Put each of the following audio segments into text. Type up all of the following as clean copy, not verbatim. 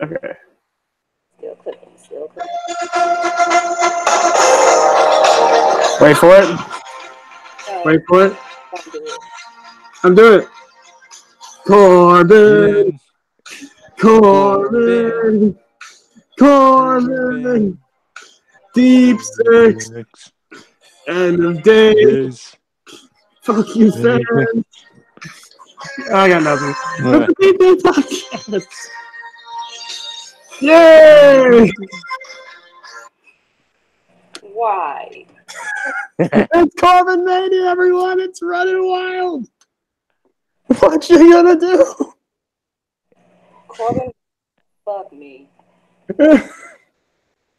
Okay. Still clipping. Wait for it. Wait for it. I'm doing it. Corbin. Deep six. End of days. Fuck you, fans. I got nothing. The TPA podcast. Yay! Why? It's CorbinMania, everyone. It's running wild. What you gonna do? Corbin, fuck me.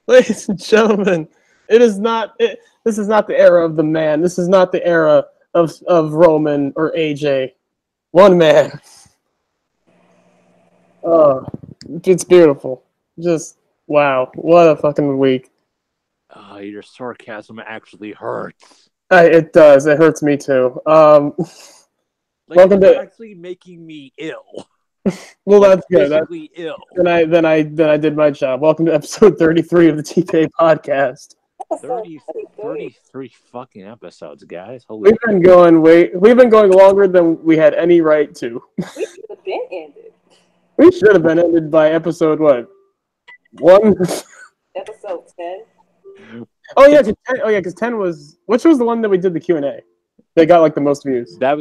Ladies and gentlemen, this is not the era of the man. This is not the era of Roman or AJ. One man. Oh, it's beautiful. Just wow, what a fucking week. Your sarcasm actually hurts. It does. It hurts me too. Welcome to actually making me ill. Well, that's good. Physically ill. Then I did my job. Welcome to episode 33 of the TPA podcast. 33 fucking episodes, guys. We've been going longer than we had any right to. We should have been ended. We should have been ended by episode what? 1? Episode 10. Oh yeah, because 10 was which was the one that we did the Q&A. They got like the most views. That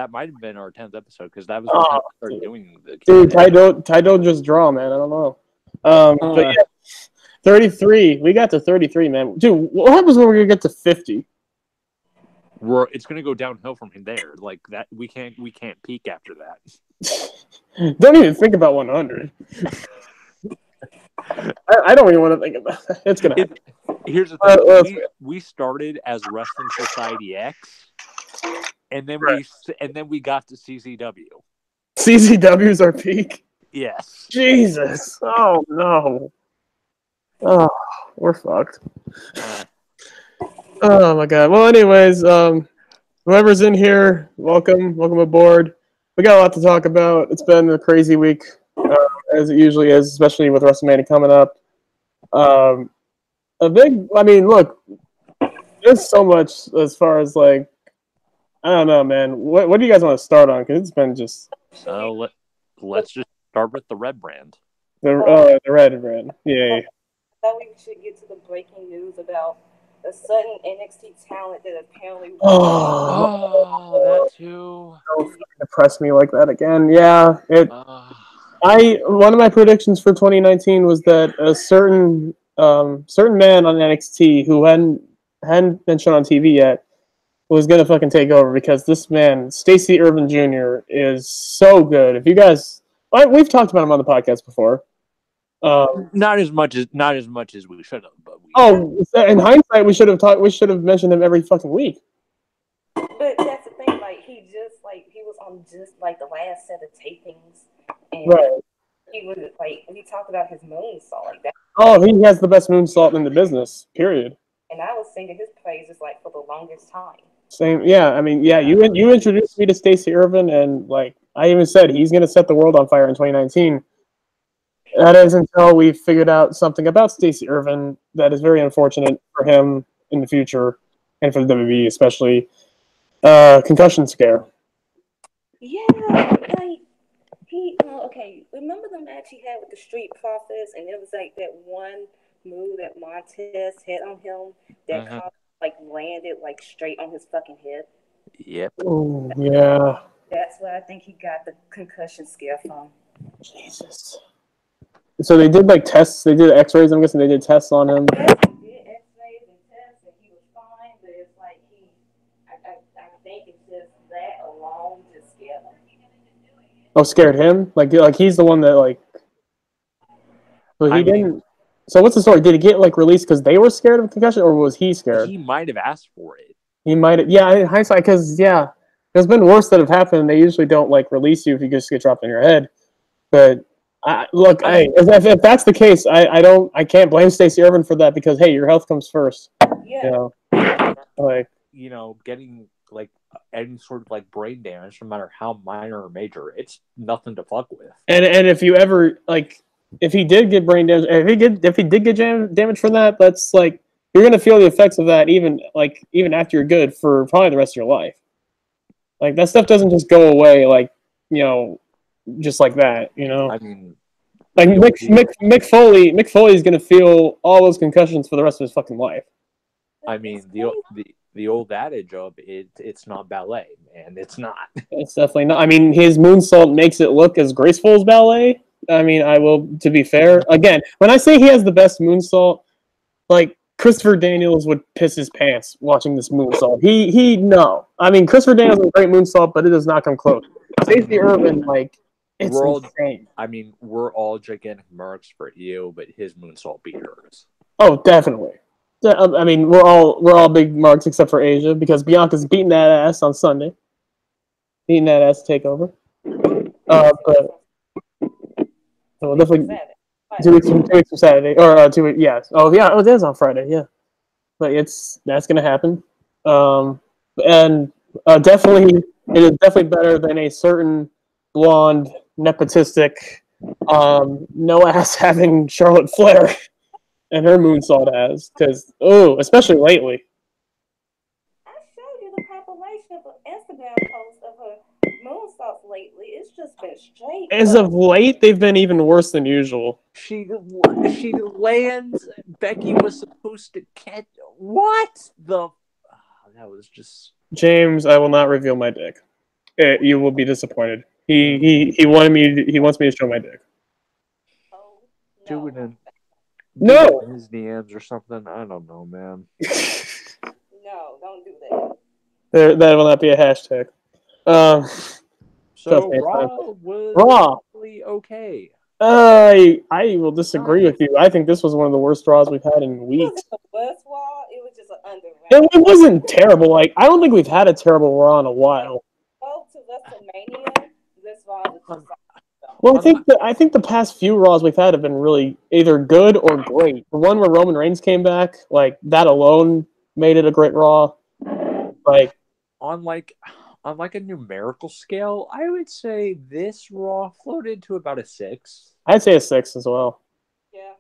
might have been our 10th episode because that was when we started doing the Q&A. Dude, Ty don't just draw, man. I don't know. But yeah, 33. We got to 33, man. Dude, what happens when we're gonna get to 50? It's gonna go downhill from there. Like that, we can't peak after that. Don't even think about 100. I don't even want to think about that. It's gonna happen. Here's the thing: we started as Wrestling Society X, and then we got to CZW. CZW's our peak. Yes. Jesus. Oh no. Oh, we're fucked. Oh my god. Well, anyways, whoever's in here, welcome aboard. We got a lot to talk about. It's been a crazy week, as it usually is, especially with WrestleMania coming up. Look, there's so much as far as like, I don't know, man. What do you guys want to start on? Because it's been just. Let's just start with the red brand. The red brand. Yeah. I thought we should get to the breaking news about a sudden NXT talent that apparently. That too. Don't depress me like that again. Yeah. One of my predictions for 2019 was that a certain man on NXT who hadn't been shown on TV yet was gonna fucking take over because this man, Stacey Irvin Jr., is so good. If you guys, we've talked about him on the podcast before. Not as much as we should have, but in hindsight, we should have mentioned him every fucking week. But that's the thing, like he was on just like the last set of tapings, and he was like we talked about his moonsault like that. Oh, he has the best moonsault in the business. Period. And I was singing his praises like for the longest time. Same, yeah. I mean, yeah. You introduced me to Stacey Irvin, and like I even said, he's gonna set the world on fire in 2019. That is until we figured out something about Stacey Irvin that is very unfortunate for him in the future, and for the WWE especially. Concussion scare. Yeah, okay. Remember the match he had with the Street Profits, and it was like that one move that Montez had on him that landed like straight on his fucking head. Yep. Oh yeah. That's where I think he got the concussion scare from. Jesus. So they did like tests. They did X-rays. I'm guessing they did tests on him. Yes, he did X-rays and tests, and he was fine. But it's like I think it's just that alone just scared him. Oh, scared him? Like he's the one that like. So he didn't. So what's the story? Did he get like released because they were scared of concussion, or was he scared? He might have asked for it. He might have. Yeah, in hindsight, because there's been worse that have happened. They usually don't like release you if you just get dropped on your head. But if that's the case, I can't blame Stacey Irvin for that because hey, your health comes first. Yeah. Getting like any sort of like brain damage, no matter how minor or major, it's nothing to fuck with. And if you ever like if he did get brain damage, if he did get damage from that, that's like you're gonna feel the effects of that even after you're good for probably the rest of your life. Like that stuff doesn't just go away just like that. I mean, like Mick Foley is gonna feel all those concussions for the rest of his fucking life. I mean, the old adage of it's not ballet, man. It's not. It's definitely not. I mean, his moonsault makes it look as graceful as ballet. I mean, to be fair, again, when I say he has the best moonsault, like Christopher Daniels would piss his pants watching this moonsault. No. I mean, Christopher Daniels is a great moonsault, but it does not come close. Stacey Urban, it's insane. I mean, we're all gigantic mercs for you, but his moonsault beat hers. Oh, definitely. I mean, we're all big marks except for Asia because Bianca's beating that ass on Sunday. Beating that ass to take over. But we'll definitely 2 weeks from Saturday or 2 weeks. Yeah. Oh yeah. Oh, it is on Friday. Yeah. But that's gonna happen. And definitely it is definitely better than a certain blonde nepotistic no ass having Charlotte Flair. And her moonsault has, because especially lately. I showed you the compilation of Instagram posts of her moonsaults lately. It's just been straight. As of late, they've been even worse than usual. She lands. Becky was supposed to catch. What the? That was just. James, I will not reveal my dick. You will be disappointed. He wanted me. He wants me to show my dick. Oh, no. Do it No, his DMs or something. I don't know, man. No, don't do that. That will not be a hashtag. So Raw was really okay. I will disagree with you. I think this was one of the worst Raws we've had in weeks. It wasn't the worst Raw. It was just an underground. It wasn't terrible. I don't think we've had a terrible Raw in a while. Well, to WrestleMania, this Raw was just. Well, I think the past few Raws we've had have been really either good or great. The one where Roman Reigns came back, that alone made it a great Raw. On a numerical scale, I would say this Raw floated to about a 6. I'd say a 6 as well. Yeah.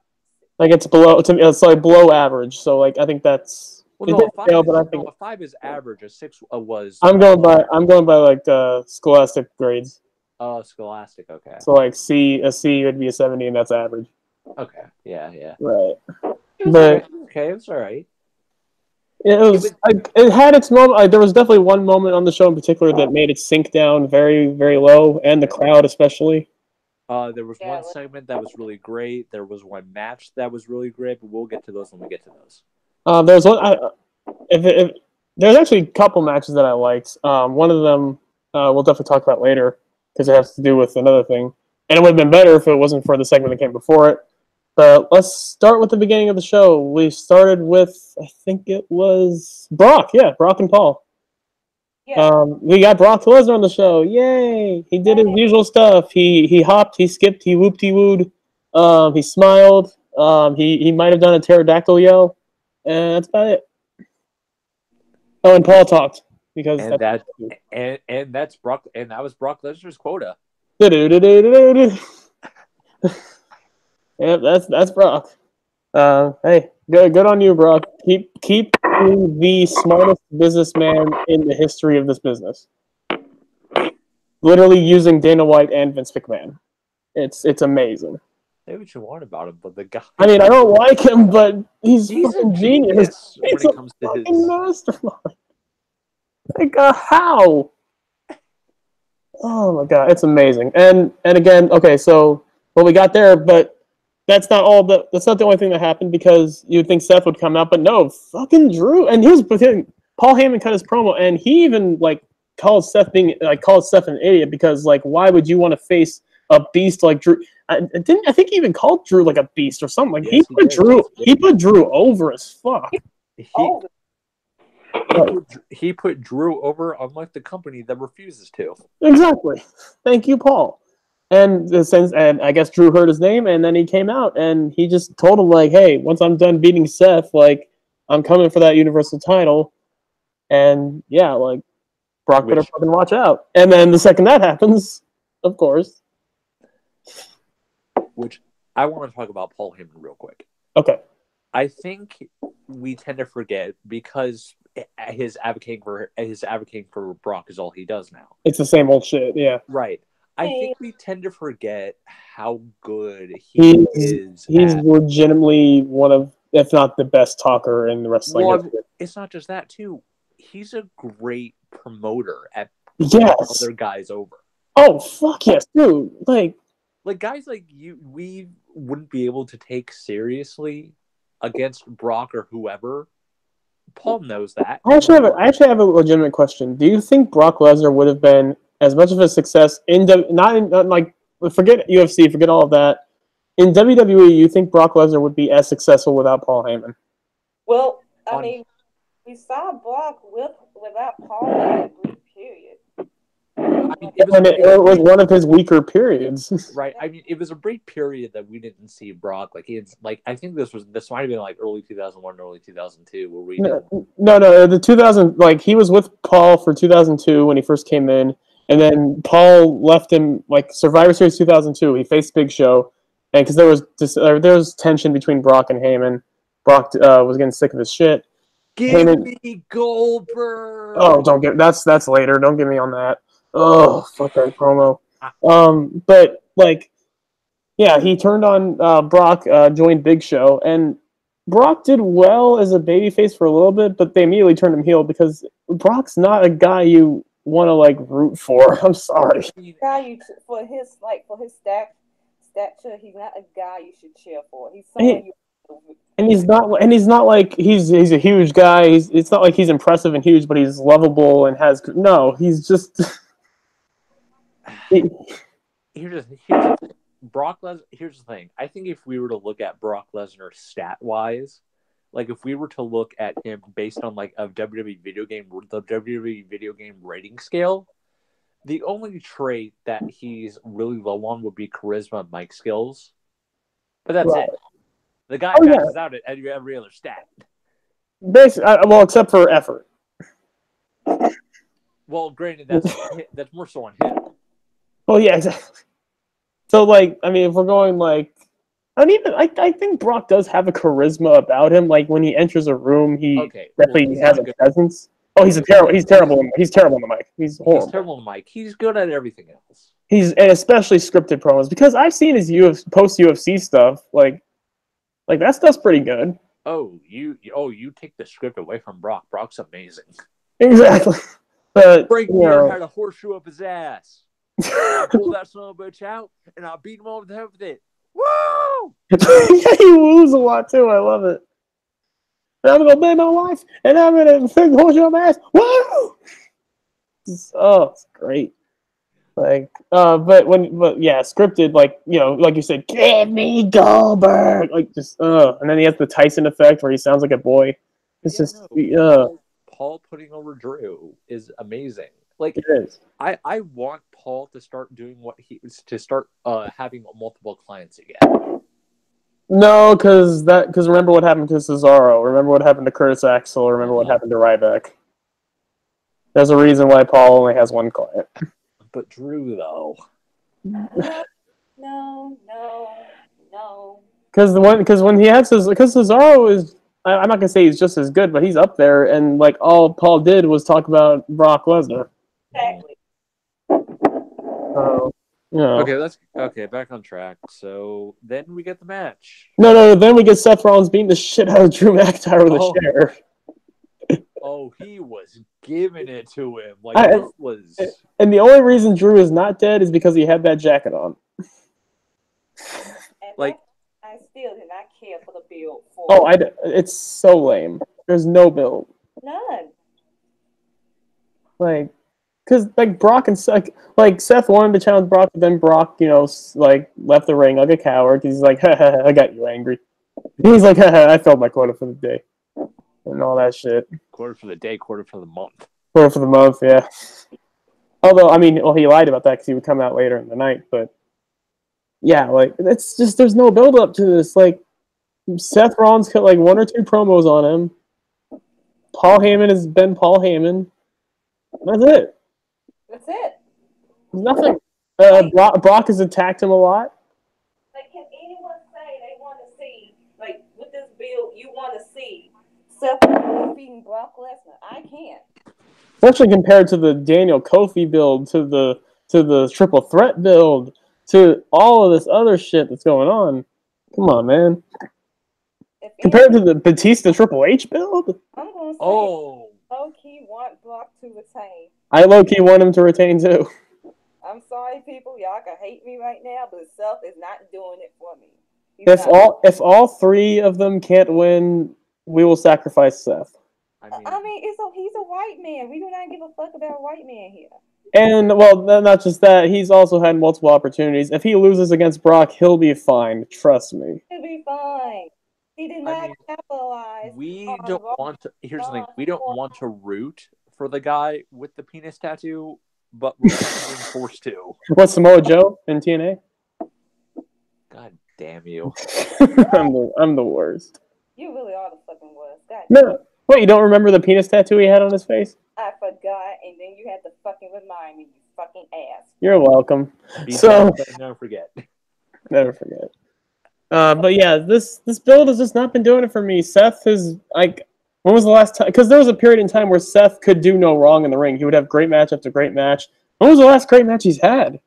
It's below. It's below average. So I think that's. Well, a 5 is average. A 6 was. I'm going by Scholastic grades. Oh, Scholastic. Okay. So a C would be a 70, and that's average. Okay. Yeah. Right. Okay, it was all right. It was. It had its moment. There was definitely one moment on the show in particular that made it sink down very, very low, and the crowd especially. There was one segment that was really great. There was one match that was really great, but we'll get to those when we get to those. There's one. There's actually a couple matches that I liked. One of them we'll definitely talk about later because it has to do with another thing, and it would have been better if it wasn't for the segment that came before it. But let's start with the beginning of the show. We started with, I think it was Brock. Yeah, Brock and Paul. Yeah. We got Brock Lesnar on the show. Yay! He did his usual stuff. He hopped, he skipped, he whooped, he wooed. He smiled. He might have done a pterodactyl yell, and that's about it. Oh, and Paul talked because that's Brock, and that was Brock Lesnar's quota. Yep, that's Brock. Hey, good on you, Brock. Keep being the smartest businessman in the history of this business. Literally using Dana White and Vince McMahon. It's amazing. Say what you want about him, but the guy. I mean, I don't like him, but he's fucking genius. He's a fucking mastermind. How? Oh my god, it's amazing. And again, okay, so we got there, but that's not the only thing that happened because you'd think Seth would come out, but no, fucking Drew. And here's the thing, Paul Heyman cut his promo, and he even called Seth an idiot because why would you want to face a beast like Drew? I think he even called Drew a beast or something. Yes, he put Drew over as fuck. He put Drew over, unlike the company that refuses to. Exactly. Thank you, Paul. And I guess Drew heard his name, and then he came out, and he just told him, hey, once I'm done beating Seth, I'm coming for that Universal title. And, yeah, Brock better fucking watch out. And then the second that happens, of course. Which I want to talk about Paul Heyman real quick. Okay. I think we tend to forget because his advocating for Brock is all he does now. It's the same old shit, yeah. Right. I think we tend to forget how good he is. He's legitimately one of, if not the best talker in the wrestling. Well, it's not just that too. He's a great promoter at other guys over. Oh fuck yes, dude! Like guys like you, we wouldn't be able to take seriously against Brock or whoever. Paul knows that. I actually have a legitimate question. Do you think Brock Lesnar would have been as much of a success forget UFC, forget all of that. In WWE, you think Brock Lesnar would be as successful without Paul Heyman? Well, I mean, we saw Brock without Paul in a brief period. I mean, it was one of his weaker periods. Right. I mean, it was a brief period that we didn't see Brock. I think this might have been like early 2001, early 2002, where we No, the 2000, he was with Paul for 2002 when he first came in, and then Paul left him Survivor Series 2002. He faced Big Show, and because there was tension between Brock and Heyman. Brock was getting sick of his shit. Give me Goldberg. Oh, that's later. Don't get me on that. Oh, fuck that promo. But he turned on Brock, joined Big Show, and Brock did well as a babyface for a little bit, but they immediately turned him heel because Brock's not a guy you want to root for. I'm sorry. For his stature, he's not a guy you should cheer for. He's someone he's not like he's a huge guy. It's not like he's impressive and huge, but he's lovable and he's just. Here's the thing. Brock Lesnar. Here's the thing. I think if we were to look at Brock Lesnar stat wise, if we were to look at him based on the WWE video game rating scale, the only trait that he's really low on would be charisma and mic skills. But that's it. The guy passes out at every other stat. Basically, except for effort. Well, granted, that's more so on him. Well, yeah, exactly. So, if we're going, I think Brock does have a charisma about him. When he enters a room, he definitely has a presence. Oh, he's terrible on the mic. He's horrible. He's terrible on the mic. He's good at everything else. And especially scripted promos, because I've seen his post UFC stuff. That stuff's pretty good. Oh, you take the script away from Brock. Brock's amazing. Exactly. But Frank Mir had a horseshoe up his ass. I pulled that son of a bitch out, and I beat him over the head with it. Woo! Yeah, he woos a lot too. I love it. And I'm gonna bet my life, and I'm gonna fix the horseshoe up my ass. Woo! It's great. But scripted, like you said, give me Goldberg, and then he has the Tyson effect where he sounds like a boy. Paul putting over Drew is amazing. It is. I want Paul to start doing having multiple clients again. No, because remember what happened to Cesaro. Remember what happened to Curtis Axel. Remember what happened to Ryback. There's a reason why Paul only has one client. But Drew, though. No. Because Cesaro is, I'm not gonna say he's just as good, but he's up there, and all Paul did was talk about Brock Lesnar. Exactly. Okay, back on track. So then we get the match. No, then we get Seth Rollins beating the shit out of Drew McIntyre with a chair. Oh, he was giving it to him. And the only reason Drew is not dead is because he had that jacket on. I still did not care for the build. It's so lame. There's no build. None. Because Brock and Seth wanted to challenge Brock, but then Brock, left the ring like a coward. He's like, I got you angry. He's like, I filled my quota for the day. And all that shit. Quarter for the day, quarter for the month. Quarter for the month, yeah. Although, he lied about that because he would come out later in the night, but yeah, it's just, there's no build up to this. Seth Rollins cut one or two promos on him. Paul Heyman has been Paul Heyman. That's it. Nothing. Brock has attacked him a lot. Can anyone you want to see Seth defeating Brock Lesnar. I can't. Especially compared to the Daniel Kofi build, to the triple threat build, to all of this other shit that's going on. Come on, man. Compared to the Batista Triple H build? I'm going to say low-key want Brock to retain. I low-key want him to retain, too. I'm sorry, people. Y'all can hate me right now, but Seth is not doing it for me. If all three of them can't win, we will sacrifice Seth. I mean, he's a white man. We do not give a fuck about a white man here. And, well, not just that. He's also had multiple opportunities. If he loses against Brock, he'll be fine. Trust me. He'll be fine. He did not capitalize. We don't want to. Here's the thing: we don't want to root for the guy with the penis tattoo, but we're being forced to. What, Samoa Joe in TNA? God damn you! I'm the worst. You really are the fucking worst. God no, wait, you don't remember the penis tattoo he had on his face? I forgot, and then you had to fucking remind me. You fucking ass. You're welcome. Never forget. Never forget. But yeah, this build has just not been doing it for me. Seth is like, when was the last time? Because there was a period in time where Seth could do no wrong in the ring. He would have great match after great match. When was the last great match he's had?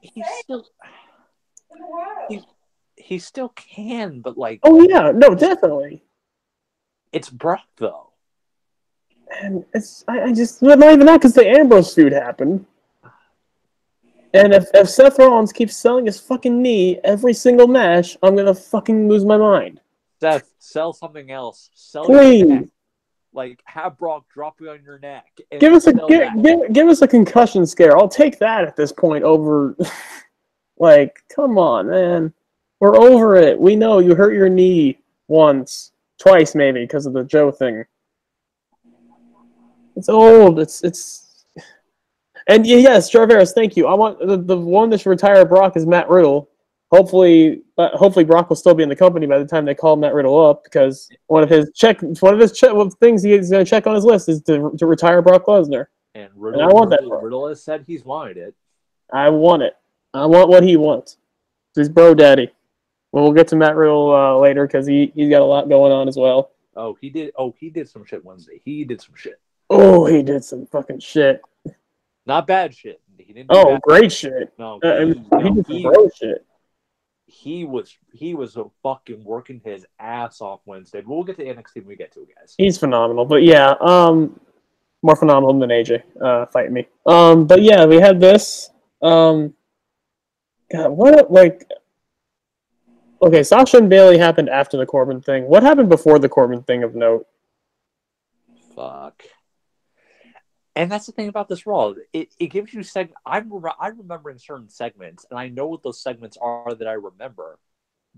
He still can, but like. Oh yeah, no, definitely. It's Brock though. And I just not even that, because the Ambrose feud happened. And if Seth Rollins keeps selling his fucking knee every single match, I'm gonna fucking lose my mind. Seth, sell something else. Sell Please. Your neck. Like, have Brock drop you on your neck. And give us a concussion scare. I'll take that at this point over. Like, come on, man. We're over it. We know you hurt your knee once, twice maybe, because of the Joe thing. It's old. It's. And yes, Jarvarus, thank you. I want the one that should retire Brock is Matt Riddle. Hopefully Brock will still be in the company by the time they call Matt Riddle up, because one of his things he's going to check on his list is to retire Brock Lesnar. And I want that. Riddle has said he's wanted it. I want it. I want what he wants. He's bro daddy. Well, we'll get to Matt Riddle later, because he's got a lot going on as well. He did some shit Wednesday. He did some shit. Oh, he did some fucking shit. Not bad shit. He didn't. Great shit. No, he did some bro shit. He was fucking working his ass off Wednesday. But we'll get to NXT when we get to it, guys. He's phenomenal. But yeah, more phenomenal than AJ fighting me. But yeah, we had this. God, okay, Sasha and Bayley happened after the Corbin thing. What happened before the Corbin thing of note? Fuck. And that's the thing about this Raw. It gives you I'm remembering certain segments, and I know what those segments are that I remember,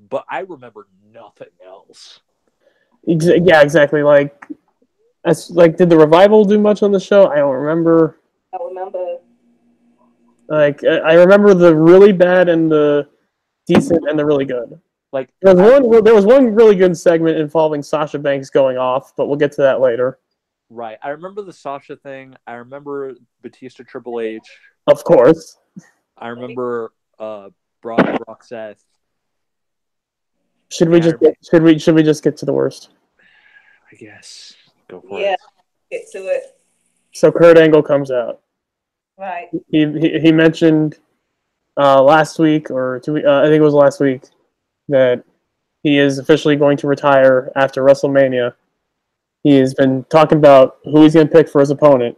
but I remember nothing else. Yeah, exactly. Did the Revival do much on the show? I don't remember. I remember. I remember the really bad and the decent and the really good. There was one really good segment involving Sasha Banks going off, but we'll get to that later. Right. I remember the Sasha thing. I remember Batista Triple H. Of course. I remember Brock Seth. Should we just get to the worst? I guess. Go for it. Yeah, get to it. So Kurt Angle comes out. Right. He mentioned last week, or I think it was last week, that he is officially going to retire after WrestleMania. He has been talking about who he's going to pick for his opponent,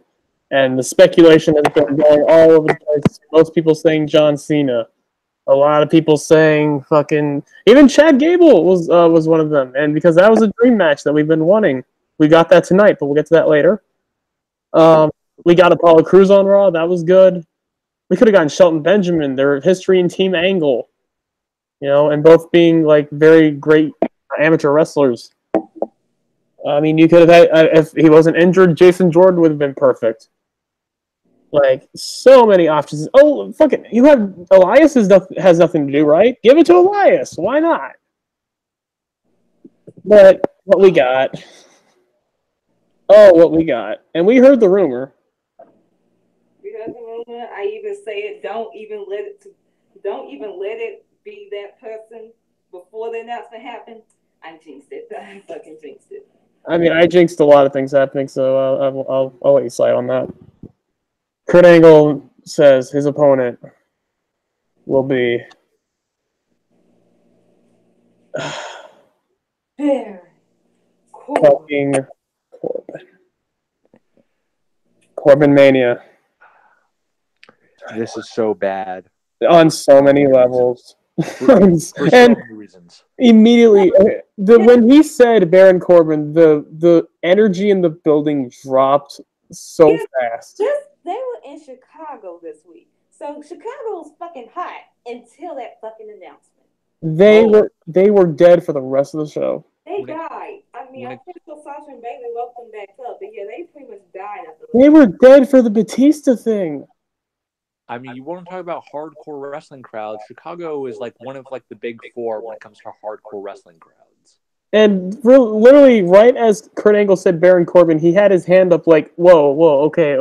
and the speculation has been going all over the place. Most people saying John Cena. A lot of people saying even Chad Gable was one of them, and because that was a dream match that we've been wanting. We got that tonight, but we'll get to that later. We got Apollo Crews on Raw. That was good. We could have gotten Shelton Benjamin, their history and Team Angle, and both being very great amateur wrestlers. I mean, you could have had, if he wasn't injured, Jason Jordan would have been perfect. So many options. Oh, you have Elias has nothing to do, right? Give it to Elias. Why not? But what we got. Oh, what we got. And we heard the rumor. We heard the rumor. I even said, don't even let it be that person before the announcement happened. I jinxed it. I fucking jinxed it. I mean, I jinxed a lot of things happening, so I'll let you slide on that. Kurt Angle says his opponent will be Baron fucking CorbinMania This is so bad on so many levels. for so And many reasons. immediately, when he said Baron Corbin, the energy in the building dropped so fast. They were in Chicago this week. So Chicago was fucking hot until that fucking announcement. They were dead for the rest of the show. They died. I mean, I think so Sasha and Bailey woke them back up, but yeah, they pretty much died after They were dead for the Batista thing. I mean, you want to talk about hardcore wrestling crowds? Chicago is like one of like the big four when it comes to hardcore wrestling crowds. And literally, right as Kurt Angle said Baron Corbin, he had his hand up like, whoa, okay.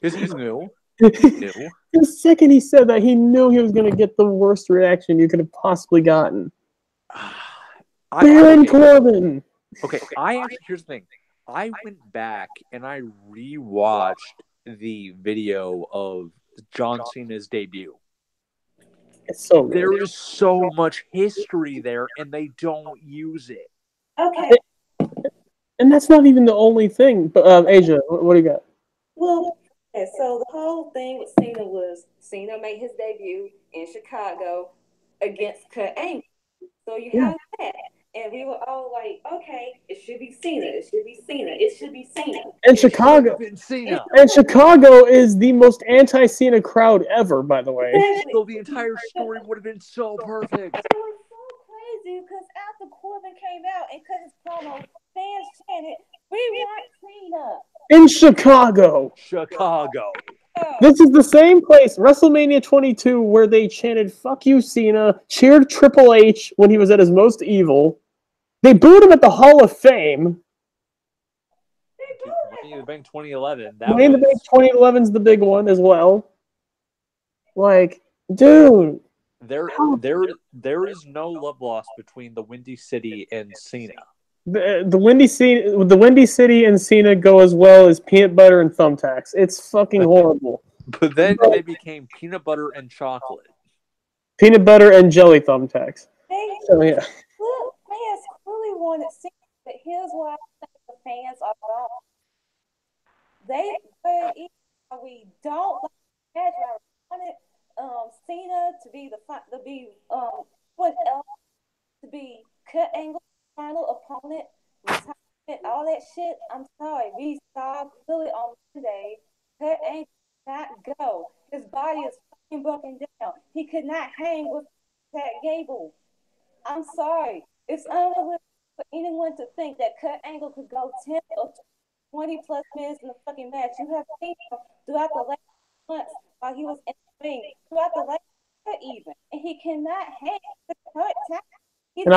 Because he knew. The second he said that, he knew he was going to get the worst reaction you could have possibly gotten. Baron Corbin! Okay, here's the thing. I went back and I rewatched the video of John Cena's debut. It's so good. There is so much history there, and they don't use it. Okay. And that's not even the only thing. But Asia, what do you got? Well, yeah, so the whole thing with Cena was Cena made his debut in Chicago against Kurt Angle. So you have that. And we were all like, okay, it should be Cena. It should be Cena. It should be Cena. And Chicago. And Chicago is the most anti-Cena crowd ever, by the way. So the entire story would have been so perfect. It was so crazy because after Corbin came out and cut his promo, fans chanted, "We want Cena." In Chicago. This is the same place, WrestleMania 22, where they chanted "Fuck you, Cena," cheered Triple H when he was at his most evil. They booed him at the Hall of Fame. Money in the Bank 2011. Money in the Bank 2011's the big one as well. Like, dude. There is no love lost between the Windy City and Cena. The Windy City and Cena go as well as peanut butter and thumbtacks. It's fucking horrible. But then they became peanut butter and chocolate. Peanut butter and jelly thumbtacks. So yeah. Fans clearly wanted Cena, but here's why I think the fans are wrong. We don't like wanted Cena to be to be Kurt Angle's final opponent, retirement, all that shit. I'm sorry, we saw clearly on Monday. Kurt Angle cannot go. His body is fucking broken down. He could not hang with Chad Gable. I'm sorry. It's unrealistic for anyone to think that Kurt Angle could go 10 or 20 plus minutes in a fucking match. You have seen him throughout the last months while he was in the ring, throughout the last year even, and he cannot hang the current time. And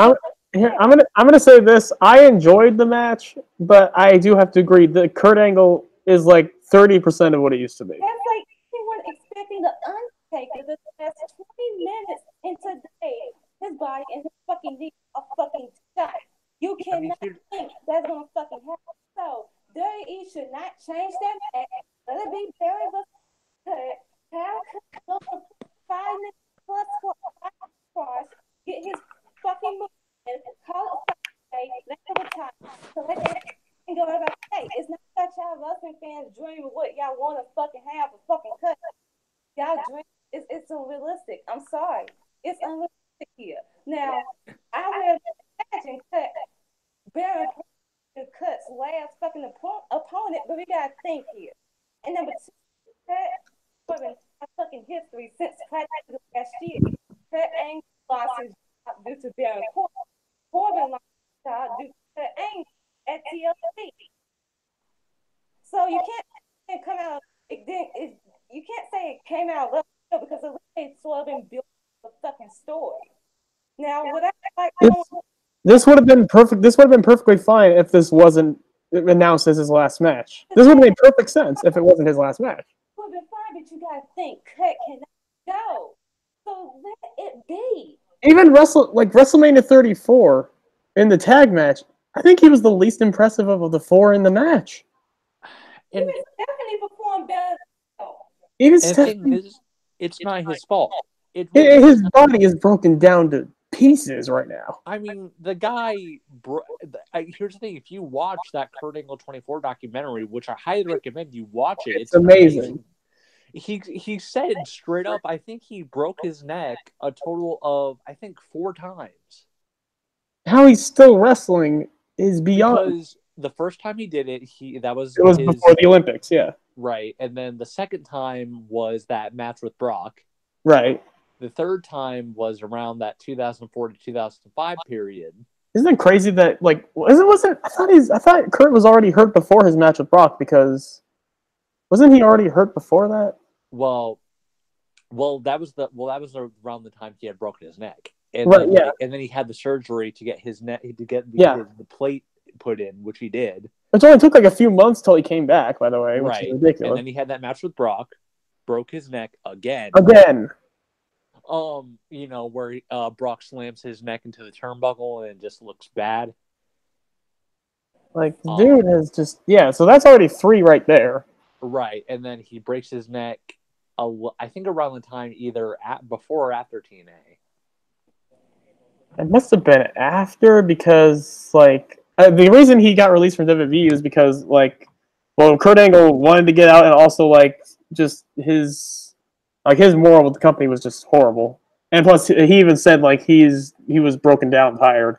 I'm gonna say this. I enjoyed the match, but I do have to agree that Kurt Angle is like 30% of what it used to be. That's like anyone expecting the Undertaker the last 20 minutes into the day. His body and his fucking knee are fucking shot. You cannot think that's gonna fucking happen. So Dirty E should not change that match. Let it be Barry versus Kurt. Kyle could 5 minutes plus squash. Get his fucking move and call it let it time. So let that go about hey, it's not that y'all wrestling fans dream of what y'all want to fucking have for fucking cut. Y'all dream it's unrealistic. I'm sorry. It's unrealistic here. Now, I would imagine Cut Baron Cut's last fucking opponent, but we gotta think here. And number two, Cut Corbin has fucking history since practically last year. Cut Angle lost his job due to Baron Corbin. Corbin lost his job due to Cut Angle at TLC. So you can't come out. You can't say it came out of left field because it's sort of been built the fucking story. Now, what I like, this would have been perfect. This would have been perfectly fine if this wasn't announced as his last match. This would have made perfect sense if it wasn't his last match. It would have been fine, but you gotta think Cut cannot go. So let it be. even WrestleMania 34 in the tag match, I think he was the least impressive of the four in the match. And Stephanie performed better. Even Stephanie, it's not his fault. His body is broken down to pieces right now. I mean, the guy. Here's the thing: if you watch that Kurt Angle 24 documentary, which I highly recommend you watch it, it's amazing. He said straight up, I think he broke his neck a total of 4 times. How he's still wrestling is beyond. Because the first time he did it, it was before the Olympics, yeah. Right, and then the second time was that match with Brock. Right. The third time was around that 2004 to 2005 period. Isn't it crazy that I thought Kurt was already hurt before his match with Brock, because wasn't he already hurt before that? Well, that was around the time he had broken his neck. And right, yeah. And then he had the surgery to get his neck the plate put in, which he did. Which only took like a few months till he came back, by the way, which is ridiculous. And then he had that match with Brock, broke his neck again. Where Brock slams his neck into the turnbuckle and it just looks bad. Like, the dude has just so that's already 3 right there. Right, and then he breaks his neck. I think around the time either before or after TNA. It must have been after, because the reason he got released from WWE is because Kurt Angle wanted to get out, and also just his moral with the company was just horrible. And plus, he even said he was broken down and tired.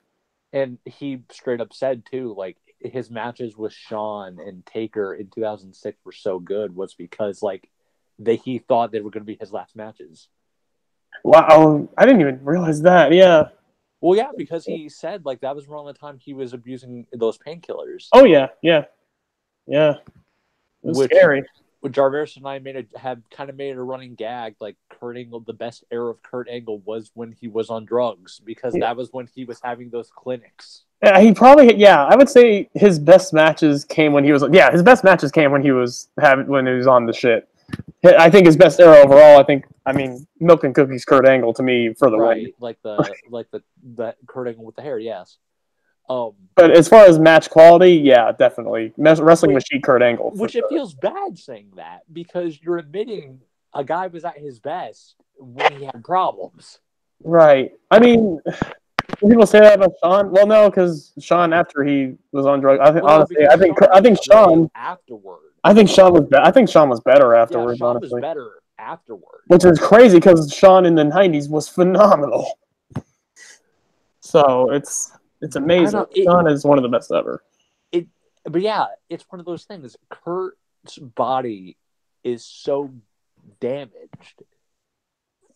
And he straight up said too, his matches with Shawn and Taker in 2006 were so good was because he thought they were going to be his last matches. Wow, I didn't even realize that. Yeah. Well, yeah, because he said that was around the time he was abusing those painkillers. Oh yeah. It was scary. Jarvarus and I have kind of made a running gag. Kurt Angle, the best era of Kurt Angle was when he was on drugs, because that was when he was having those clinics. Yeah, he probably. Yeah, I would say his best matches came when he was. Yeah, his best matches came when he was on the shit. I think his best era overall. Milk and Cookies Kurt Angle to me for the win. the Kurt Angle with the hair. Yes. But as far as match quality, yeah, definitely wrestling machine Kurt Angle. Which it feels bad saying that, because you're admitting a guy was at his best when he had problems. Right. People say that about Shawn. Well, no, because Shawn, after he was on drugs, I think Shawn afterward. I think Shawn was better. I think Shawn was better afterwards. Yeah, Shawn was better afterwards. Which is crazy, because Shawn in the '90s was phenomenal. So it's amazing. Shawn is one of the best ever. But yeah, it's one of those things. Kurt's body is so damaged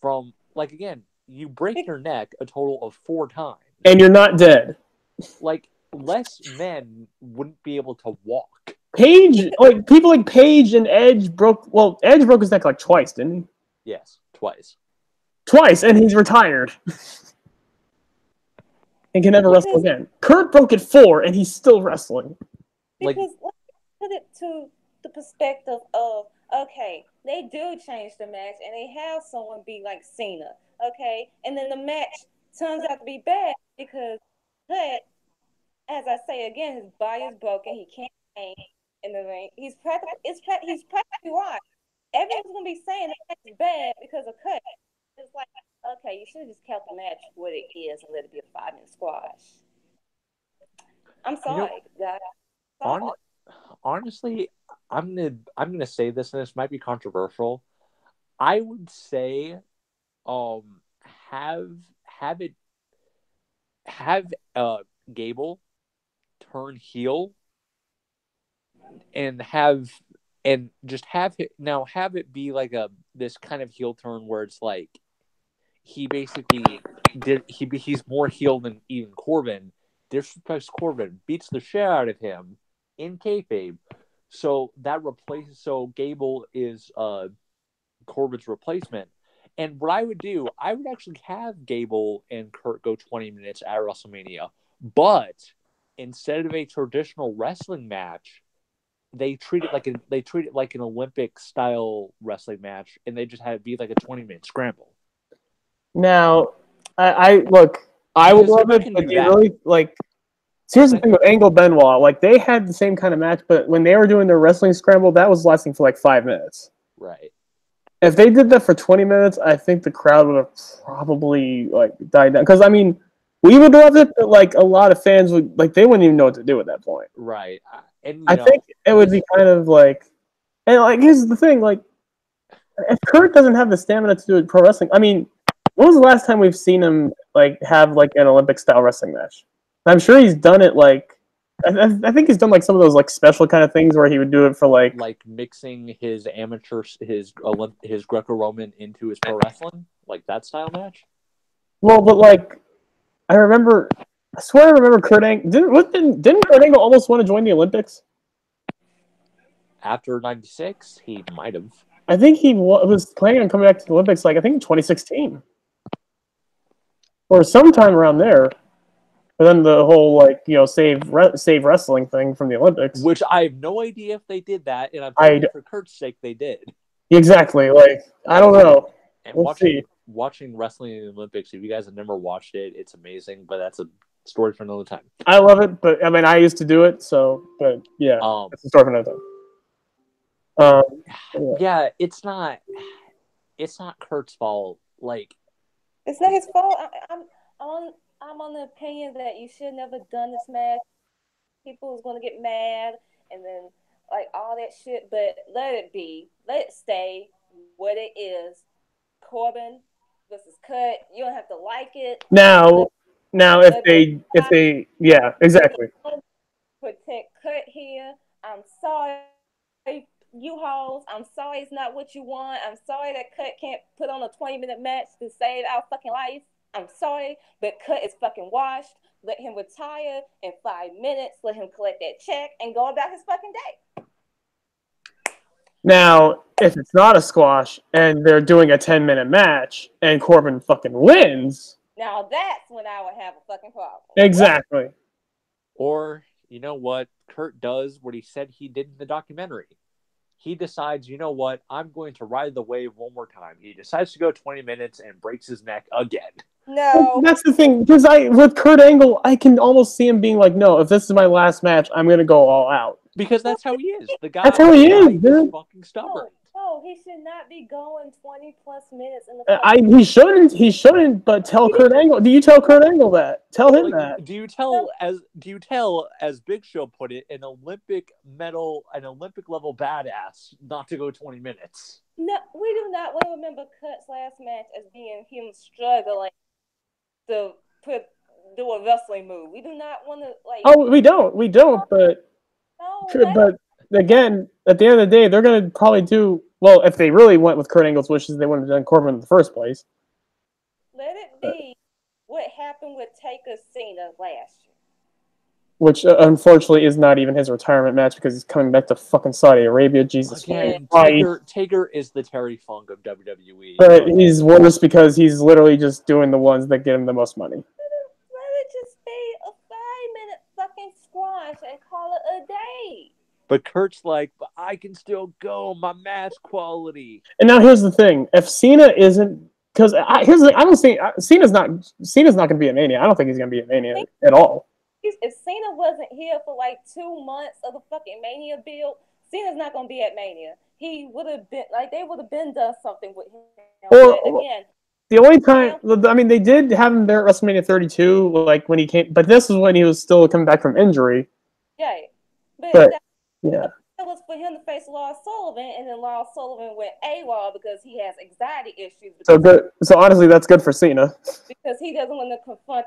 from again. You break your neck a total of 4 times. And you're not dead. Less men wouldn't be able to walk. People like Paige and Edge Edge broke his neck twice, didn't he? Yes, twice. Twice, and he's retired. And can never wrestle again. Kurt broke it 4, and he's still wrestling. Because let's put it to the perspective of, okay, they do change the match, and they have someone be like Cena, okay? And then the match turns out to be bad because, as I say again, his body is broken. He can't hang in the ring. He's practically right. Everyone's going to be saying the match is bad because of Kurt. It's okay, you should have just kept the match what it is and let it be a 5-minute squash. I'm sorry, guys. Honestly, I'm gonna say this, and this might be controversial. I would say, have Gable turn heel, and have it be this kind of heel turn where it's he basically he's more heel than even Corbin. Disrespects Corbin, beats the shit out of him in kayfabe. So Gable is Corbin's replacement. And what I would do, I would actually have Gable and Kurt go 20 minutes at WrestleMania. But instead of a traditional wrestling match, they treat it like an Olympic style wrestling match, and they just have it be like a 20-minute scramble. Now, I look. I would love it, but you really like. Here's the thing with Angle Benoit. Like they had the same kind of match, but when they were doing their wrestling scramble, that was lasting for like 5 minutes. Right. If they did that for 20 minutes, I think the crowd would have probably like died down. Because I mean, we would love it, but like a lot of fans would like they wouldn't even know what to do at that point. Right. And I think it would be kind of like, and like here's the thing, like if Kurt doesn't have the stamina to do pro wrestling, I mean, when was the last time we've seen him like have like an Olympic style wrestling match? I'm sure he's done it like. I think he's done like some of those like special kind of things where he would do it for like mixing his amateur his Greco-Roman into his pro wrestling, like that style match. Well, but like I swear I remember Kurt Angle didn't Kurt Angle almost want to join the Olympics after '96? He might have. I think he was planning on coming back to the Olympics, like I think 2016 or sometime around there. But then the whole like save wrestling thing from the Olympics, which I have no idea if they did that, and I'm thinking for Kurt's sake they did. Exactly. Like I don't know. And watching wrestling in the Olympics, if you guys have never watched it, it's amazing. But that's a story for another time. I love it, but I mean I used to do it, so but yeah, it's a story for another time. Yeah, it's not Kurt's fault. Like it's not his fault. I'm on the opinion that you should never done this match. People was gonna get mad and then like all that shit, but let it be. Let it stay what it is. Corbin versus Cut. You don't have to like it. Now if they yeah, exactly. Protect Cut here. I'm sorry, you hoes. I'm sorry it's not what you want. I'm sorry that Cut can't put on a 20-minute match to save our fucking life. I'm sorry, but Cut is fucking washed. Let him retire in 5 minutes. Let him collect that check and go about his fucking day. Now, if it's not a squash and they're doing a 10-minute match and Corbin fucking wins, now that's when I would have a fucking problem. Exactly. Or, you know what? Kurt does what he said he did in the documentary. He decides, you know what? I'm going to ride the wave one more time. He decides to go 20 minutes and breaks his neck again. No. That's the thing. Because with Kurt Angle, I can almost see him being like, no, if this is my last match, I'm going to go all out. Because that's how he is. That's how he is, dude. Fucking stubborn. No, he should not be going 20 plus minutes in the He shouldn't, but tell Kurt Angle. Do you tell Kurt Angle that? Tell him that. Do you tell as Big Show put it, an Olympic level badass not to go 20 minutes? No, we do not want to remember Kurt's last match as being him struggling to do a wrestling move. We do not want to like. Oh, we don't. But again, at the end of the day, they're going to probably do well if they really went with Kurt Angle's wishes. They wouldn't have done Corbin in the first place. Let it be what happened with Taker Cena last year, which unfortunately is not even his retirement match because he's coming back to fucking Saudi Arabia. Jesus Christ. Taker is the Terry Funk of WWE. But he's worse because he's literally just doing the ones that get him the most money. Let it just be a 5-minute fucking squash and call it a day. But Kurt's like, but I can still go. My match quality. And now here's the thing: if Cena isn't, because here's the thing, I don't think Cena's not going to be a Mania. I don't think he's going to be a Mania at all. If Cena wasn't here for like 2 months of the fucking Mania build, Cena's not going to be at Mania. He would have been like they would have been done something with him. Or again, the only time I mean, they did have him there at WrestleMania 32, like when he came, but this is when he was still coming back from injury. Yeah, but yeah. It was for him to face Lars Sullivan, and then Lars Sullivan went AWOL because he has anxiety issues. So good. So honestly, that's good for Cena. Because he doesn't want to confront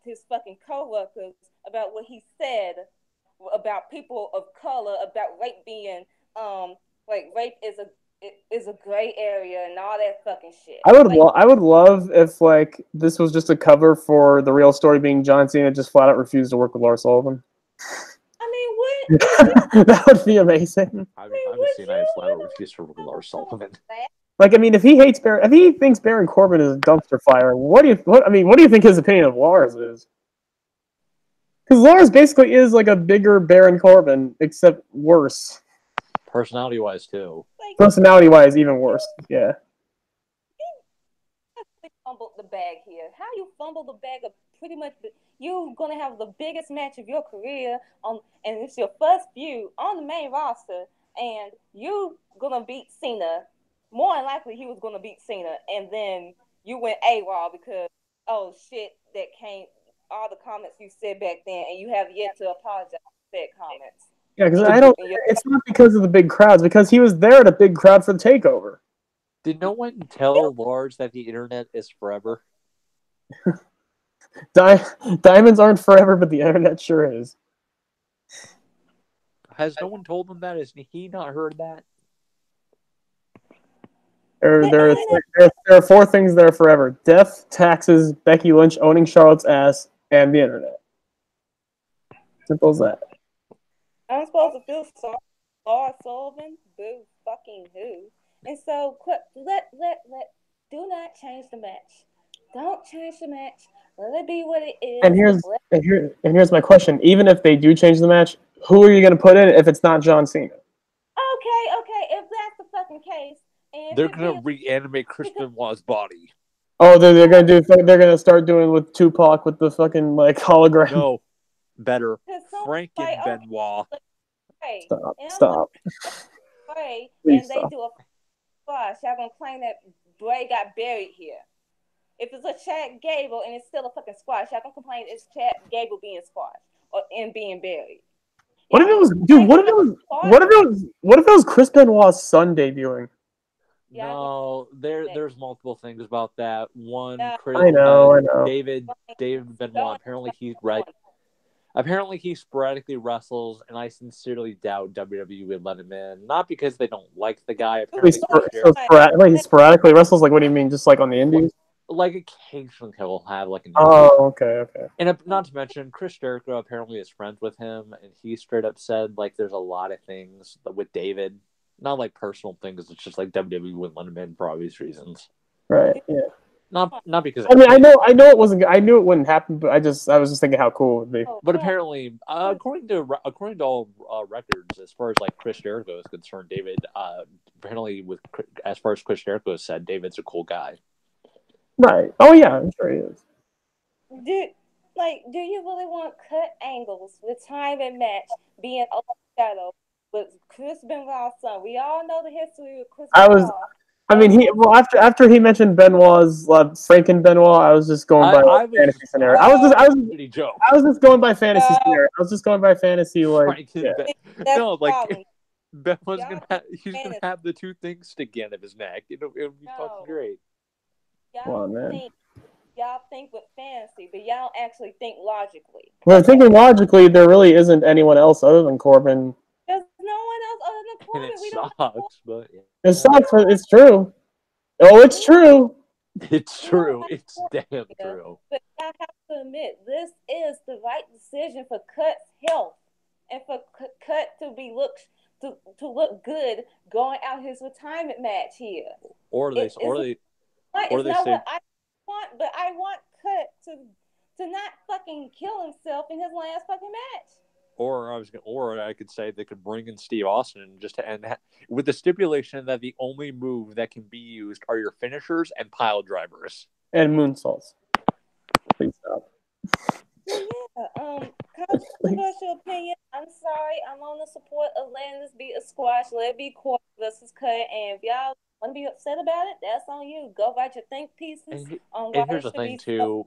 his fucking coworkers about what he said about people of color, about rape being rape is a gray area and all that fucking shit. I would love if like this was just a cover for the real story being John Cena just flat out refused to work with Lars Sullivan. I mean, what? That would be amazing. I've seen I flat out refused to work with Lars Sullivan. Like, I mean, if he thinks Baron Corbin is a dumpster fire, what do you think his opinion of Lars is? Because Lars basically is like a bigger Baron Corbin, except worse. Personality-wise, too. Personality-wise, even worse. Yeah. He fumbled the bag here. How you fumble the bag of pretty much you gonna have the biggest match of your career on, and it's your first feud on the main roster, and you gonna beat Cena. More than likely, he was gonna beat Cena, and then you went AWOL because oh shit, that came all the comments you said back then, and you have yet to apologize for said comments. Yeah, because I don't. It's not because of the big crowds, because he was there at a big crowd for the takeover. Did no one tell Lars that the internet is forever? Diamonds aren't forever, but the internet sure is. Has no one told him that? Has he not heard that? There are 4 things that are forever: death, taxes, Becky Lynch owning Charlotte's ass, and the internet. Simple as that. I'm supposed to feel sorry for Lars Sullivan? Boo fucking who? And so, do not change the match. Don't change the match. Let it be what it is. And here's my question: even if they do change the match, who are you going to put in if it's not John Cena? Okay. If that's the fucking case, and they're going to reanimate Chris Benoit's body. Oh, they're going to start doing with Tupac with the fucking like hologram. No, better Franken Benoit. Stop. Right, Please and they do a squash. Y'all gonna claim that Bray got buried here. If it's a Chad Gable and it's still a fucking squash, y'all gonna complain it's Chad Gable being squashed and being buried. What if it was, dude? What if it was Chris Benoit's son debuting? No, there's multiple things about that. One, Chris, I know. David Benoit. Apparently he sporadically wrestles, and I sincerely doubt WWE would let him in. Not because they don't like the guy. He sporadically wrestles. Like, what do you mean? Just like on the indies? Like occasionally he'll have like an. Oh, okay. And not to mention, Chris Jericho apparently is friends with him, and he straight up said like there's a lot of things with David, not like personal things. It's just like WWE wouldn't let him in for obvious reasons. Right. Yeah. Not because. I mean, I know it wasn't. I knew it wouldn't happen, but I was just thinking how cool it would be. But apparently, according to all records, as far as like Chris Jericho is concerned, David apparently as far as Chris Jericho has said, David's a cool guy. Right. Oh yeah, I'm sure he is. Do you really want cut angles with time and match being overshadowed with Chris Benoit's son? We all know the history of Chris Benoit. After he mentioned Benoit's Franken Benoit, I was just going by fantasy scenario. I was just going by fantasy scenario. I was just going by fantasy like. Yeah. No, like Benoit's gonna have the 2 things stick out of his neck. It'll be fucking great. Y'all think with fantasy, but y'all actually think logically. Well, thinking logically, there really isn't anyone else other than Corbin. There's no one else other than Corbin. And it sucks, but it sucks. But it's true. Oh, it's true. It's true. It's damn true. But I have to admit, this is the right decision for Cut's health and for Cut to look good going out his retirement match here. It's not what I want, but I want Cut to not fucking kill himself in his last fucking match. Or I could say they could bring in Steve Austin with the stipulation that the only move that can be used are your finishers and pile drivers and moonsaults. Please stop. Controversial opinion. I'm sorry. I'm on the support of letting this be a squash. Let it be Corbin versus Cut. And if y'all want to be upset about it, that's on you. Go write your think pieces. And here's the thing too.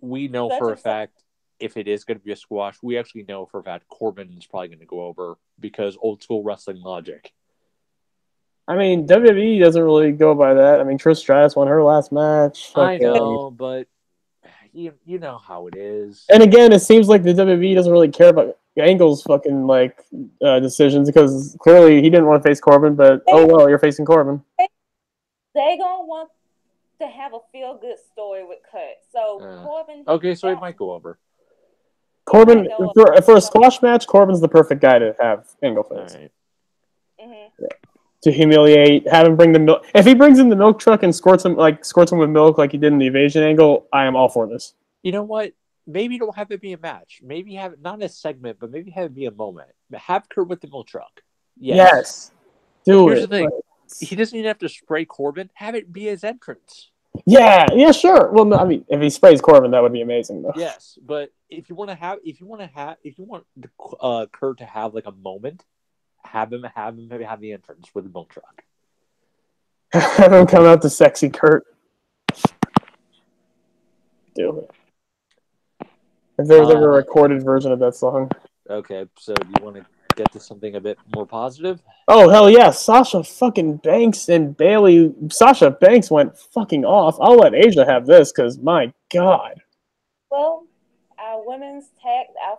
We know for a fact if it is going to be a squash, we actually know for a fact Corbin is probably going to go over because old school wrestling logic. I mean, WWE doesn't really go by that. I mean, Trish Stratus won her last match. I know, but you know how it is. And again, it seems like the WWE doesn't really care about Angle's fucking decisions because clearly he didn't want to face Corbin, but oh well, you're facing Corbin. They gonna want to have a feel good story with Cut. So Corbin. Okay, so he might go over. Corbin for a squash match, Corbin's the perfect guy to have Angle face. Right. Mm-hmm. Yeah. To humiliate, have him bring the milk. If he brings in the milk truck and squirts him with milk like he did in the Evasion Angle, I am all for this. You know what? Maybe don't have it be a match. Maybe have it not a segment, but maybe have it be a moment. Have Kurt with the milk truck. Yes. Do Here's it. the thing. He doesn't even have to spray Corbin. Have it be his entrance. Yeah, sure. Well, no, I mean, if he sprays Corbin, that would be amazing, though. Yes, but if you want Kurt to have like a moment, have him maybe have the entrance with the milk truck. Have him come out to sexy Kurt. Do it. If there was ever a recorded version of that song. Okay, so do you want to get to something a bit more positive? Oh, hell yeah. Sasha fucking Banks and Bailey. Sasha Banks went fucking off. I'll let Asia have this because, my God. Well, our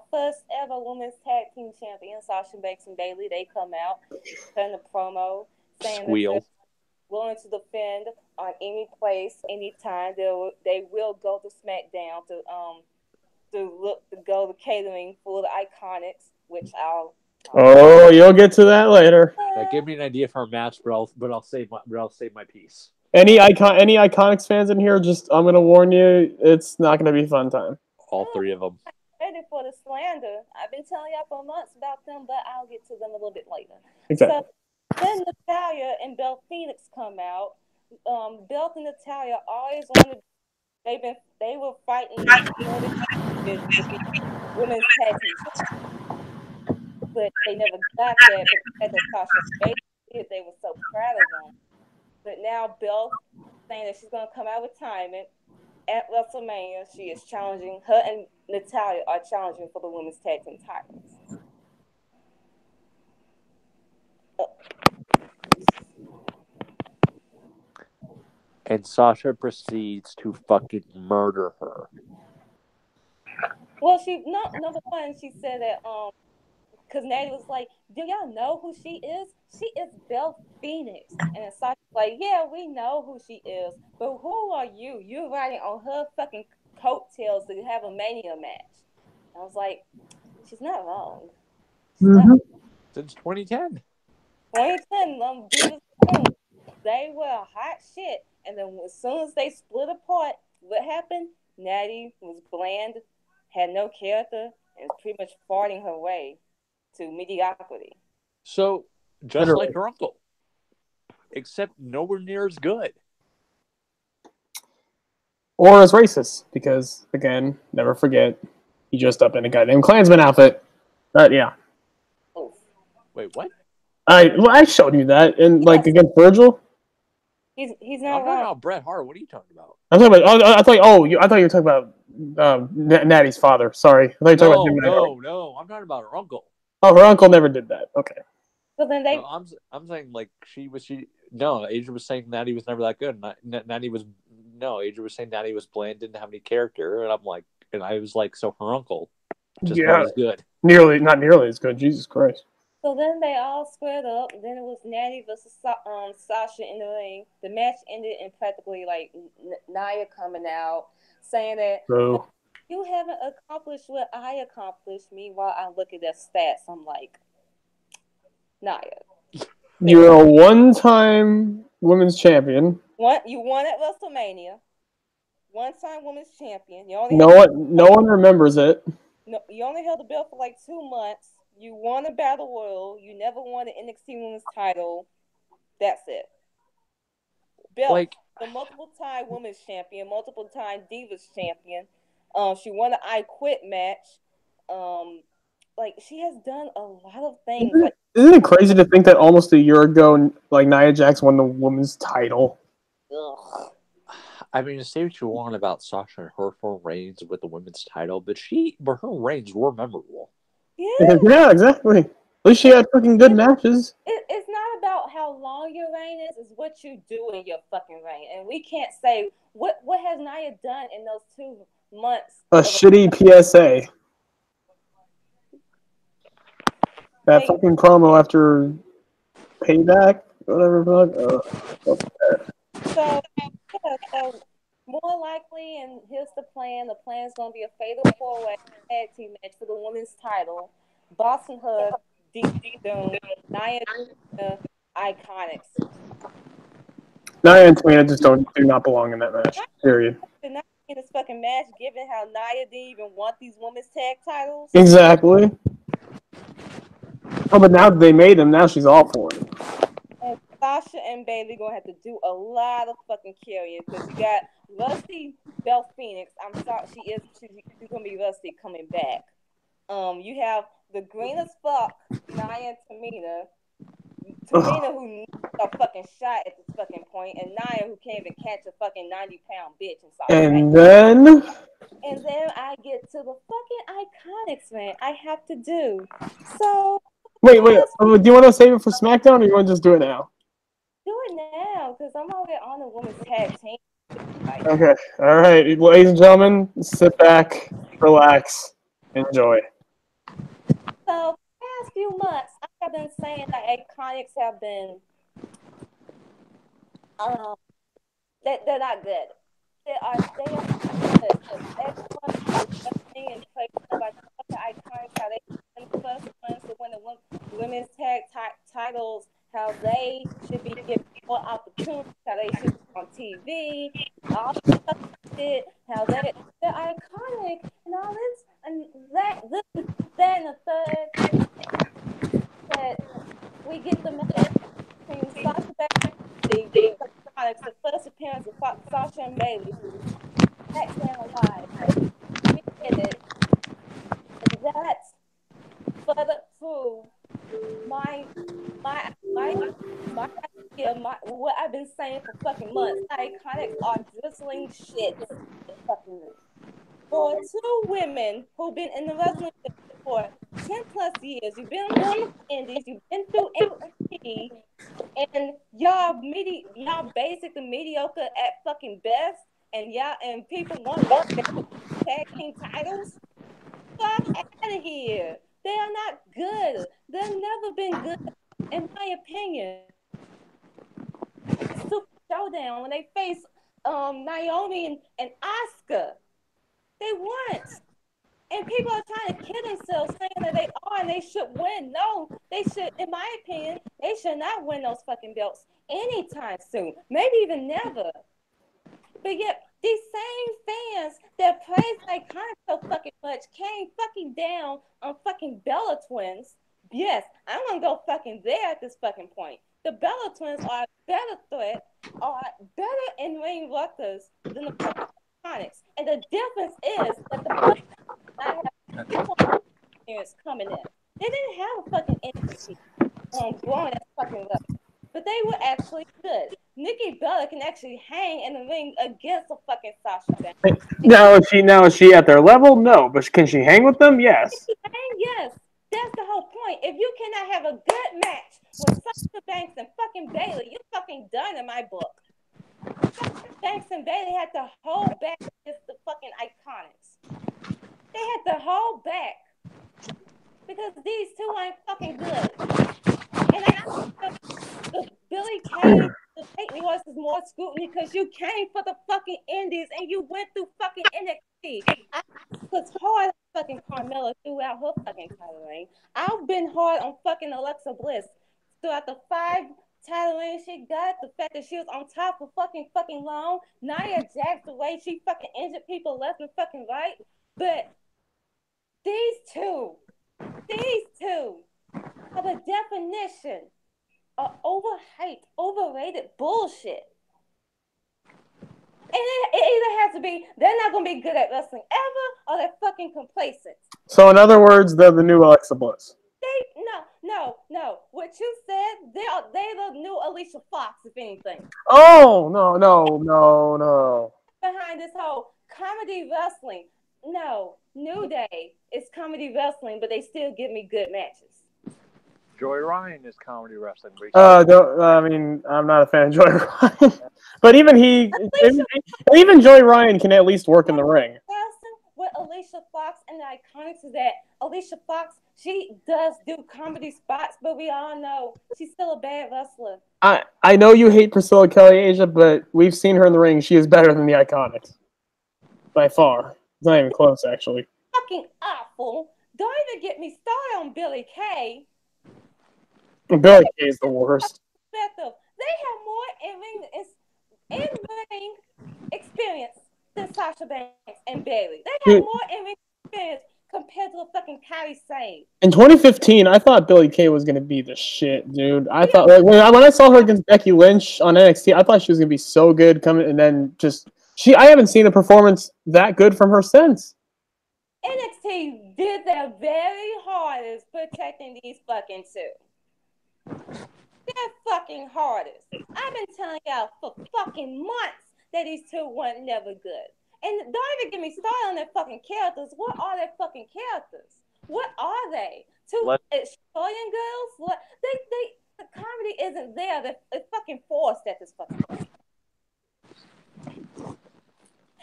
first ever women's tag team champion, Sasha Banks and Bailey, they come out, cutting a promo, saying that they're willing to defend on any place, anytime. They will go to SmackDown to go to catering for the Iconics, which Oh, you'll get to that later. Give me an idea for a match, but I'll save my piece. Any Iconics fans in here? I'm gonna warn you, it's not gonna be a fun time. All three of them. Ready for the slander. I've been telling y'all for months about them, but I'll get to them a little bit later. Exactly. So then Natalya and Belle Phoenix come out. Belle and Natalya always wanted. They were fighting women's tag team, but they never got that. But at Sasha Banks, they were so proud of them. But now Belle saying that she's gonna come out with retirement at WrestleMania. She is challenging. Her and Natalya are challenging for the women's tag team titles. And Sasha proceeds to fucking murder her. Well, number one, she said that because Natty was like, "Do y'all know who she is? She is Belle Phoenix." And Sasha's like, "Yeah, we know who she is, but who are you? You're riding on her fucking coattails to have a Mania match." I was like, "She's not wrong." Since 2010. 2010, they were hot shit. And then as soon as they split apart, what happened? Natty was bland, had no character, and was pretty much farting her way to mediocrity. So, just like her uncle. Except nowhere near as good. Or as racist, because, again, never forget, he dressed up in a goddamn Klansman outfit. But, yeah. Oof. Wait, what? I showed you that, against Virgil. He's not I'm talking about Bret Hart. What are you talking about? I'm talking about. I thought you were talking about Natty's father. Sorry, I thought you were talking about him. No. I'm talking about her uncle. Oh, her uncle never did that. Okay. So then they. No, I'm saying like No, Asia was saying Natty was never that good. Asia was saying Natty was bland, didn't have any character, and I was like, so her uncle just not as good. Not nearly as good. Jesus Christ. So then they all squared up. Then it was Natty versus Sasha in the ring. The match ended in practically like Nia coming out saying that you haven't accomplished what I accomplished. Meanwhile, I look at their stats. I'm like, Nia. You're a one-time women's champion. You won at WrestleMania. One-time women's champion. No one remembers it. No, you only held the belt for like 2 months. You won a Battle Royal. You never won an NXT Women's title. That's it. Belt, the multiple-time Women's champion, multiple-time Divas champion. She won an I Quit match. She has done a lot of things. Isn't it crazy to think that almost a year ago, Nia Jax won the women's title? Ugh. I mean, say what you want about Sasha and her 4 reigns with the women's title, but her reigns were memorable. Yeah, exactly. At least she had fucking good matches. It's not about how long your reign is; it's what you do in your fucking reign. And we can't say what has Nia done in those 2 months. A shitty PSA. That fucking promo after Payback, whatever. So more likely, and here's the plan. The plan is going to be a fatal 4-way tag team match for the women's title. Boston Hug, Deep Doom, Nia, Iconics. Nia and Tamina just do not belong in that match. Period. They're not in this fucking match, given how Nia didn't even want these women's tag titles. Exactly. Oh, but now they made them. Now she's all for it. And Sasha and Bailey gonna have to do a lot of fucking carrying because you got Rusty Belle Phoenix. I'm sorry, she's gonna be Rusty coming back. You have the green as fuck Nia and Tamina who needs a fucking shot at this fucking point, and Nia who can't even catch a fucking 90-pound bitch in Sasha. And then I get to the fucking Iconics, man. I have to do so. Wait. Do you want to save it for SmackDown, or you want to just do it now? Do it now, because I'm already on the women's tag team. Okay. All right, ladies and gentlemen, sit back, relax, enjoy. So, the past few months, I have been saying that Iconics have been, they're not good. They are not good. Everyone is listening and praising about the Iconics, how they been the first ones to win the women's tag titles, how they should be given more opportunities, how they should be on TV, all this shit, how they're iconic, and all this, and this, that, and the third, that we get the match between Sasha Bailey, the first appearance of Sasha and Bailey, SmackDown Live. We get it. And that's further proof my idea, what I've been saying for fucking months. Iconics are drizzling shit. For two women who've been in the wrestling business for 10 plus years, you've been on the indies, you've been through NXT, and y'all basically mediocre at fucking best, and people want to tag team titles. Fuck out of here. They are not good. They've never been good, in my opinion. Super Showdown when they face Naomi and Asuka. They weren't. And people are trying to kill themselves saying that they are and they should win. No, they should, in my opinion, they should not win those fucking belts anytime soon. Maybe even never. But yet, these same fans that praise Iconics so fucking much came fucking down on fucking Bella Twins. Yes, I'm gonna go fucking there at this fucking point. The Bella Twins are a better threat, are better in ring workers than the fucking Iconics. And the difference is that the Bella I have experience coming in. They didn't have a fucking entity growing as fucking up. But they were actually good. Nikki Bella can actually hang in the ring against a fucking Sasha Banks. Now is she at their level? No, but can she hang with them? Yes. Yes. That's the whole point. If you cannot have a good match with Sasha Banks and fucking Bailey, you're fucking done in my book. Banks and Bailey had to hold back against the fucking Iconics. They had to hold back because these two ain't fucking good. And the Billy Kay, the Lately horse is more scrutiny because you came for the fucking indies and you went through fucking NXT. I was hard on fucking Carmella throughout her fucking title reign. I've been hard on fucking Alexa Bliss throughout the 5 title reigns she got. The fact that she was on top for fucking long. Nia Jax, the way she fucking injured people left and fucking right. But these two are the definition of overhyped, overrated bullshit. And it either has to be they're not gonna be good at wrestling ever, or they're fucking complacent. So in other words, they're the new Alexa Bliss. No. What you said, they're the new Alicia Fox, if anything. Oh no. Behind this whole comedy wrestling. No, New Day is comedy wrestling, but they still give me good matches. Joey Ryan is comedy wrestling. I'm not a fan of Joey Ryan, but even Joey Ryan can at least work in the ring. With Alicia Fox and the Iconics is that Alicia Fox, she does do comedy spots, but we all know she's still a bad wrestler. I know you hate Priscilla Kelly, Asia, but we've seen her in the ring. She is better than the Iconics by far. It's not even close, actually. Fucking awful. Don't even get me started on Billy Kay. Billy Kay is the worst. They have more in-ring experience than Sasha Banks and Bailey. They have more in-ring experience compared to the fucking Kyrie Sane. In 2015, I thought Billie Kay was gonna be the shit, dude. I thought like, when I saw her against Becky Lynch on NXT, I thought she was gonna be so good coming, and then just I haven't seen a performance that good from her since. NXT did their very hardest protecting these fucking two. Their fucking hardest. I've been telling y'all for fucking months that these two weren't never good. And don't even get me started on their fucking characters. What are their fucking characters? What are they? Two Australian girls? What? The comedy isn't there. It's fucking forced at this fucking point.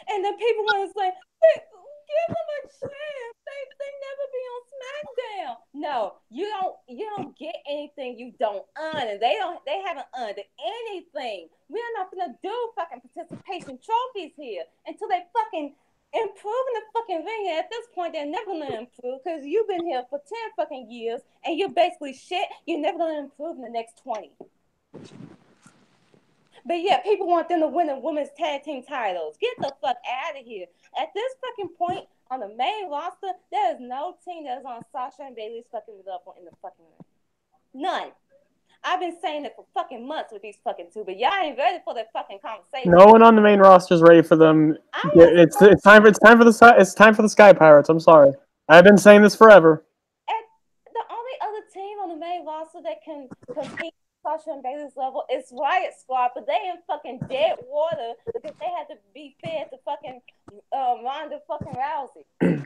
And then people want to say, give them a chance. They never be on SmackDown. No, you don't get anything you don't earn, and they haven't earned anything. We're not gonna do fucking participation trophies here until they fucking improve in the fucking ring. And at this point, they're never gonna improve because you've been here for 10 fucking years and you're basically shit. You're never gonna improve in the next 20. But yeah, people want them to win the women's tag team titles. Get the fuck out of here. At this fucking point, on the main roster, there is no team that is on Sasha and Bayley's fucking level in the fucking ring. None. I've been saying it for fucking months with these fucking two, but y'all ain't ready for that fucking conversation. No one on the main roster is ready for them. It's time for the Sky Pirates. I'm sorry. I've been saying this forever. The only other team on the main roster that can compete Sasha and Bayley's level is Riot Squad, but they in fucking dead water because they had to be fed to fucking Ronda fucking Rousey.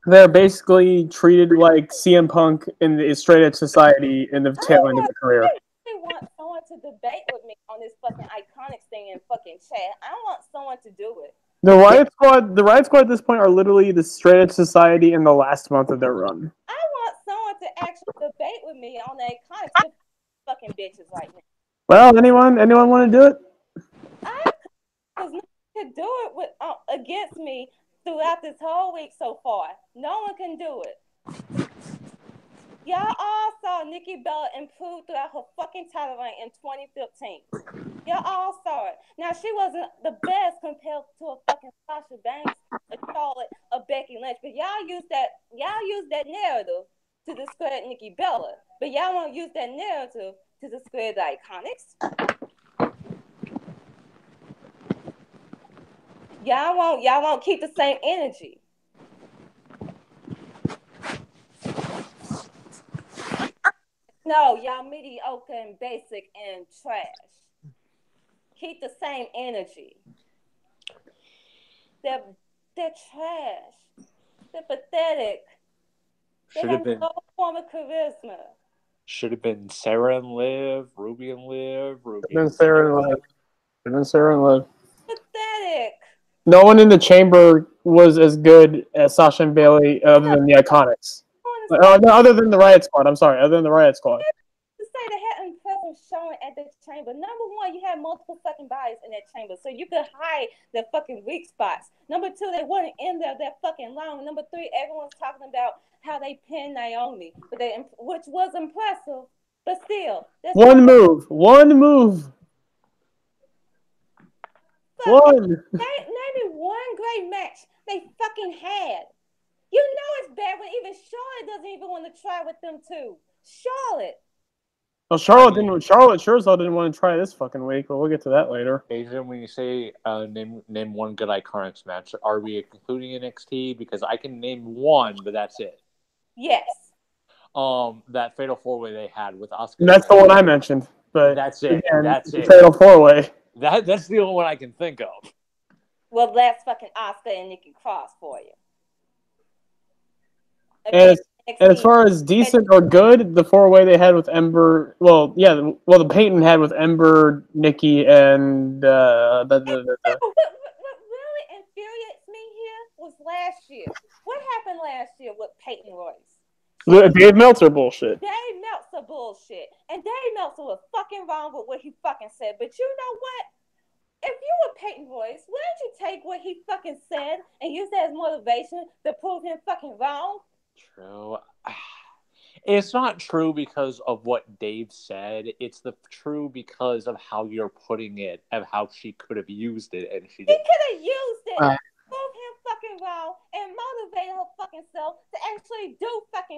They're basically treated like CM Punk in the Straight Edge Society in the tail end of the career. I really want someone to debate with me on this fucking Iconics thing in fucking chat. I want someone to do it. The Riot Squad at this point are literally the Straight Edge Society in the last month of their run. I want someone to actually debate with me on the Iconics with fucking bitches right now. Well, anyone want to do it? Because no one can do it with against me throughout this whole week so far. No one can do it. Y'all all saw Nikki Bella improve throughout her fucking title reign in 2015. Y'all all saw it. Now, she wasn't the best compared to a fucking Sasha Banks, a Charlotte, a Becky Lynch, but y'all use that narrative to discredit Nikki Bella. But y'all won't use that narrative to discredit the Iconics. Y'all won't keep the same energy. No, y'all mediocre and basic and trash. Keep the same energy. They're trash. They're pathetic. They have no form of charisma. Should have been Sarah and Liv, Ruby and Liv, Then Sarah and Liv. Pathetic. No one in the chamber was as good as Sasha and Bayley other than the Iconics. Other than the Riot Squad. I'm sorry. Other than the Riot Squad. To say they had an impressive showing at the chamber. Number one, you had multiple fucking bodies in that chamber, so you could hide their fucking weak spots. Number two, they weren't in there that fucking long. Number three, everyone's talking about how they pinned Naomi, which was impressive, but still. One move. Name me one great match they fucking had. You know it's bad when even Charlotte doesn't even want to try with them two. Charlotte. Well, Charlotte sure as hell didn't want to try this fucking week, but we'll get to that later. Adrian, when you say name one good Iconics match, are we including NXT? Because I can name one, but that's it. Yes. That Fatal 4-Way they had with Asuka. That's the one I mentioned, but that's it. Again, that's it. Fatal 4-Way. That's the only one I can think of. Well, that's fucking Asuka and Nikki Cross for you. And as far as decent or good, the 4-way they had with Ember, the Peyton had with Ember, Nikki, and What really infuriates me here was last year. What happened last year with Peyton Royce? Dave Meltzer bullshit. Dave Meltzer bullshit. And Dave Meltzer was fucking wrong with what he fucking said. But you know what? If you were Peyton Royce, wouldn't you take what he fucking said and use that as motivation to prove him fucking wrong? True. It's not true because of what Dave said. It's true because of how you're putting it, of how she could have used it, and she could have used it. Prove him fucking wrong and motivate her fucking self to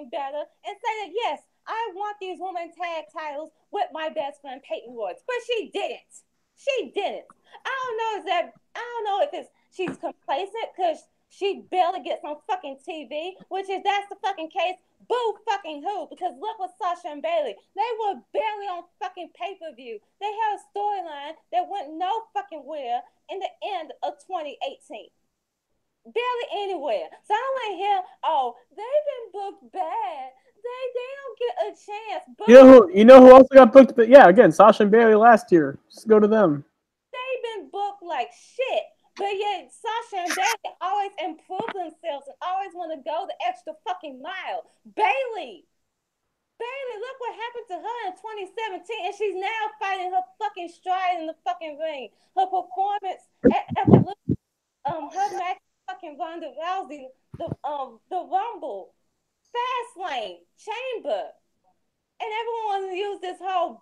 fucking better and say that, yes, I want these women tag titles with my best friend Peyton Royce. But she didn't. She didn't. I don't know if it's she's complacent because she barely gets on fucking TV, which if that's the fucking case, boo fucking who? Because look what Sasha and Bailey, they were barely on fucking pay-per-view. They had a storyline that went no fucking where in the end of 2018. Barely anywhere. So I don't want to hear, oh, they've been booked bad. They don't get a chance. But You know who also got booked? But yeah, again, Sasha and Bailey last year. Just go to them. They've been booked like shit. But yet Sasha and Bailey always improve themselves and always want to go the extra fucking mile. Bailey, look what happened to her in 2017, and she's now fighting her fucking stride in the fucking ring. Her performance at Evolution, her match fucking Ronda Rousey, the Rumble, Fastlane, Chamber, and everyone used this whole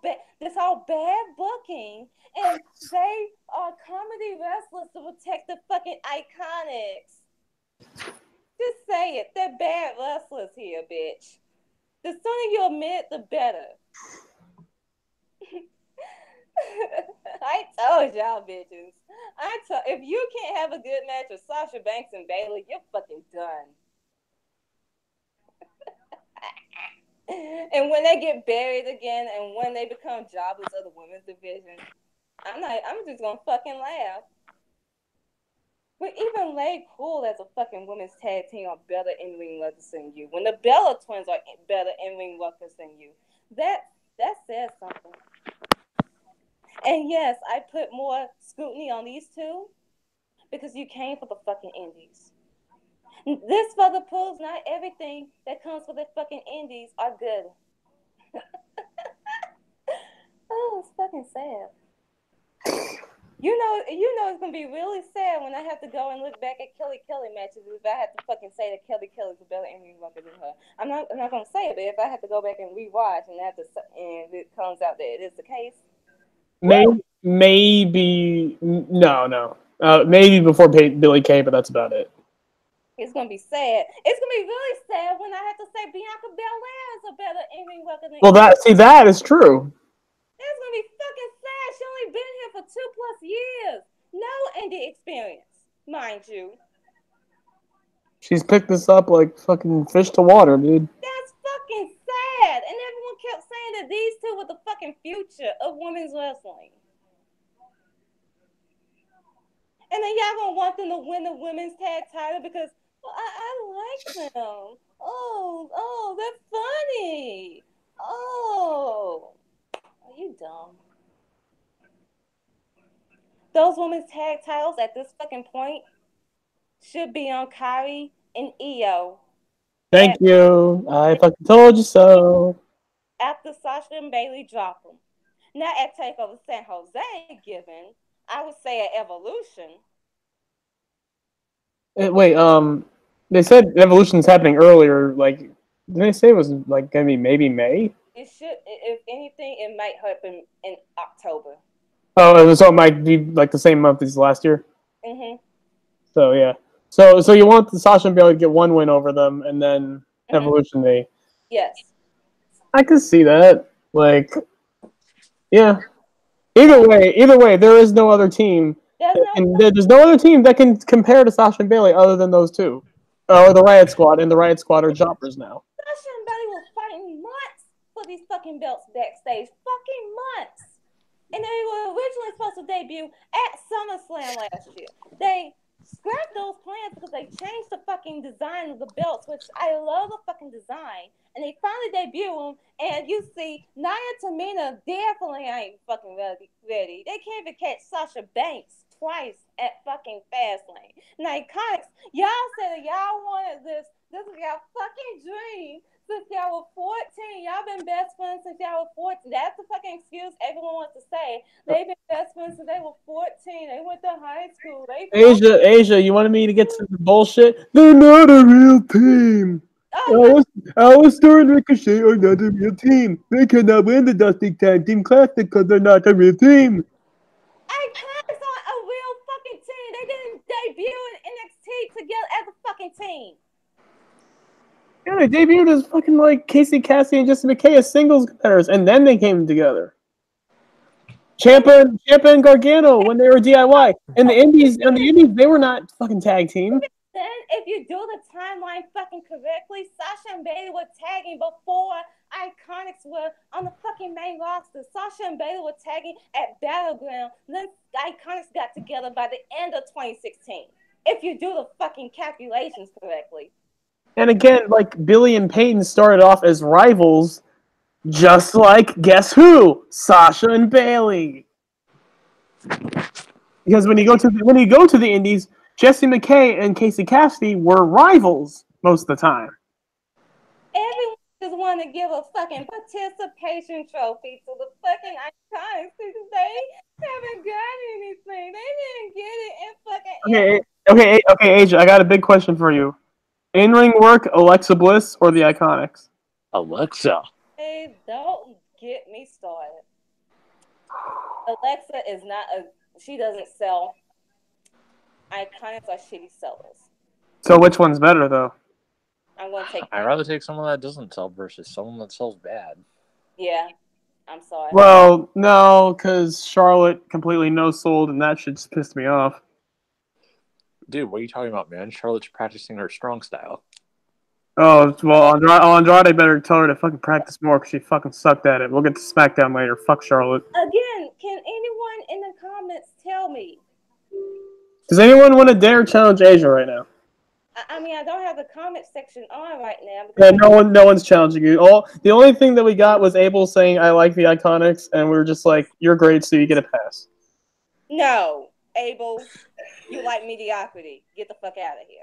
bad booking, and they are comedy wrestlers to protect the fucking Iconics. Just say it, they're bad wrestlers here, bitch. The sooner you admit, the better. I told y'all bitches. If you can't have a good match with Sasha Banks and Bailey, you're fucking done. And when they get buried again and when they become jobbers of the women's division, I'm just gonna fucking laugh. But even Lay Cool as a fucking women's tag team are better in-ring workers than you. When the Bella Twins are better in-ring workers than you, that says something. And yes, I put more scrutiny on these two because you came for the fucking indies. This further proves not everything that comes with the fucking indies are good. Oh, it's fucking sad. You know it's gonna be really sad when I have to go and look back at Kelly matches if I have to fucking say that Kelly's a better in-ring worker than her. I'm not gonna say it, but if I have to go back and rewatch and it comes out that it is the case. Maybe no. Maybe before Billy Kay, but that's about it. It's gonna be sad. It's gonna be really sad when I have to say Bianca Belair is a better in-ring worker than. Well, that is true. That's gonna be fucking sad. She only been here for 2+ years. No indie experience, mind you. She's picked this up like fucking fish to water, dude. That's fucking sad. And everyone kept saying that these two were the fucking future of women's wrestling. And then y'all gonna want them to win the women's tag title because I like them. Oh, they're funny. Oh, are you dumb? Those women's tag titles at this fucking point should be on Kairi and Io. Thank you. I fucking told you so. After Sasha and Bailey drop them. Not at TakeOver San Jose, given, I would say at Evolution. Wait, they said Evolution's happening earlier. Like, didn't they say it was like gonna be maybe May? It should, if anything, it might happen in October. Oh, so it might be like the same month as last year. Mhm. So yeah, so you want the Sasha and Bailey to get one win over them, and then Evolution they. Yes. I can see that. Like, yeah. Either way, there is no other team. There's no other team that can compare to Sasha and Bailey other than those two, or the Riot Squad, and the Riot Squad are jobbers now. Sasha and Bailey were fighting months for these fucking belts backstage, fucking months. And they were originally supposed to debut at SummerSlam last year. They scrapped those plans because they changed the fucking design of the belts, which I love the fucking design. And they finally debut them, and you see Nia Tamina definitely ain't fucking ready. They can't even catch Sasha Banks twice at fucking Fastlane. Now, Iconics, y'all said that y'all wanted this. This is y'all fucking dream. Since y'all were 14, y'all been best friends since y'all were 14. That's the fucking excuse everyone wants to say. They've been best friends since they were 14. They went to high school. Asia, you wanted me to get to the bullshit? They're not a real team. Alistair and Ricochet are not a real team. They cannot win the Dusty Tag Team Classic because they're not a real team. Iconics aren't a real fucking team. They didn't debut in NXT together as a fucking team. Yeah, they debuted as fucking like Casey Cassidy and Jesse McKay as singles competitors, and then they came together. Ciampa and Gargano when they were DIY. And the Indies, they were not fucking tag team. Then, if you do the timeline fucking correctly, Sasha and Bayley were tagging before Iconics were on the fucking main roster. Sasha and Bayley were tagging at Battleground. Then Iconics got together by the end of 2016. If you do the fucking calculations correctly. And again, like Billy and Peyton started off as rivals, just like guess who? Sasha and Bayley. Because when you go to the Indies, Jesse McKay and Casey Cassidy were rivals most of the time. Everyone just want to give a fucking participation trophy to the fucking Iconics because they haven't got anything. They didn't get it in fucking. Okay, Asia, I got a big question for you. In-ring work, Alexa Bliss or the Iconics? Alexa. Hey, don't get me started. Alexa is not she doesn't sell. Iconics are shitty sellers. So which one's better, though? I'm going to take... I'd rather take someone that doesn't sell versus someone that sells bad. Yeah, I'm sorry. Well, no, because Charlotte completely no-sold, and that shit just pissed me off. Dude, what are you talking about, man? Charlotte's practicing her strong style. Oh, well, Andrade better tell her to fucking practice more because she fucking sucked at it. We'll get to SmackDown later. Fuck Charlotte. Again, can anyone in the comments tell me? Does anyone want to dare challenge Asia right now? I mean, I don't have the comment section on right now. Yeah, no one's challenging you. The only thing that we got was Abel saying, I like the Iconics, and we were just like, you're great, so you get a pass. No, Abel, you like mediocrity. Get the fuck out of here.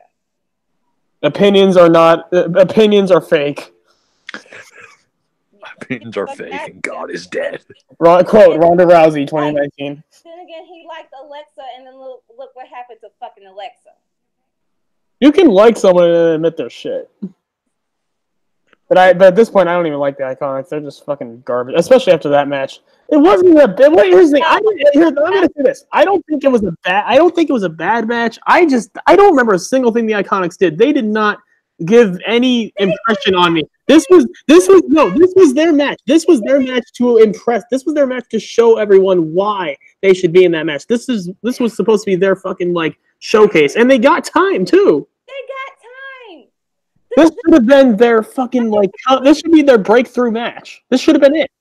Opinions are fake. Opinions are fake, and God is dead. Quote, Ronda Rousey, 2019. Then again, he liked Alexa, and then look what happened to fucking Alexa. You can like someone and admit their shit. But at this point, I don't even like the Iconics. They're just fucking garbage, especially after that match. It wasn't a bad. Here's the thing. I'm gonna say this. I don't think it was a bad match. I don't remember a single thing the Iconics did. They did not give any impression on me. This was their match. This was their match to impress. This was their match to show everyone why they should be in that match. This was supposed to be their fucking like showcase, and they got time too. They got time. This should have been their fucking like. This should be their breakthrough match. This should have been it.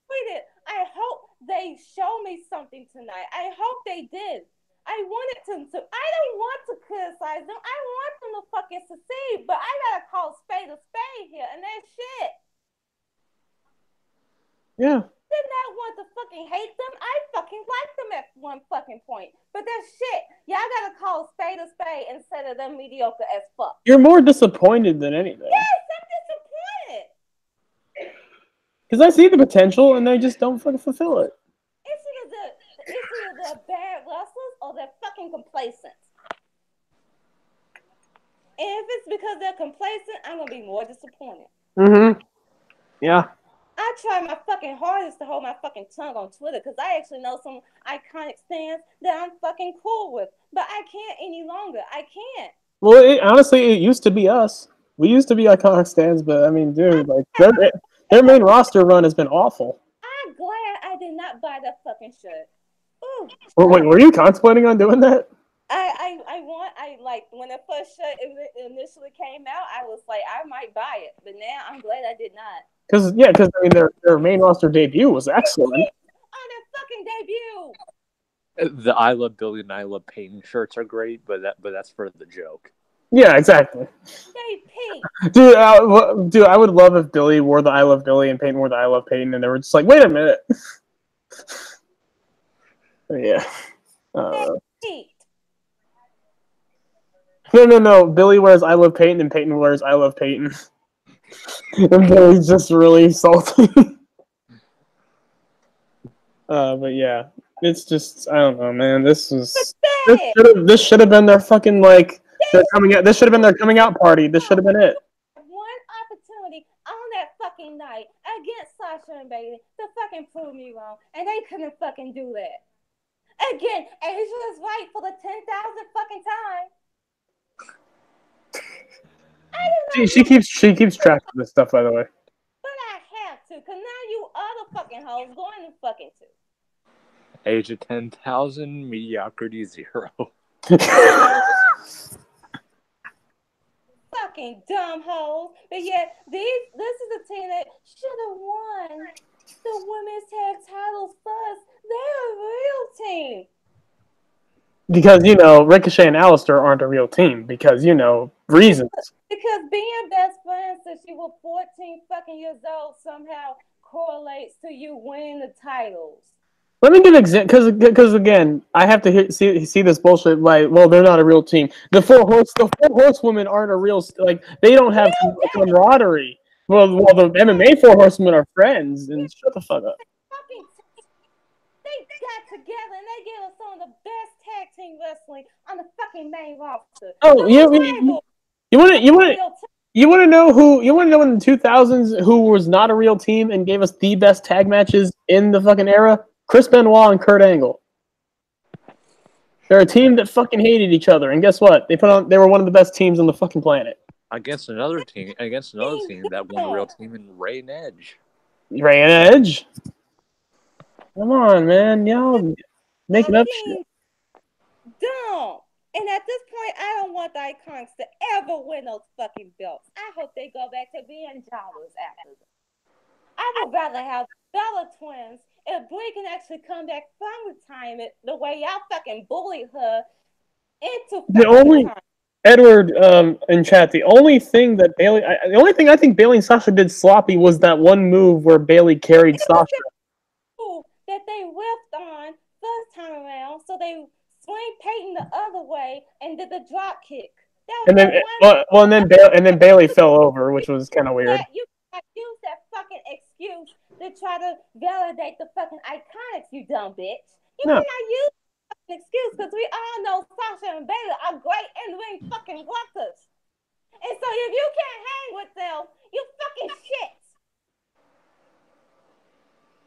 I hope they show me something tonight. I hope they did. I wanted them to. I don't want to criticize them. I want them to fucking succeed, but I gotta call spade a spade here, and that's shit. Yeah. Did not want to fucking hate them. I fucking liked them at one fucking point. But that's shit. Y'all gotta call spade a spade instead of them mediocre as fuck. You're more disappointed than anything. Yes, I'm disappointed. Because I see the potential and they just don't fucking fulfill it. It's either they're bad wrestlers or they're fucking complacent. And if it's because they're complacent, I'm gonna be more disappointed. Mm-hmm. Yeah. I try my fucking hardest to hold my fucking tongue on Twitter because I actually know some iconic fans that I'm fucking cool with. But I can't any longer. I can't. Well, honestly, it used to be us. We used to be iconic stands, but I mean, dude, like their main roster run has been awful. I'm glad I did not buy that fucking shirt. Ooh. Wait, were you contemplating on doing that? I like when the first shirt initially came out, I was like, I might buy it, but now I'm glad I did not. Because I mean their main roster debut was excellent. On their fucking debut. The I Love Billy and I Love Peyton shirts are great, but that's for the joke. Yeah, exactly. Dude, I would love if Billy wore the I Love Billy and Peyton wore the I Love Peyton, and they were just like, wait a minute. Yeah. No. Billy wears I Love Peyton, and Peyton wears I Love Peyton. And Billy's just really salty. But yeah, it's just I don't know, man. This should have been their fucking like their coming out. This should have been their coming out party. This should have been it. One opportunity on that fucking night against Sasha and Bayley to fucking prove me wrong, and they couldn't fucking do that. Again, Asia was right for the 10,000th fucking time. I did She keeps track of this stuff, by the way. But I have to, because now you other fucking hoes going to fucking too. Age of 10,000, mediocrity 0. Fucking dumb hoes. But yet, this is a team that should have won the women's tag titles first. They're a real team. Because, Ricochet and Alistair aren't a real team. Because, reasons. Because being best friends since you were 14 fucking years old somehow correlates to you winning the titles. Let me give an example, because again, I have to see this bullshit. Like, well, they're not a real team. The four horsewomen aren't a real. Like, they don't have camaraderie. Well, the MMA four horsewomen are friends. And shut the fuck up. They got together and they gave us some of the best tag team wrestling on the fucking main roster. Oh, you want to know who? You want to know in the 2000s who was not a real team and gave us the best tag matches in the fucking era? Chris Benoit and Kurt Angle. They're a team that fucking hated each other, and guess what? They were one of the best teams on the fucking planet. Against another team that won a real team in Ray and Edge. Ray and Edge? Come on, man. Y'all making up shit. Dumb. And at this point, I don't want the Iconics to ever win those fucking belts. I hope they go back to being jobbers after them. I would rather have Bella Twins if Brie can actually come back from retirement the way y'all fucking bullied her into retirement. Edward in chat, the only thing I think Bayley and Sasha did sloppy was that one move where Bayley carried Sasha. That they whipped on first time around, so they swing Peyton the other way and did the drop kick. And then Bayley fell over, which was kind of weird. You use that fucking excuse to try to validate the fucking Iconics, you dumb bitch. You cannot use that fucking excuse because we all know Sasha and Bayley are great in-ring fucking workers. And so if you can't hang with them, you fucking shit.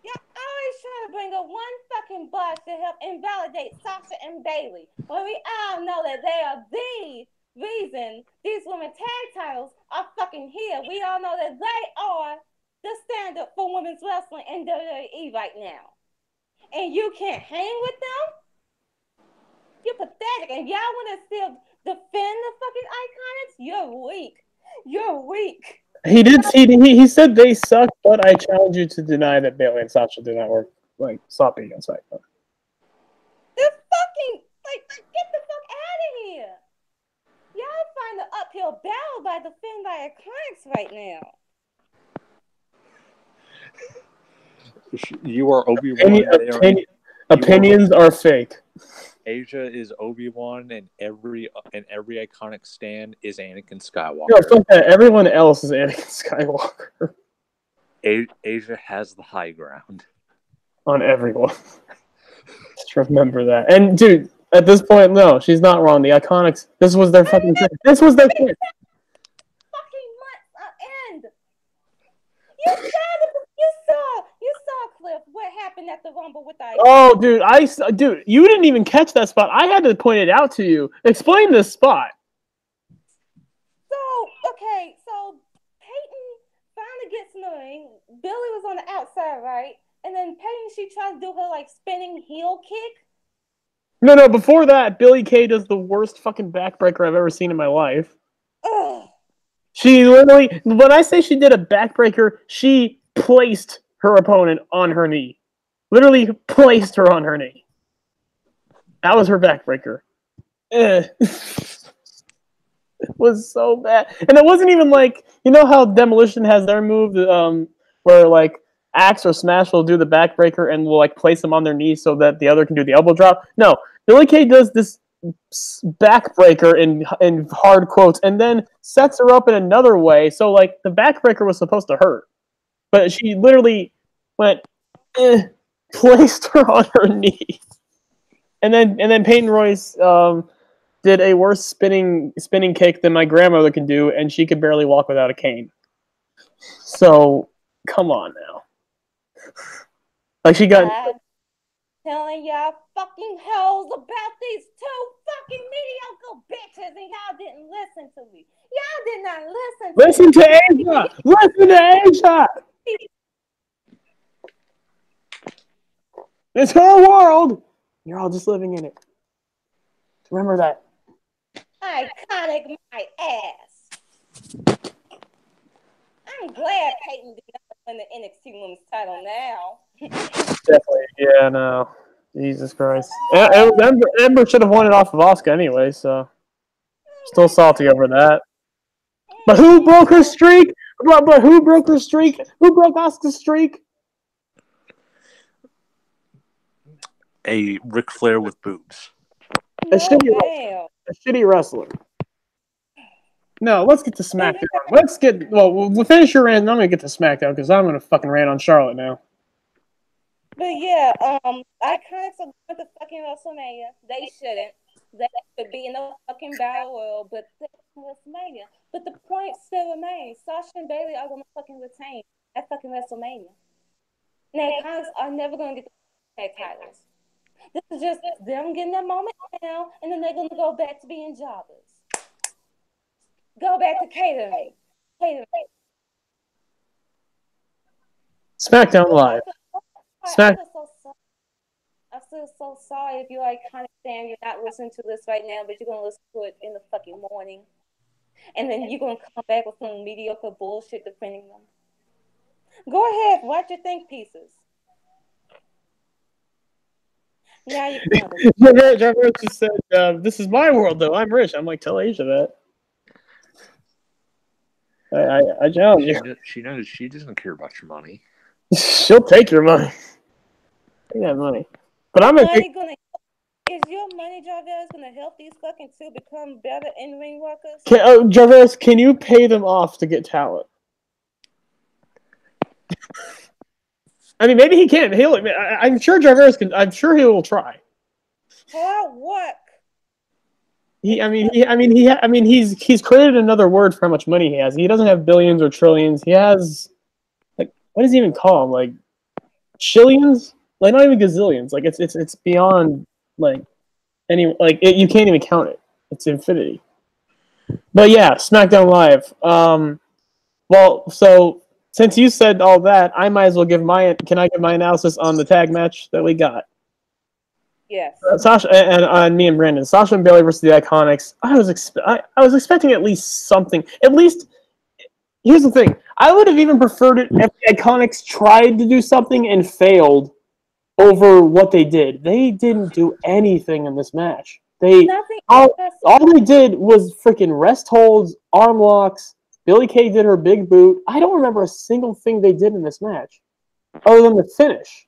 You're always trying to bring up one fucking buzz to help invalidate Sasha and Bayley. But we all know that they are the reason these women tag titles are fucking here. We all know that they are the standard for women's wrestling in WWE right now. And you can't hang with them? You're pathetic. And y'all want to still defend the fucking Iconics? You're weak. You're weak. He said they suck, but I challenge you to deny that Bayley and Sasha did not work like sloppy against SmackDown. They're fucking get the fuck out of here. Y'all find the uphill battle by defending by Iconics right now. You are Obi-Wan. Opinions are fake. Asia is Obi-Wan, and every Iconic stand is Anakin Skywalker. No, fuck that. Everyone else is Anakin Skywalker. Asia has the high ground on everyone. Just remember that. And dude, at this point, no, she's not wrong. The Iconics. This was their fucking. This was their thing. Fucking months end. You saw, Cliff, what happened at the Rumble with the Iconics. Oh, dude, you didn't even catch that spot. I had to point it out to you. Explain this spot. So Peyton finally gets in the ring. Billy was on the outside, right? And then Peyton, she tries to do her, spinning heel kick. No, before that, Billie Kay does the worst fucking backbreaker I've ever seen in my life. Ugh. She literally, when I say she did a backbreaker, she placed her opponent on her knee. Literally placed her on her knee. That was her backbreaker. It was so bad. And it wasn't even you know how Demolition has their move, where Axe or Smash will do the backbreaker and will place them on their knees so that the other can do the elbow drop? No, Billie Kay does this backbreaker in hard quotes and then sets her up in another way. So the backbreaker was supposed to hurt, but she literally went placed her on her knee, and then Peyton Royce did a worse spinning kick than my grandmother can do, and she could barely walk without a cane. So come on now, she got. telling y'all fucking hoes about these two fucking mediocre bitches, and y'all didn't listen to me. Y'all did not listen to Listen me. to Asia! Listen to Asia! It's her world! You're all just living in it. Remember that. Iconic my ass. I'm glad Peyton did not win the NXT Women's title now. Definitely. Yeah, no. Jesus Christ. Ember should have won it off of Asuka anyway, so. Still salty over that. But who broke her streak? But who broke her streak? Who broke Asuka's streak? A Ric Flair with boobs. A shitty wrestler. No, let's get to SmackDown. We'll finish your rant, and I'm gonna get to SmackDown because I'm gonna fucking rant on Charlotte now. But yeah, Iconics are going to fucking WrestleMania. They shouldn't. They should be in the fucking battle royal, but they're in WrestleMania. But the point still remains: Sasha and Bayley are gonna fucking retain at fucking WrestleMania. Now, Iconics are never gonna get the tag titles. This is just them getting their moment now, and then they're gonna go back to being jobbers. Go back to catering. SmackDown Live. I feel so sorry if you're Iconic fan, you're not listening to this right now, but you're gonna listen to it in the fucking morning, and then you're gonna come back with some mediocre bullshit defending them. Go ahead, watch your think pieces. Now you can. Jarvarus just said, "This is my world, though. I'm rich." I'm like, tell Asia that. I challenge you. She knows she doesn't care about your money. She'll take your money. Take that money. But I'm is your money, Jarvarus, gonna help these fucking two become better in-ring workers? Jarvarus, can you pay them off to get talent? I mean, maybe he can. I'm sure Jarvarus can. I'm sure he will try. Hard work. He's created another word for how much money he has. He doesn't have billions or trillions. He has, like, what does he even call them? Like, shillions? Like, not even gazillions. Like, it's beyond, like, you can't even count it. It's infinity. But yeah, SmackDown Live. Well, so since you said all that, I might as well give can I give my analysis on the tag match that we got? Yes. Sasha and me and Brandon. Sasha and Bayley versus the Iconics. I was expecting at least something. At least, here's the thing. I would have even preferred it if the Iconics tried to do something and failed over what they did. They didn't do anything in this match. All they did was freaking rest holds, arm locks. Billie Kay did her big boot. I don't remember a single thing they did in this match, other than the finish.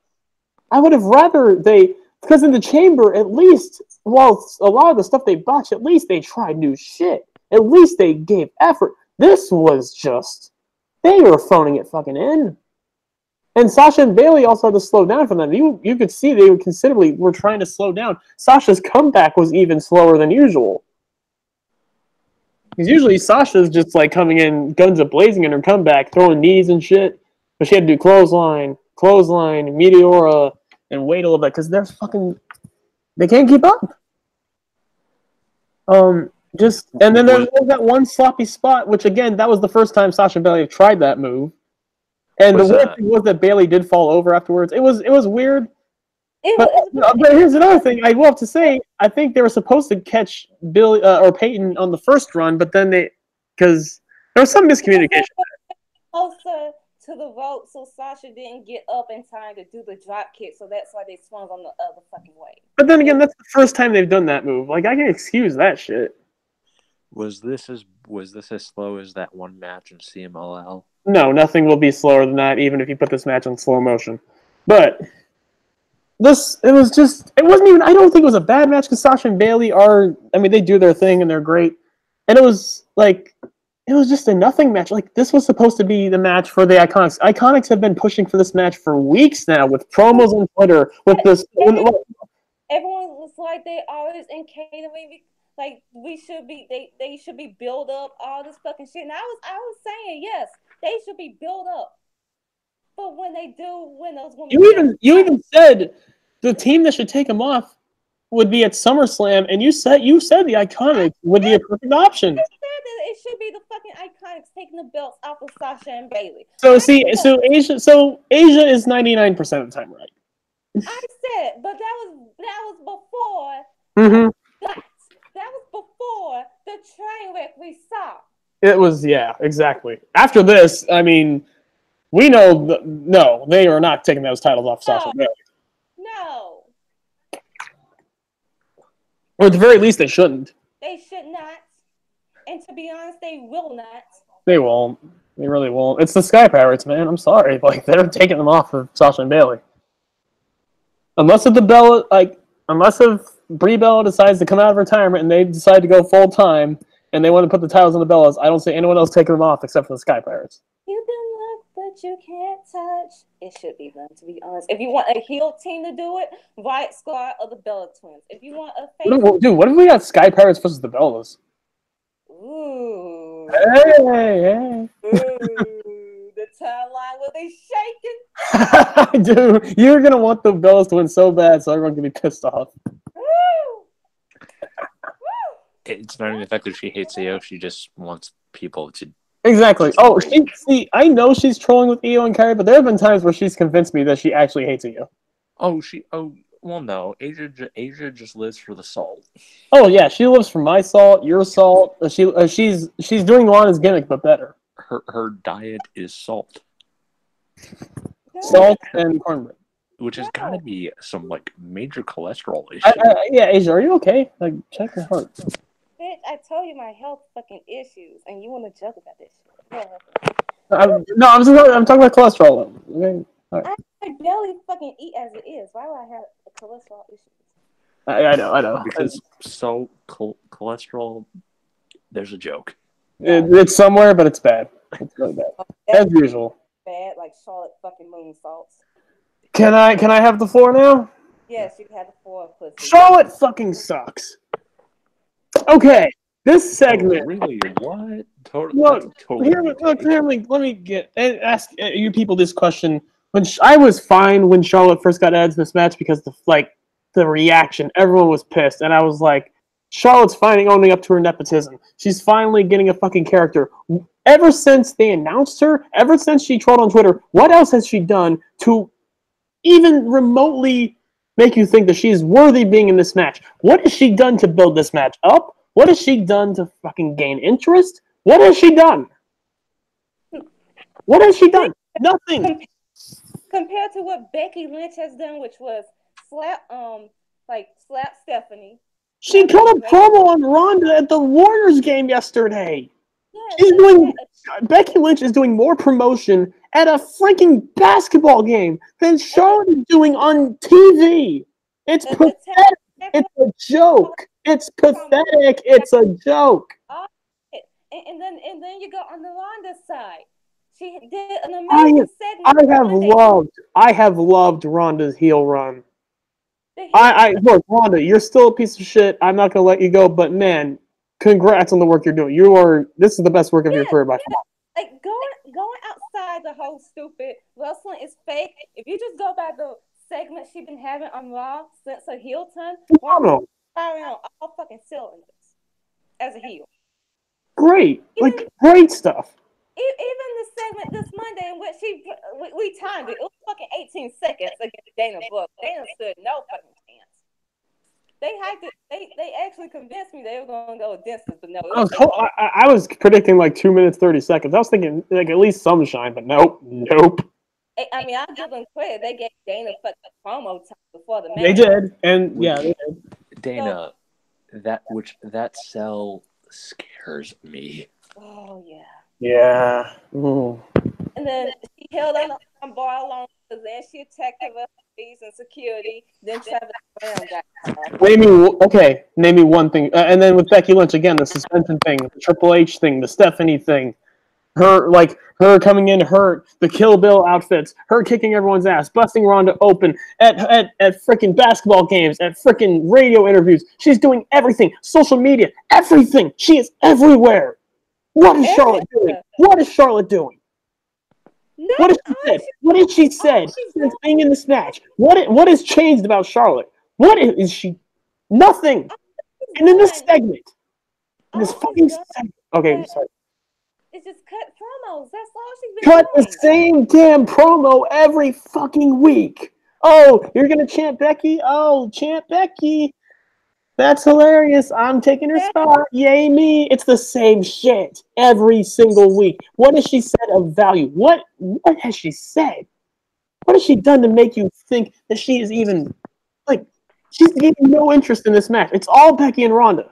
I would have rather because in the chamber, at least, while a lot of the stuff they botched, at least they tried new shit. At least they gave effort. This was just, they were phoning it fucking in. And Sasha and Bayley also had to slow down for them. You could see they were trying to slow down. Sasha's comeback was even slower than usual. Because usually Sasha's just like coming in guns a-blazing in her comeback, throwing knees and shit. But she had to do clothesline, Meteora, and wait a little bit because they can't keep up. And then there was that one sloppy spot, which again, that was the first time Sasha and Bayley have tried that move. And the weird thing was that Bayley did fall over afterwards. It was weird. But here's another thing I will have to say. I think they were supposed to catch Billy or Peyton on the first run, but then because there was some miscommunication. Closer to the rope, so Sasha didn't get up in time to do the drop kick, so that's why they swung on the other fucking way. But then again, that's the first time they've done that move. Like, I can excuse that shit. Was this as slow as that one match in CMLL? No, nothing will be slower than that, even if you put this match on slow motion. But it wasn't even, I don't think it was a bad match, because Sasha and Bayley they do their thing, and they're great. And it was just a nothing match. Like, this was supposed to be the match for the Iconics. Iconics have been pushing for this match for weeks now, with promos on Twitter, with this... Everyone was like, they always in catering, like, they should be build up, all this fucking shit. And I was saying, yes, they should be built up. But when they do, when those women... You even said the team that should take him off would be at SummerSlam, and you said the Iconics would be a perfect option. I said that it should be the fucking Iconics taking the belts off of Sasha and Bayley. So Asia is 99% of the time right. I said, but that was before. Mm-hmm. That was before the train wreck we saw. It was, yeah, exactly. After this, I mean, we know no, they are not taking those titles off Sasha Bayley. No. Or at the very least, they shouldn't. They should not. And to be honest, they will not. They won't. They really won't. It's the Sky Pirates, man. I'm sorry. Like, they're taking them off of Sasha and Bayley. Unless if Brie Bella decides to come out of retirement and they decide to go full time and they want to put the titles on the Bellas, I don't see anyone else taking them off except for the Sky Pirates. You can look, but you can't touch. It should be done, to be honest. If you want a heel team to do it, Riot Squad or the Bella Twins. If you want a face... What if we got Sky Pirates versus the Bellas? Ooh. Hey. Ooh. The timeline will be shaking. Dude, you're going to want the Bellas to win so bad, so everyone's going to be pissed off. It's not even the fact that she hates Io, she just wants people to... Exactly. Oh, I know she's trolling with Io and Kairi, but there have been times where she's convinced me that she actually hates Io. Well, no. Asia just lives for the salt. Oh, yeah, she lives for my salt, your salt. She's doing Lana's gimmick, but better. Her diet is salt. Salt and cornbread. Which has got to be some, like, major cholesterol issue. Yeah, Asia, are you okay? Like, check your heart. Bitch, I told you my health fucking issues, and you want to joke about this shit. I'm talking about cholesterol. Okay? Right. I barely fucking eat as it is. Why would I have cholesterol issues? I know. Because cholesterol, there's a joke. It's somewhere, but it's bad. It's really bad. As usual. Bad, like Charlotte fucking moon salts. Can I have the floor now? Yes, you can have the floor, pussy. Charlotte fucking sucks. Okay, this segment. Oh, really? What? Let me ask you people this question. I was fine when Charlotte first got added to this match because the reaction, everyone was pissed, and I was like, Charlotte's finally owning up to her nepotism. She's finally getting a fucking character. Ever since they announced her, ever since she trolled on Twitter, what else has she done to even remotely make you think that she's worthy being in this match? What has she done to build this match up? What has she done to fucking gain interest? What has she done? What has she done? Nothing. Compared to what Becky Lynch has done, which was slap Stephanie. She cut a promo on Ronda at the Warriors game yesterday. Yeah, Becky Lynch is doing more promotion at a freaking basketball game than Charlotte is doing on TV. It's pathetic. It's a joke. It's pathetic. It's a joke. And then you go on the Ronda side. She did an amazing segment. I have loved Ronda's heel run. Look, Ronda, you're still a piece of shit. I'm not gonna let you go, but man, congrats on the work you're doing. This is the best work of your career by far. Like going outside the whole stupid wrestling is fake. If you just go by the segment she's been having on Raw since her heel turn, firing on all fucking cylinders as a heel. Great, great stuff. Even the segment this Monday in which we timed it. It was fucking 18 seconds against Dana Brooke. Dana stood no fucking chance. They hyped it. They actually convinced me they were going to go distance, but no. I was predicting 2 minutes 30 seconds. I was thinking at least some shine, but nope. I mean, I'll give them credit. They gave Dana fucking promo time before the match. They did, and they did. Dana, that cell scares me. Oh yeah. Yeah. Ooh. And then she held on the armbar long, and then she attacked the referees and security. Then Travis Brown got Name me one thing. And then with Becky Lynch again, the suspension thing, the Triple H thing, the Stephanie thing, her coming in hurt, the Kill Bill outfits, her kicking everyone's ass, busting Ronda open at freaking basketball games, at freaking radio interviews. She's doing everything. Social media, everything. She is everywhere. What is Charlotte doing? What is Charlotte doing? No, What has she said? What has she said since being in this match? What has changed about Charlotte? What is she? Nothing. And in this segment, in this fucking segment, okay, sorry. It's just cut promos. That's all she's been Cut doing. the same damn promo every fucking week. Oh, you're gonna chant Becky? Oh, chant Becky. That's hilarious. I'm taking her spot. Yay me. It's the same shit every single week. What has she said of value? What has she said? What has she done to make you think that she is even, like, she's getting no interest in this match? It's all Becky and Ronda.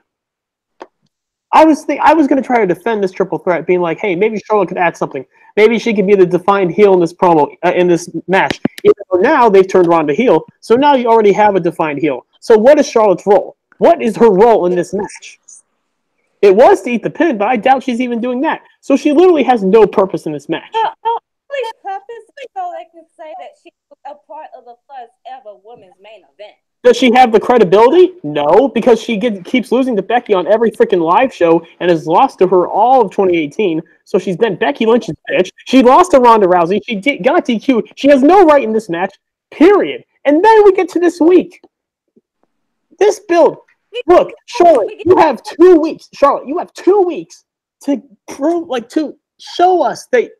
I was going to try to defend this triple threat, being like, hey, maybe Charlotte could add something. Maybe she could be the defined heel in this promo, in this match. Even though now they've turned Ronda heel, so now you already have a defined heel. So what is Charlotte's role? What is her role in this match? It was to eat the pin, but I doubt she's even doing that. So she literally has no purpose in this match. Her only purpose is so they can say that she was a part of the first ever women's main event. Does she have the credibility? No, because she keeps losing to Becky on every freaking live show and has lost to her all of 2018. So she's been Becky Lynch's bitch. She lost to Ronda Rousey. She got DQ'd. She has no right in this match, period. And then we get to this week. This build. Look, Charlotte, you have 2 weeks. Charlotte, you have 2 weeks to prove, to show us that.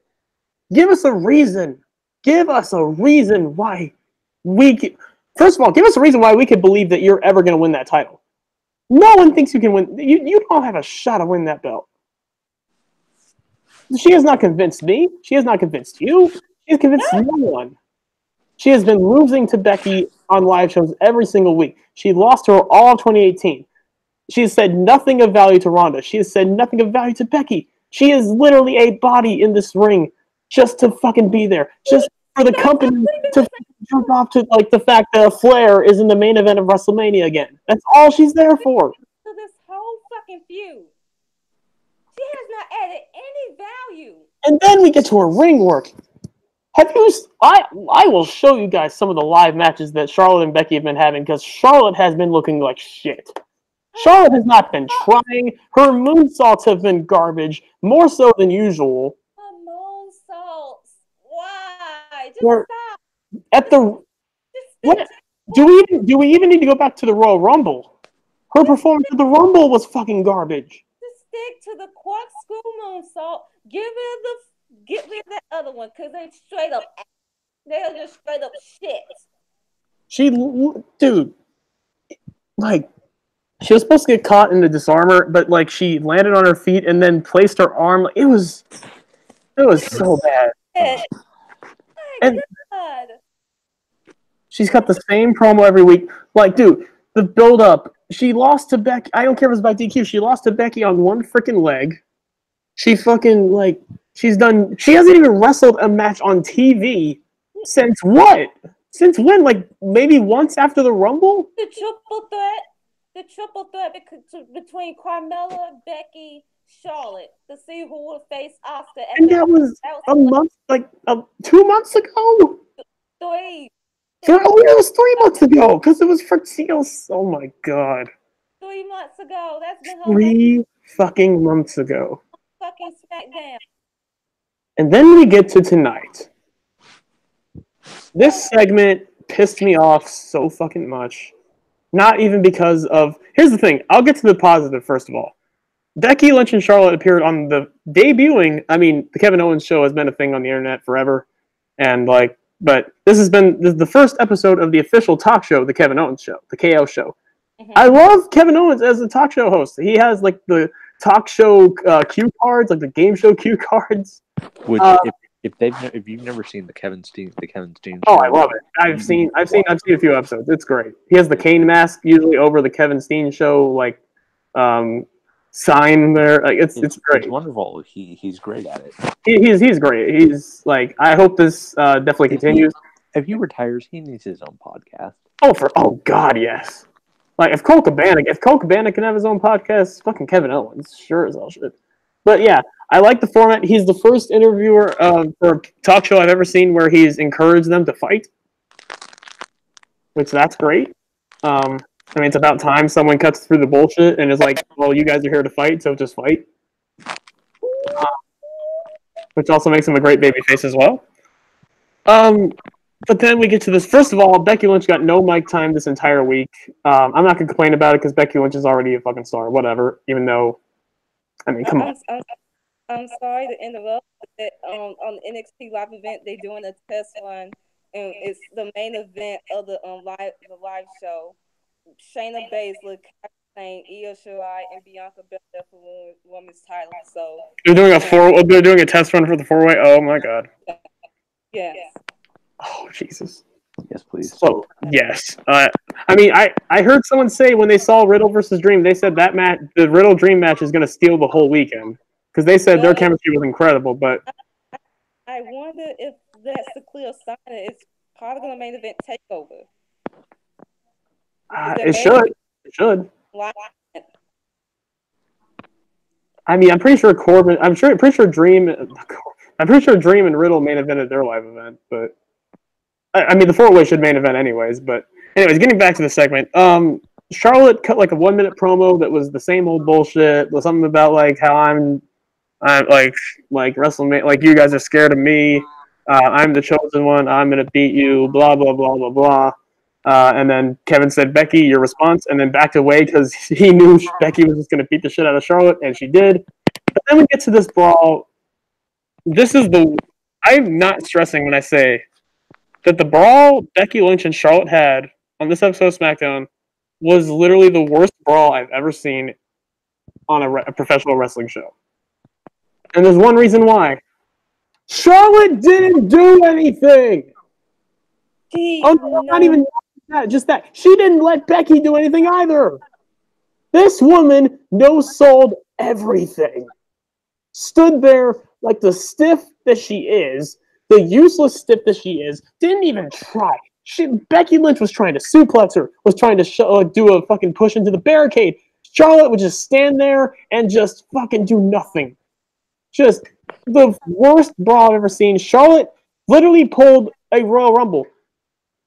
Give us a reason. Give us a reason why we can. First of all, give us a reason why we could believe that you're ever going to win that title. No one thinks you can win. You don't have a shot to win that belt. She has not convinced me. She has not convinced you. She has convinced no one. She has been losing to Becky on live shows every single week. She lost to her all of 2018. She has said nothing of value to Ronda. She has said nothing of value to Becky. She is literally a body in this ring just to fucking be there. Just for the company to jump off to the fact that Flair is in the main event of WrestleMania again. That's all she's there for. To this whole fucking feud, she has not added any value. And then we get to her ring work. I will show you guys some of the live matches that Charlotte and Becky have been having because Charlotte has been looking like shit. Charlotte has not been trying. Her moonsaults have been garbage, more so than usual. Her moonsaults. Why? Just stop. At the what? Do we even need to go back to the Royal Rumble? Her performance at the Rumble was fucking garbage. Just stick to the corkscrew moonsault. Get rid of that other one because they're just straight up shit. She was supposed to get caught in the disarmor, but she landed on her feet and then placed her arm. It was so bad. And God. She's got the same promo every week. Dude, the build up. She lost to Becky. I don't care if it's by DQ. She lost to Becky on one freaking leg. She fucking she hasn't even wrestled a match on TV since what? Since when? Maybe once after the Rumble? The triple threat between Carmella, Becky, Charlotte to see who will face Asuka. And that was a month, 2 months ago? 3. It was 3 months ago because it was for TLC. Oh my god. 3 months ago. That's been 3 fucking months ago. Fucking SmackDown. And then we get to tonight. This segment pissed me off so fucking much. Not even because of... Here's the thing. I'll get to the positive, first of all. Becky Lynch and Charlotte appeared on the debuting... the Kevin Owens show has been a thing on the internet forever. And, but this is the first episode of the official talk show, the Kevin Owens show, the KO show. Mm-hmm. I love Kevin Owens as a talk show host. He has, the talk show cue cards, the game show cue cards. Which, if you've never seen the Kevin Steen show, I love it. I've seen a few episodes. It's great. He has the cane mask usually over the Kevin Steen show sign there. It's great. It's wonderful. He's great at it. He's great. He's I hope this definitely continues. If he retires, he needs his own podcast. Oh God, yes. If Cole Cabana can have his own podcast, fucking Kevin Owens sure as hell should. But yeah, I like the format. He's the first interviewer for a talk show I've ever seen where he's encouraged them to fight, which that's great. It's about time someone cuts through the bullshit and is well, you guys are here to fight, so just fight. Which also makes him a great babyface as well. But then we get to this. First of all, Becky Lynch got no mic time this entire week. I'm not gonna complain about it because Becky Lynch is already a fucking star. Whatever. Even though, I mean, come on. I'm sorry to interrupt. But on the NXT live event, they're doing a test run, and it's the main event of the live show. Shayna Baszler, saying Io Shirai, and Bianca Belair for women's title. So They're doing They're doing a test run for the 4-way. Oh my god. Yes. Oh Jesus. Yes, please. So yes. I mean, I heard someone say when they saw Riddle versus Dream, they said that match, the Riddle Dream match, is going to steal the whole weekend because they said their chemistry was incredible. But I wonder if that's the clear sign that it's part of the main event takeover. It should. It should. I mean, I'm pretty sure Corbin. Pretty sure Dream and Riddle main evented their live event, but I mean the 4-way should main event anyways. But anyways, getting back to the segment, Charlotte cut like a 1-minute promo that was the same old bullshit. Was something about like how I'm like WrestleMania, like you guys are scared of me. I'm the chosen one. I'm gonna beat you. Blah blah blah blah blah. And then Kevin said, "Becky, your response," and then backed away because he knew Becky was just going to beat the shit out of Charlotte, and she did. But then we get to this brawl. I'm not stressing when I say that the brawl Becky Lynch and Charlotte had on this episode of SmackDown was literally the worst brawl I've ever seen on a professional wrestling show. And there's one reason why. Charlotte didn't do anything! Not even that, just that. She didn't let Becky do anything either. This woman no-sold everything. Stood there like the stiff that she is, the useless stiff that she is, didn't even try. Becky Lynch was trying to suplex her, was trying to do a fucking push into the barricade. Charlotte would just stand there and just fucking do nothing. Just the worst brawl I've ever seen. Charlotte literally pulled a Royal Rumble.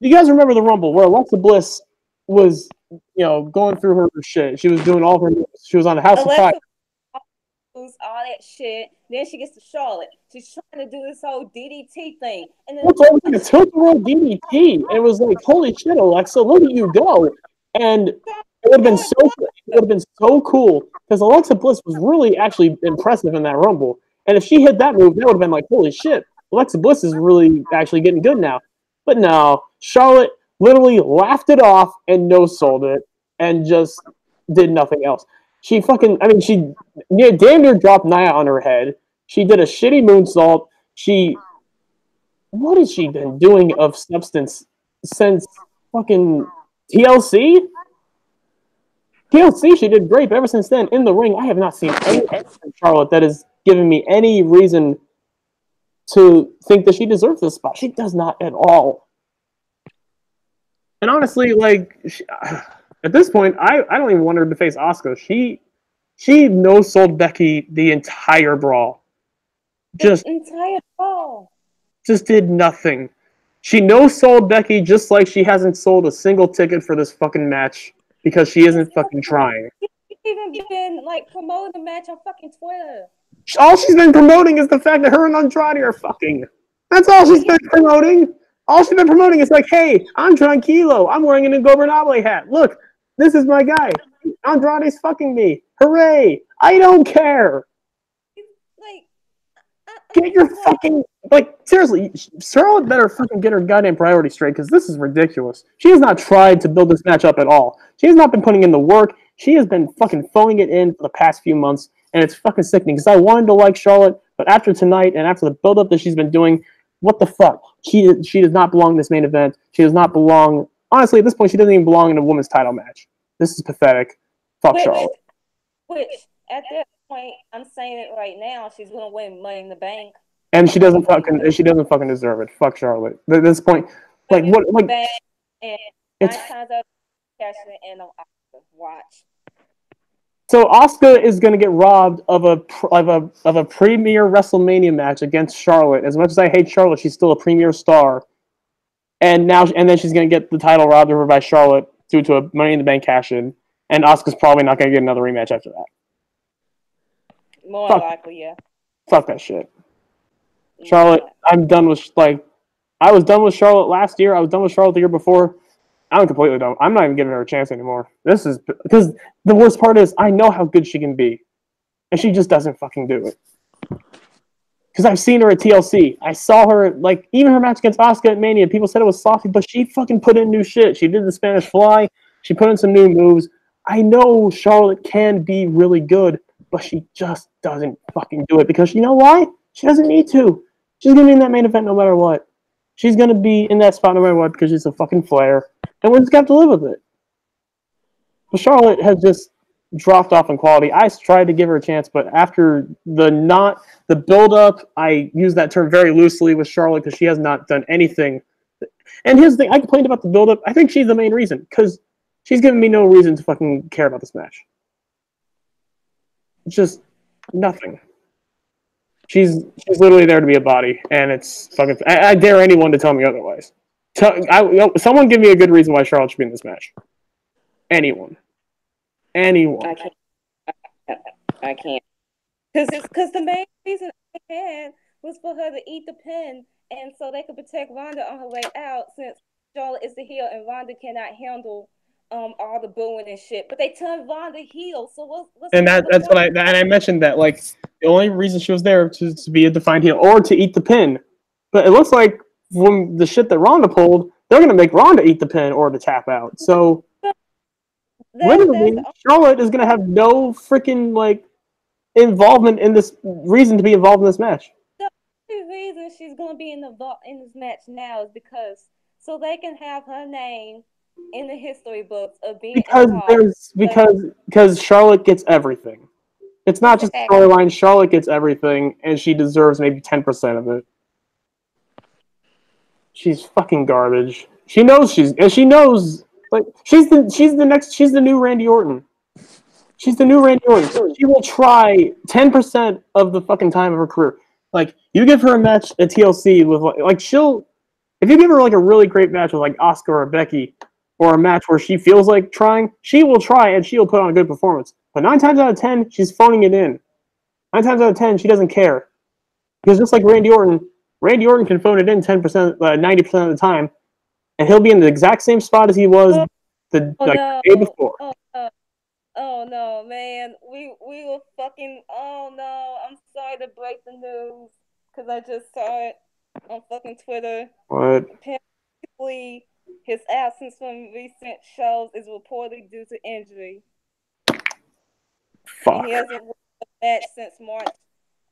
You guys remember the Rumble where Alexa Bliss was, going through her shit. She was doing all her moves. She was on the House of Fire. All that shit. Then she gets to Charlotte. She's trying to do this whole DDT thing. And then it's like a tilt-a-whirl DDT. And it was like, holy shit, Alexa, look at you go. And it would have been so cool because Alexa Bliss was really actually impressive in that Rumble. And if she hit that move, that would have been like, holy shit, Alexa Bliss is really actually getting good now. But no, Charlotte literally laughed it off and no-sold it and just did nothing else. She damn near dropped Nia on her head. She did a shitty moonsault. What has she been doing of substance since fucking TLC? TLC, she did great, but ever since then, in the ring, I have not seen anything from Charlotte that has given me any reason to think that she deserves this spot. She does not at all. And honestly, at this point, I don't even want her to face Asuka. She no-sold Becky the entire brawl. Just did nothing. She no-sold Becky just like she hasn't sold a single ticket for this fucking match because she isn't fucking trying. She's even been promoting the match on fucking Twitter. All she's been promoting is the fact that her and Andrade are fucking. That's all she's been promoting. All she's been promoting is like, hey, I'm tranquilo. I'm wearing an Ingobernable hat. Look, this is my guy. Andrade's fucking me. Hooray. I don't care. Get your fucking... seriously, Charlotte better fucking get her goddamn priority straight because this is ridiculous. She has not tried to build this match up at all. She has not been putting in the work. She has been fucking phoning it in for the past few months, and it's fucking sickening because I wanted to like Charlotte, but after tonight and after the build-up that she's been doing, what the fuck? She does not belong in this main event. She does not belong... Honestly, at this point, she doesn't even belong in a women's title match. This is pathetic. Fuck Charlotte. Which, at that point, I'm saying it right now, she's going to win Money in the Bank. And she doesn't fucking deserve it. Fuck Charlotte. At this point, and 9 times out cashing in on Asuka. Watch. So Asuka is going to get robbed of a premier WrestleMania match against Charlotte. As much as I hate Charlotte, she's still a premier star. And then she's going to get the title robbed of her by Charlotte due to a Money in the Bank cash-in. And Asuka's probably not going to get another rematch after that. More likely, yeah. Fuck that shit. Charlotte, I'm done with I was done with Charlotte last year. I was done with Charlotte the year before. I'm completely done. I'm not even giving her a chance anymore. This is because the worst part is I know how good she can be, and she just doesn't fucking do it. Because I've seen her at TLC. I saw her, like, even her match against Asuka at Mania. People said it was sloppy, but she fucking put in new shit. She did the Spanish Fly. She put in some new moves. I know Charlotte can be really good, but she just doesn't fucking do it. Because you know why? She doesn't need to. She's going to be in that main event no matter what. She's going to be in that spot no matter what because she's a fucking Flair. And we're just going to have to live with it. But Charlotte has just dropped off in quality. I tried to give her a chance, but after the build-up, I use that term very loosely with Charlotte because she has not done anything. And here's the thing, I complained about the build-up. I think she's the main reason because she's given me no reason to fucking care about this match. It's just nothing. She's literally there to be a body, and it's fucking. I dare anyone to tell me otherwise. Someone give me a good reason why Charlotte should be in this match. Anyone. I can't. Because the main reason I had was for her to eat the pin, and so they could protect Ronda on her way out, since Charlotte is the heel and Ronda cannot handle all the booing and shit. But they turned Ronda heel, so what's and that's what I mentioned that like the only reason she was there to be a defined heel or to eat the pin. But it looks like from the shit that Ronda pulled, they're gonna make Ronda eat the pin or to tap out. So literally, Charlotte is gonna have no freaking like involvement in this reason to be involved in this match. The only reason she's gonna be in this match now is so they can have her name in the history books of being because Charlotte gets everything. It's not just a storyline. Charlotte gets everything, and she deserves maybe 10% of it. She's fucking garbage. She knows like she's the new Randy Orton. She's the new Randy Orton. She will try 10% of the fucking time of her career. Like you give her a match at TLC with like if you give her like a really great match with like Asuka or Becky, or a match where she feels like trying, she will try and she'll put on a good performance. But 9 times out of 10, she's phoning it in. 9 times out of 10, she doesn't care. Because just like Randy Orton can phone it in 10%, 90% of the time, and he'll be in the exact same spot as he was the day before. Oh no, man. We were fucking. Oh no, I'm sorry to break the news because I just saw it on fucking Twitter. What? Apparently, his absence from recent shows is reportedly due to injury. Fuck. And he hasn't won a match since March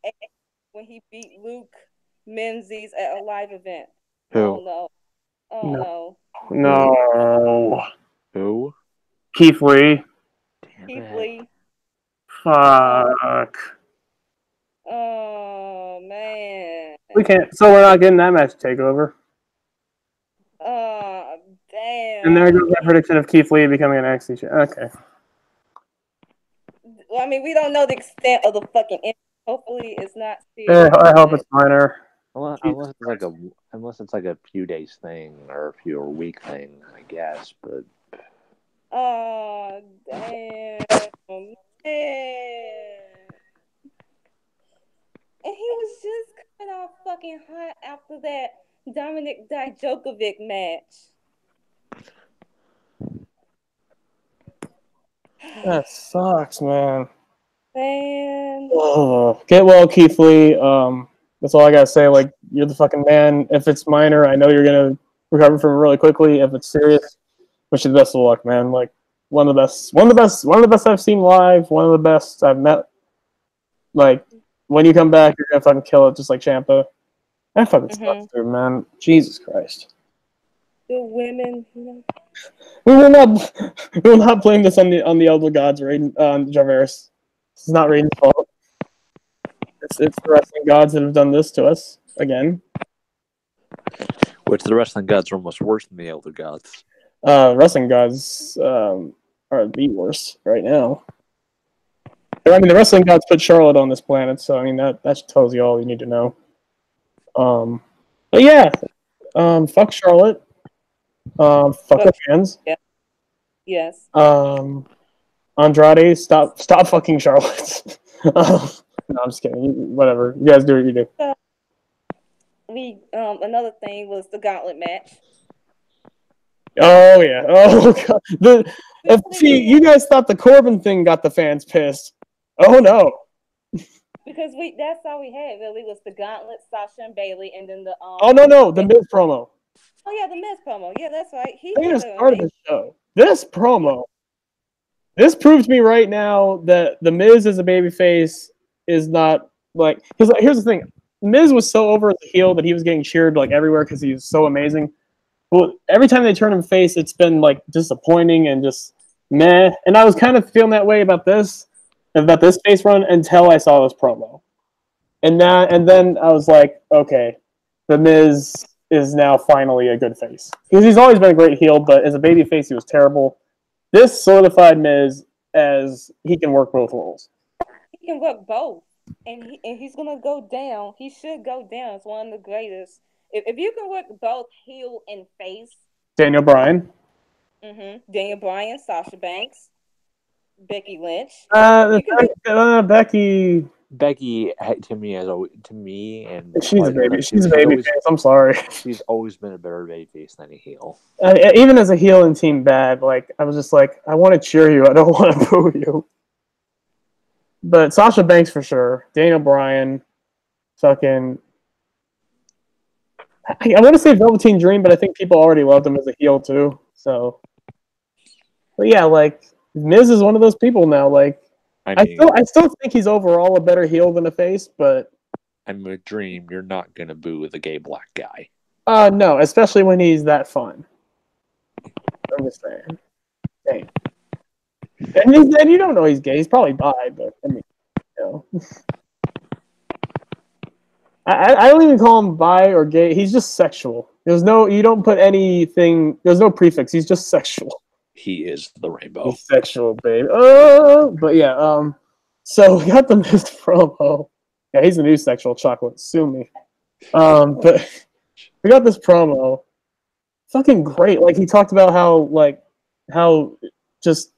8th when he beat Luke Menzies at a live event. Who? Oh no. Oh no. No. Who? Keith Lee. Keith Lee. Fuck. Oh man. We can't. So we're not getting that match takeover. Oh damn. And there goes my prediction of Keith Lee becoming an NXT champion. Okay. Well, I mean, we don't know the extent of the fucking injury. Hopefully, it's not serious. I hope it's minor. Unless it's like a few days thing or a week thing, I guess. But oh damn, man! And he was just coming off fucking hot after that Dominic Dijakovic match. That sucks, man. Man. Oh, get well, Keith Lee. That's all I gotta say. Like, you're the fucking man. If it's minor, I know you're gonna recover from it really quickly. If it's serious, wish you the best of luck, man. Like, one of the best I've seen live. One of the best I've met. Like, when you come back, you're gonna fucking kill it, just like Ciampa. That fucking sucks, dude, man. Jesus Christ. The women, you know. We will not blame this on the elbow gods, Raiden, Jarvarus. This is not Raiden's fault. It's the wrestling gods that have done this to us again. Which the wrestling gods are almost worse than the elder gods. Wrestling gods are the worst right now. I mean, the wrestling gods put Charlotte on this planet, so I mean that tells you all you need to know. But yeah, fuck Charlotte. Fuck the fans. Yeah. Yes. Andrade, stop fucking Charlotte. No, I'm just kidding. Whatever. You guys do what you do. another thing was the gauntlet match. Oh yeah. Oh god. See, you guys thought the Corbin thing got the fans pissed. Oh no. Because that's all we had really was the gauntlet, Sasha and Bailey, and then the Oh no, the Miz promo. Oh yeah, the Miz promo. Yeah, that's right. He started the show. This promo. This proves to me right now that the Miz as a babyface is not like, because here's the thing. Miz was so over as a heel that he was getting cheered like everywhere because he was so amazing. Well, every time they turn him face, it's been like disappointing and just meh. And I was kind of feeling that way about this face run until I saw this promo. And then I was like, okay, the Miz is now finally a good face. Because he's always been a great heel, but as a baby face, he was terrible. This solidified Miz as he can work both roles. He can work both. And he's going to go down. He should go down as one of the greatest. If you can work both heel and face. Daniel Bryan. Daniel Bryan, Sasha Banks, Becky Lynch. Becky to me and she's a baby. She's a baby face. I'm sorry. She's always been a better baby face than a heel. Even as a heel in Team Bad, like I was just like, I want to cheer you. I don't want to boo you. But Sasha Banks for sure. Daniel Bryan, fucking. I want to say Velveteen Dream, but I think people already loved him as a heel too. So, but yeah, like Miz is one of those people now. Like, I still think he's overall a better heel than a face, but I'm a Dream. You're not gonna boo the gay black guy. No, especially when he's that fun. I'm just saying. Dang. And you don't know he's gay. He's probably bi, but I mean, you know. I don't even call him bi or gay. He's just sexual. You don't put anything. There's no prefix. He's just sexual. He is the rainbow. He's sexual, babe. But yeah. So we got the Miz promo. Yeah, he's the new sexual chocolate. Sue me. But we got this promo. Fucking great. Like he talked about how just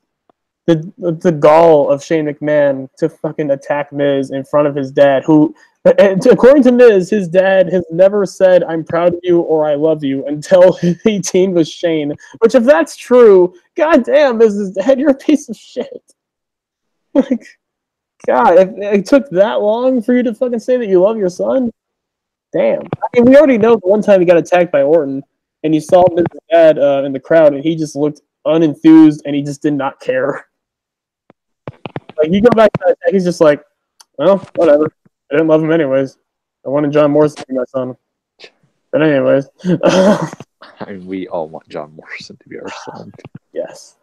the gall of Shane McMahon to fucking attack Miz in front of his dad, who, according to Miz, his dad has never said, "I'm proud of you" or "I love you" until he teamed with Shane. Which, if that's true, goddamn, Miz's dad, you're a piece of shit. Like, God, if it took that long for you to fucking say that you love your son, damn. I mean, we already know the one time he got attacked by Orton, and you saw Miz's dad in the crowd, and he just looked unenthused, and he just did not care. Like, you go back to that attack, he's just like, well, whatever. I didn't love him anyways. I wanted John Morrison to be my son. But anyways. I mean, we all want John Morrison to be our son. Yes.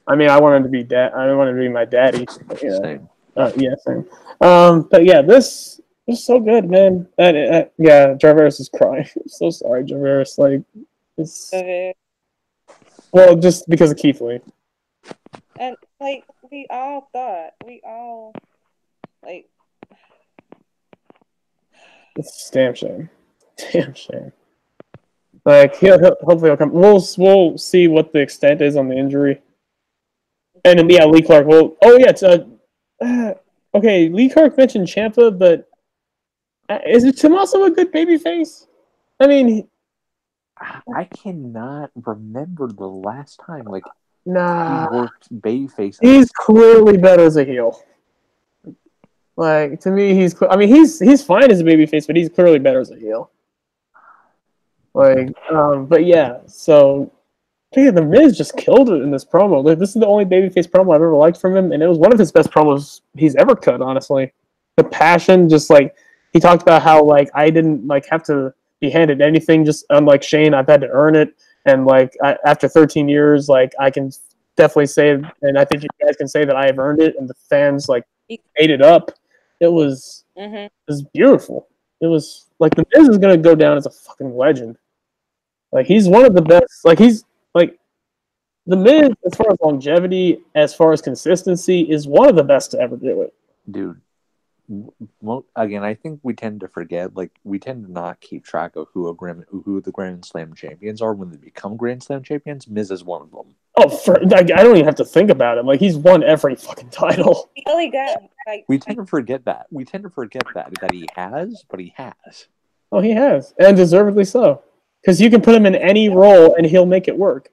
I mean, I wanted to be I wanted to be my daddy. Yeah. Same. Yeah, same. But yeah, this is so good, man. Yeah, Jarvarus is crying. I'm so sorry, Jarvarus. Like, it's... Well, just because of Keith Lee. And, like, we all, like... It's damn shame. Damn shame. Like, hopefully he'll come. We'll see what the extent is on the injury. And then, yeah, Lee Clark will... Oh, yeah, it's... okay, Lee Clark mentioned Ciampa, but... is it Tommaso a good babyface? I mean... I cannot remember the last time, like, nah, he worked babyface. He's clearly better as a heel. Like, to me, he's fine as a babyface, but he's clearly better as a heel. Like, but yeah, so yeah, the Miz just killed it in this promo. Like, this is the only babyface promo I've ever liked from him, and it was one of his best promos he's ever cut, honestly. The passion, just like, he talked about how, like, I didn't, like, have to be handed anything, just unlike Shane, I've had to earn it, and, like, after 13 years, like, I can definitely say, and I think you guys can say that I have earned it, and the fans, like, ate it up. It was beautiful. It was like the Miz is gonna go down as a fucking legend. Like, he's one of the best. Like, he's like the Miz, as far as longevity, as far as consistency, is one of the best to ever do it. Dude, again, I think we tend to forget. Like, we tend to not keep track of who the Grand Slam champions are when they become Grand Slam champions. Miz is one of them. Oh, I don't even have to think about him. Like, he's won every fucking title. He really got, like, we tend to forget that. We tend to forget that he has, but he has. Oh, he has, and deservedly so. Because you can put him in any role and he'll make it work.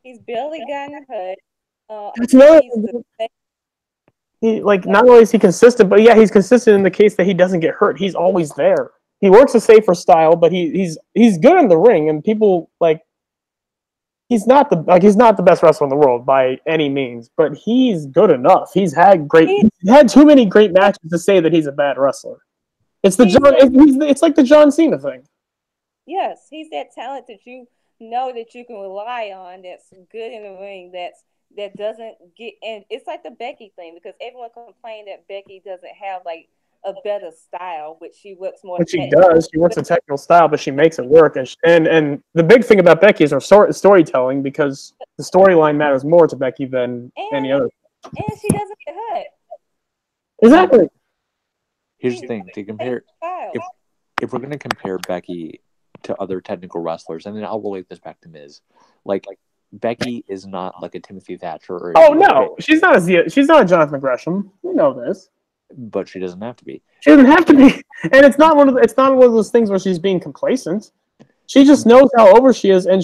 He's barely gotten hurt. That's another. Not only is he consistent, but yeah, he's consistent in the case that he doesn't get hurt. He's always there. He works a safer style, but he's good in the ring, and people he's not the best wrestler in the world by any means, but he's good enough. He's had too many great matches to say that he's a bad wrestler. It's it's like the John Cena thing. Yes, he's that talent that you know that you can rely on. That's good in the ring. That doesn't get, and it's like the Becky thing, because everyone complained that Becky doesn't have like a better style, which she works more. But she does. She works a technical style, but she makes it work. And the big thing about Becky is her storytelling, because the storyline matters more to Becky than any other. And she doesn't get hurt. Exactly. Here's the thing: to compare, if we're going to compare Becky to other technical wrestlers, and then I'll relate this back to Miz, like Becky is not like a Timothy Thatcher. Oh no, she's not a Jonathan Gresham. We know this. But she doesn't have to be. She doesn't have to be, and it's not one of those things where she's being complacent. She just knows how over she is, and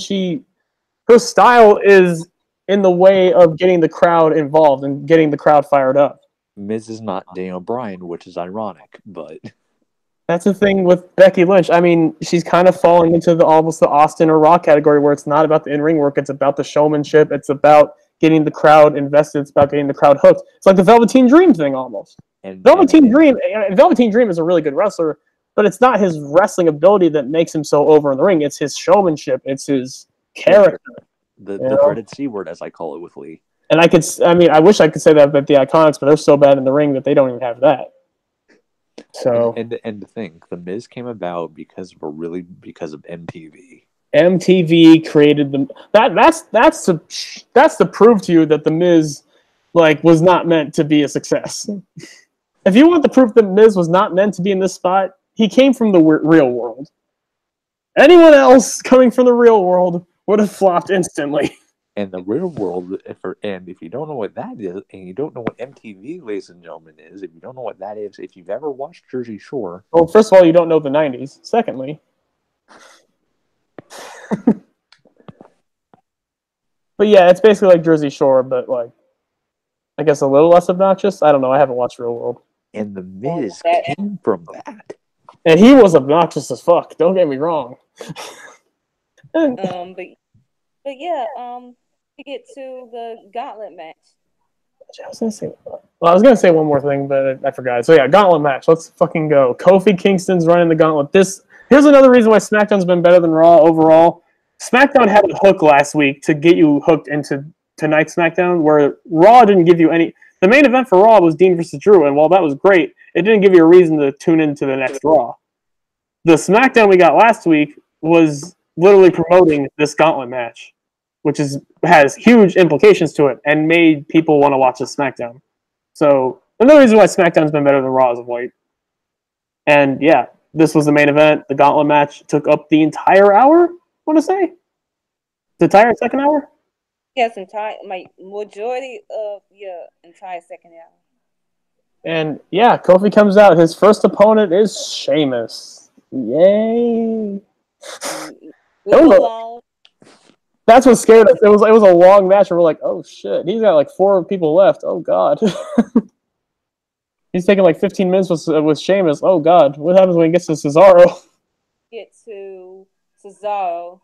her style is in the way of getting the crowd involved and getting the crowd fired up. Miz is not Daniel Bryan, which is ironic, but that's the thing with Becky Lynch. I mean, she's kind of falling into almost the Austin or Raw category, where it's not about the in-ring work; it's about the showmanship. It's about getting the crowd invested. It's about getting the crowd hooked. It's like the Velveteen Dream thing almost. Velveteen Dream is a really good wrestler, but it's not his wrestling ability that makes him so over in the ring. It's his showmanship. It's his character. The dreaded C word, as I call it with Lee. And I wish I could say that about the Iconics, but they're so bad in the ring that they don't even have that. So and to think, the Miz came about because of MTV. MTV created them. That's to prove to you that the Miz was not meant to be a success. If you want the proof that Miz was not meant to be in this spot, he came from the real world. Anyone else coming from the real world would have flopped instantly. And the real world, if you don't know what that is, and you don't know what MTV, ladies and gentlemen, is, if you don't know what that is, if you've ever watched Jersey Shore... Well, first of all, you don't know the 90s. Secondly... But yeah, it's basically like Jersey Shore, but I guess a little less obnoxious. I don't know. I haven't watched Real World. And the Miz came from that. And he was obnoxious as fuck. Don't get me wrong. But yeah, to get to the gauntlet match. I was gonna say one more thing, but I forgot. So yeah, gauntlet match. Let's fucking go. Kofi Kingston's running the gauntlet. Here's another reason why SmackDown's been better than Raw overall. SmackDown had a hook last week to get you hooked into tonight's SmackDown, where Raw didn't give you any. The main event for Raw was Dean versus Drew, and while that was great, it didn't give you a reason to tune into the next Raw. The SmackDown we got last week was literally promoting this gauntlet match, which has huge implications to it and made people want to watch the SmackDown. So another reason why SmackDown's been better than Raw as of late. And yeah, this was the main event. The gauntlet match took up the entire hour, I want to say. The entire second hour? Yes, majority of your entire second hour. And yeah, Kofi comes out. His first opponent is Sheamus. Yay! That's what scared us. It was a long match, and we're like, oh shit, he's got 4 people left. Oh god. He's taking 15 minutes with Sheamus. Oh god, what happens when he gets to Cesaro? Get to Cesaro.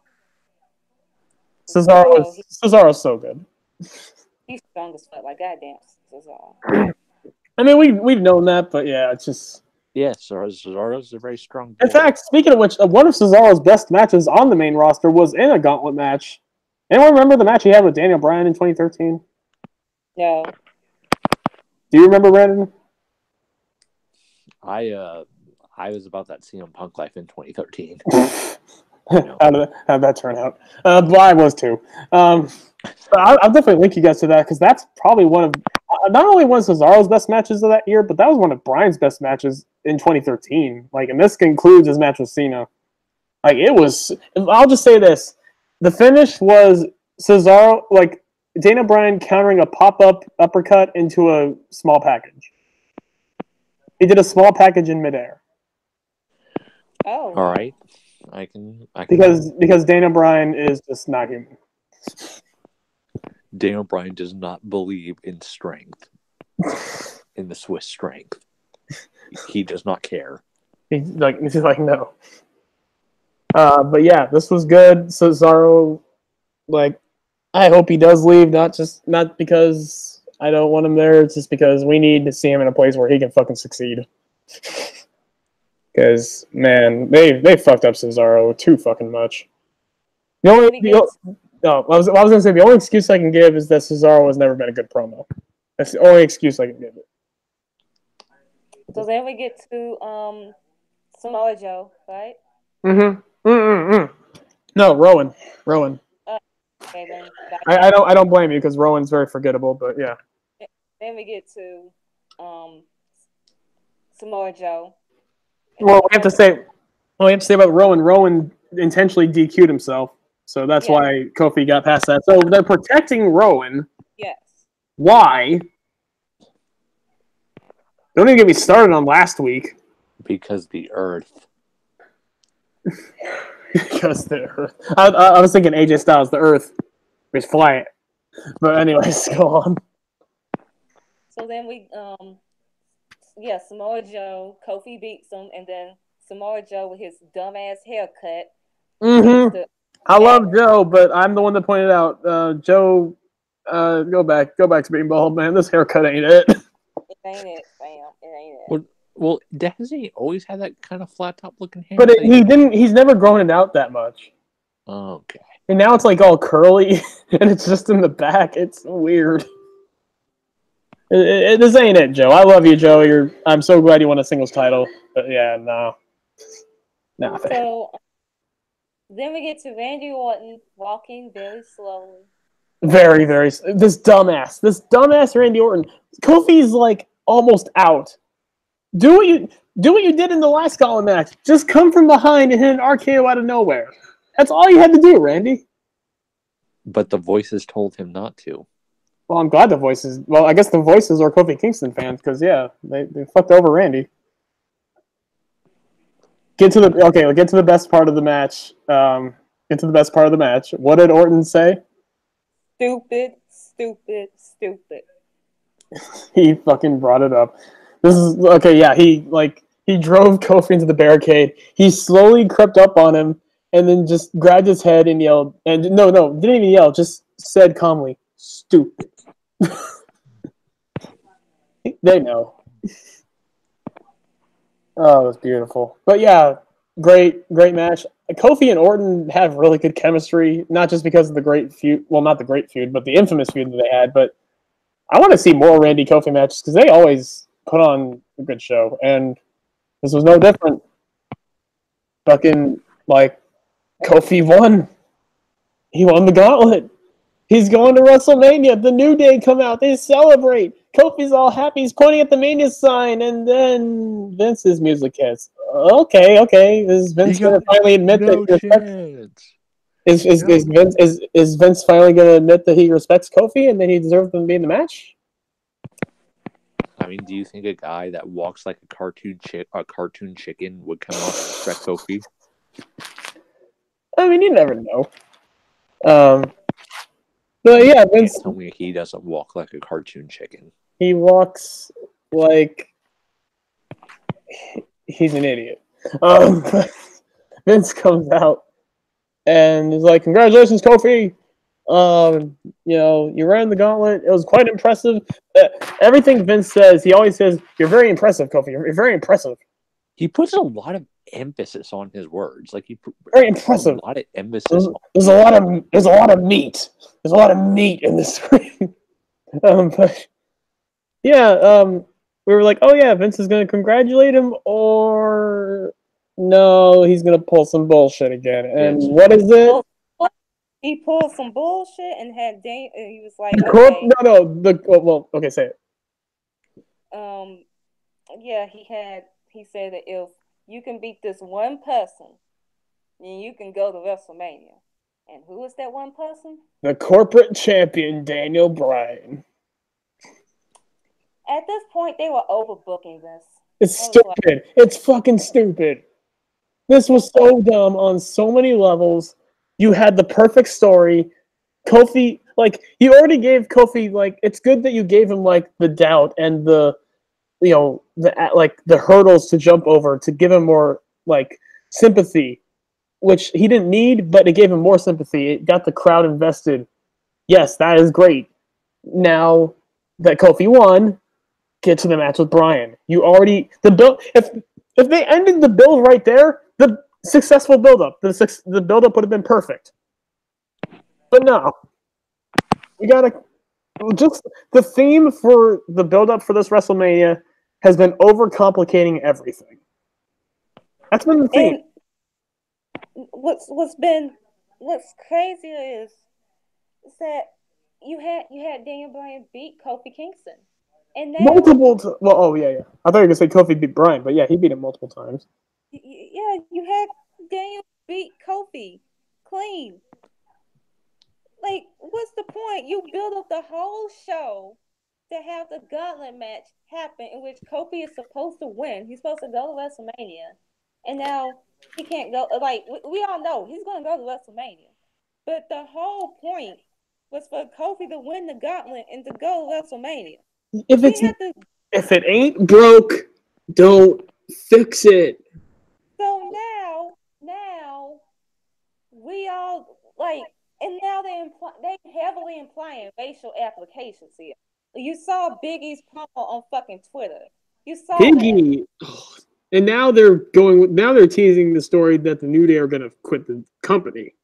Cesaro's so good. He's strong as fuck. Goddamn Cesaro. I mean, we've known that, but yeah, it's just. Yeah, Cesaro's a very strong boy. In fact, speaking of which, one of Cesaro's best matches on the main roster was in a gauntlet match. Anyone remember the match he had with Daniel Bryan in 2013? No. Do you remember, Brandon? I was about that CM Punk life in 2013. How'd that turn out? But I was too. I'll definitely link you guys to that, because that's probably one of not only one of Cesaro's best matches of that year, but that was one of Bryan's best matches in 2013. And this concludes his match with Cena. It was. I'll just say this: the finish was Cesaro, Daniel Bryan countering a pop-up uppercut into a small package. He did a small package in midair. Oh. All right. I can. Because Daniel Bryan is just not human. Daniel Bryan does not believe in strength, in the Swiss strength. He does not care. He's like no. But yeah, this was good. Cesaro, like, I hope he does leave. Not because I don't want him there. It's just because we need to see him in a place where he can fucking succeed. Because man, they fucked up Cesaro too fucking much. I was gonna say the only excuse I can give is that Cesaro has never been a good promo. That's the only excuse I can give it. So then we get to Samoa Joe, right? No, Rowan. Okay, then I don't blame you because Rowan's very forgettable, but yeah. Then we get to Samoa Joe. Well, we have to say about Rowan. Rowan intentionally DQ'd himself, so that's why Kofi got past that. So they're protecting Rowan. Yes. Why? Don't even get me started on last week. Because the Earth. Because the Earth. I was thinking AJ Styles, the Earth. We just fly it. But anyways, go on. So then we Samoa Joe, Kofi beats him, and then Samoa Joe with his dumbass haircut. I love Joe, but I'm the one that pointed out Joe. Go back to being bald, man. This haircut ain't it. It ain't it, fam. It ain't it. Well, hasn't he always had that kind of flat top looking hair? But he didn't. He's never grown it out that much. Okay. And now it's like all curly, and it's just in the back. It's weird. This ain't it, Joe. I love you, Joe. I'm so glad you won a singles title. But yeah, no. So then we get to Randy Orton walking very slowly. Very, very. This dumbass Randy Orton. Kofi's like almost out. Do what you did in the last Gauntlet match. Just come from behind and hit an RKO out of nowhere. That's all you had to do, Randy. But the voices told him not to. Well, I'm glad the voices. Well, I guess the voices are Kofi Kingston fans because they fucked over Randy. Get to the best part of the match. What did Orton say? Stupid. He fucking brought it up. This is okay. Yeah, he drove Kofi into the barricade. He slowly crept up on him and then just grabbed his head and yelled. And no, didn't even yell. Just said calmly, "Stupid." They know. Oh, it was beautiful. But yeah, great match. Kofi and Orton have really good chemistry, not just because of the great feud. Well, not the great feud, but the infamous feud that they had. But I want to see more Randy Kofi matches because they always put on a good show, and this was no different. Fucking Kofi won. He won the gauntlet. He's going to WrestleMania. The New Day come out. They celebrate. Kofi's all happy. He's pointing at the Mania sign, and then Vince's music hits. Okay. Is Vince going to finally admit that he respects? Is Vince finally going to admit that he respects Kofi and that he deserves to be in the match? I mean, do you think a guy that walks like a cartoon chicken would come out and respect Kofi? I mean, you never know. But yeah, Vince. Tell me he doesn't walk like a cartoon chicken. He walks like he's an idiot. But Vince comes out and is like, "Congratulations, Kofi! You ran the gauntlet. It was quite impressive." Everything Vince says, he always says, "You're very impressive, Kofi. You're very impressive." He puts a lot of emphasis on his words. Like very impressive. A lot of emphasis. There's a lot of meat. There's a lot of meat in this ring. But yeah, we were like, oh yeah, Vince is gonna congratulate him, or no, he's gonna pull some bullshit again. And what is it? He pulled some bullshit and had Dane. And he was like, okay, say it. Yeah, he said that if you can beat this one person, then you can go to WrestleMania. And who is that one person? The corporate champion, Daniel Bryan. At this point, they were overbooking this. It's stupid. It's fucking stupid. This was so dumb on so many levels. You had the perfect story. Kofi, like, you already gave Kofi, like, it's good that you gave him, like, the doubt and the, you know, the hurdles to jump over to give him more, like, sympathy, which he didn't need, but it gave him more sympathy. It got the crowd invested. Yes, that is great. Now that Kofi won, get to the match with Bryan. You already the build. If they ended the build right there, the successful build up, the build up would have been perfect. But no, we gotta just the theme for the build up for this WrestleMania has been overcomplicating everything. That's been the theme. And what's crazier is that you had Daniel Bryan beat Kofi Kingston. And now, oh yeah. I thought you were gonna say Kofi beat Bryan, but yeah, he beat him multiple times. Yeah, you had Daniel beat Kofi clean. Like, what's the point? You build up the whole show to have the gauntlet match happen in which Kofi is supposed to win. He's supposed to go to WrestleMania, and now he can't go. Like, we all know he's going to go to WrestleMania, but the whole point was for Kofi to win the gauntlet and to go to WrestleMania. If it ain't broke, don't fix it. So now we all like, and now they heavily implying racial applications here. You saw Biggie's promo on fucking Twitter. You saw Biggie, and now they're teasing the story that the New Day are going to quit the company.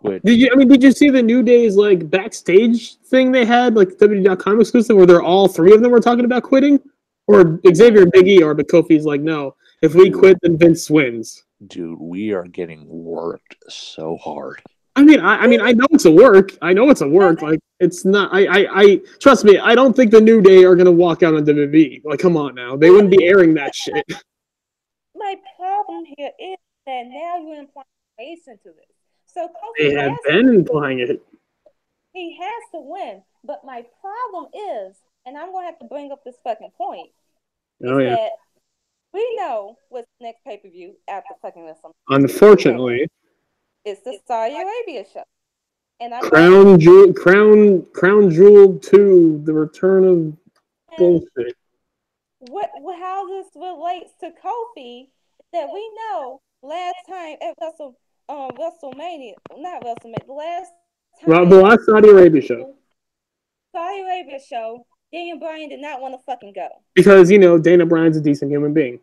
Did you see the New Day's like backstage thing they had, like WWE.com exclusive, where all three of them were talking about quitting? Or Xavier and Big E are, but Kofi's like, no, if we quit, then Vince wins. Dude, we are getting worked so hard. I know it's a work. Like, it's not. I trust me. I don't think the New Day are gonna walk out on WWE. Like, come on now, they wouldn't be airing that shit. My problem here is that now you're implying race into this. So Kofi they have been implying it. He has to win, but my problem is, and I'm gonna have to bring up this fucking point. That we know what's the next pay-per-view after fucking WrestleMania. Unfortunately, it's the Saudi Arabia show. And Crown Jewel 2, the return of bullshit. How this relates to Kofi is that we know last time at WrestleMania, not WrestleMania, the last Saudi Arabia show. Saudi Arabia show, Daniel Bryan did not want to fucking go. Because, Dana Bryan's a decent human being.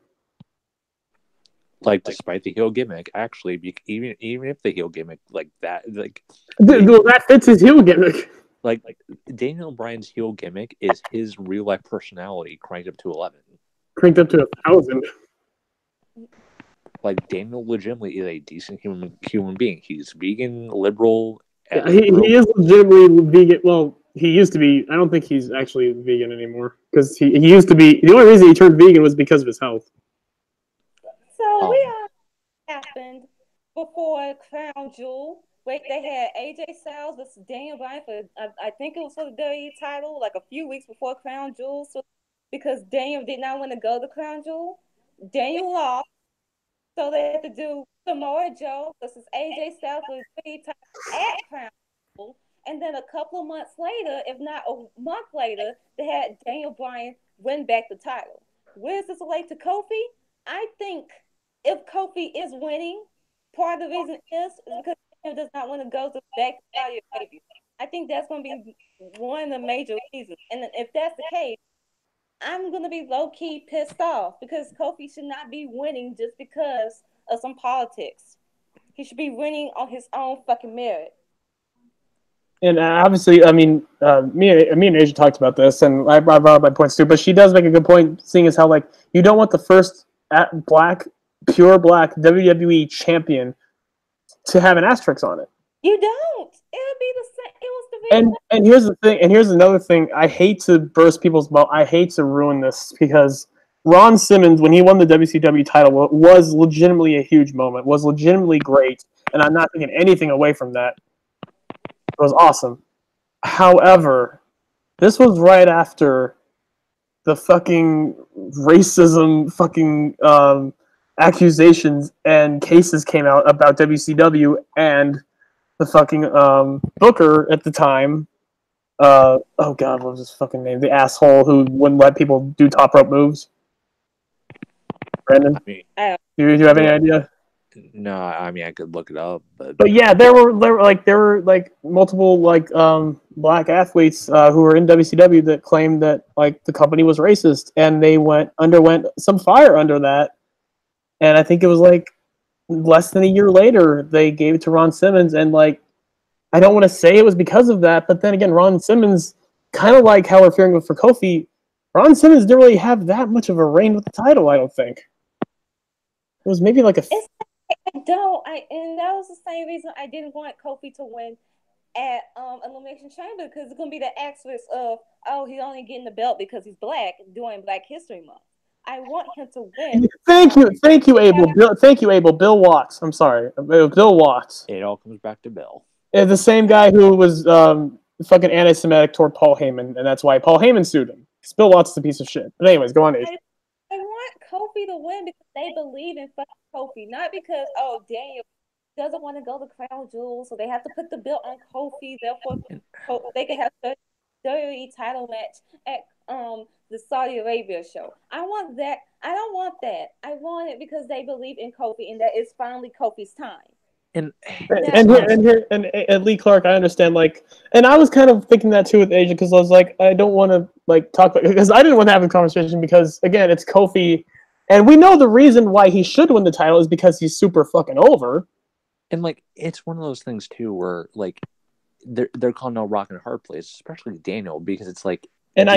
Like, despite the heel gimmick, actually, even if the heel gimmick like that, that fits his heel gimmick. Like Daniel Bryan's heel gimmick is his real life personality cranked up to 11. Cranked up to 1,000. Like, Daniel legitimately is a decent human being. He's vegan, liberal. Yeah, he is legitimately vegan. Well, he used to be. I don't think he's actually vegan anymore because he used to be. The only reason he turned vegan was because of his health. So we all happened before Crown Jewel. Wait, they had AJ Styles versus Daniel Bryan for I think it was for the WWE title, like a few weeks before Crown Jewel. So because Daniel did not want to go to Crown Jewel, Daniel lost. So they had to do Samoa Joe versus AJ Styles for the WWE title at Crown Jewel. And then a couple of months later, if not a month later, they had Daniel Bryan win back the title. Where does this relate to Kofi? I think if Kofi is winning, part of the reason is because he does not want to go back to Saudi Arabia. I think that's going to be one of the major reasons. And if that's the case, I'm going to be low-key pissed off because Kofi should not be winning just because of some politics. He should be winning on his own fucking merit. And obviously, me and Asia talked about this, and I brought up my points too, but she does make a good point, seeing as how, like, you don't want the first pure black WWE champion to have an asterisk on it. You don't. It would be the same. It was the reason. And here's the thing. And here's another thing. I hate to burst people's bubble. I hate to ruin this because Ron Simmons, when he won the WCW title, was legitimately a huge moment. Was legitimately great, and I'm not taking anything away from that. It was awesome. However, this was right after the fucking racism, accusations and cases came out about WCW and the fucking Booker at the time. Oh god, what was his fucking name? The asshole who wouldn't let people do top rope moves. Brandon, do you have any idea? No, I mean I could look it up, but yeah, there were multiple black athletes who were in WCW that claimed that like the company was racist, and they underwent some fire under that. And I think it was like less than a year later they gave it to Ron Simmons, and like I don't want to say it was because of that, but then again, Ron Simmons, kind of like how we're fearing for Kofi, Ron Simmons didn't really have that much of a reign with the title. I don't think it was maybe like a. And that was the same reason I didn't want Kofi to win at Elimination Chamber, because it's gonna be the axis of he's only getting the belt because he's black during Black History Month. I want him to win. Thank you, Abel. Thank you, Abel. Bill Watts. I'm sorry, Bill Watts. It all comes back to Bill. It's the same guy who was fucking anti-Semitic toward Paul Heyman, and that's why Paul Heyman sued him. Because Bill Watts is a piece of shit. But anyways, go on, Asia. I want Kofi to win because they believe in fucking Kofi, not because Daniel doesn't want to go to Crown Jewel, so they have to put the belt on Kofi. Therefore, they can have a WWE title match at the Saudi Arabia show. I want that. I don't want that. I want it because they believe in Kofi, and that it's finally Kofi's time. And Lee Clark, I understand, and I was kind of thinking that too with Asia, because I was like, I don't want to talk about, because I didn't want to have a conversation, because again, it's Kofi, and we know the reason why he should win the title is because he's super fucking over. And it's one of those things too where they're calling out rock and hard plays, especially Daniel, because it's like. And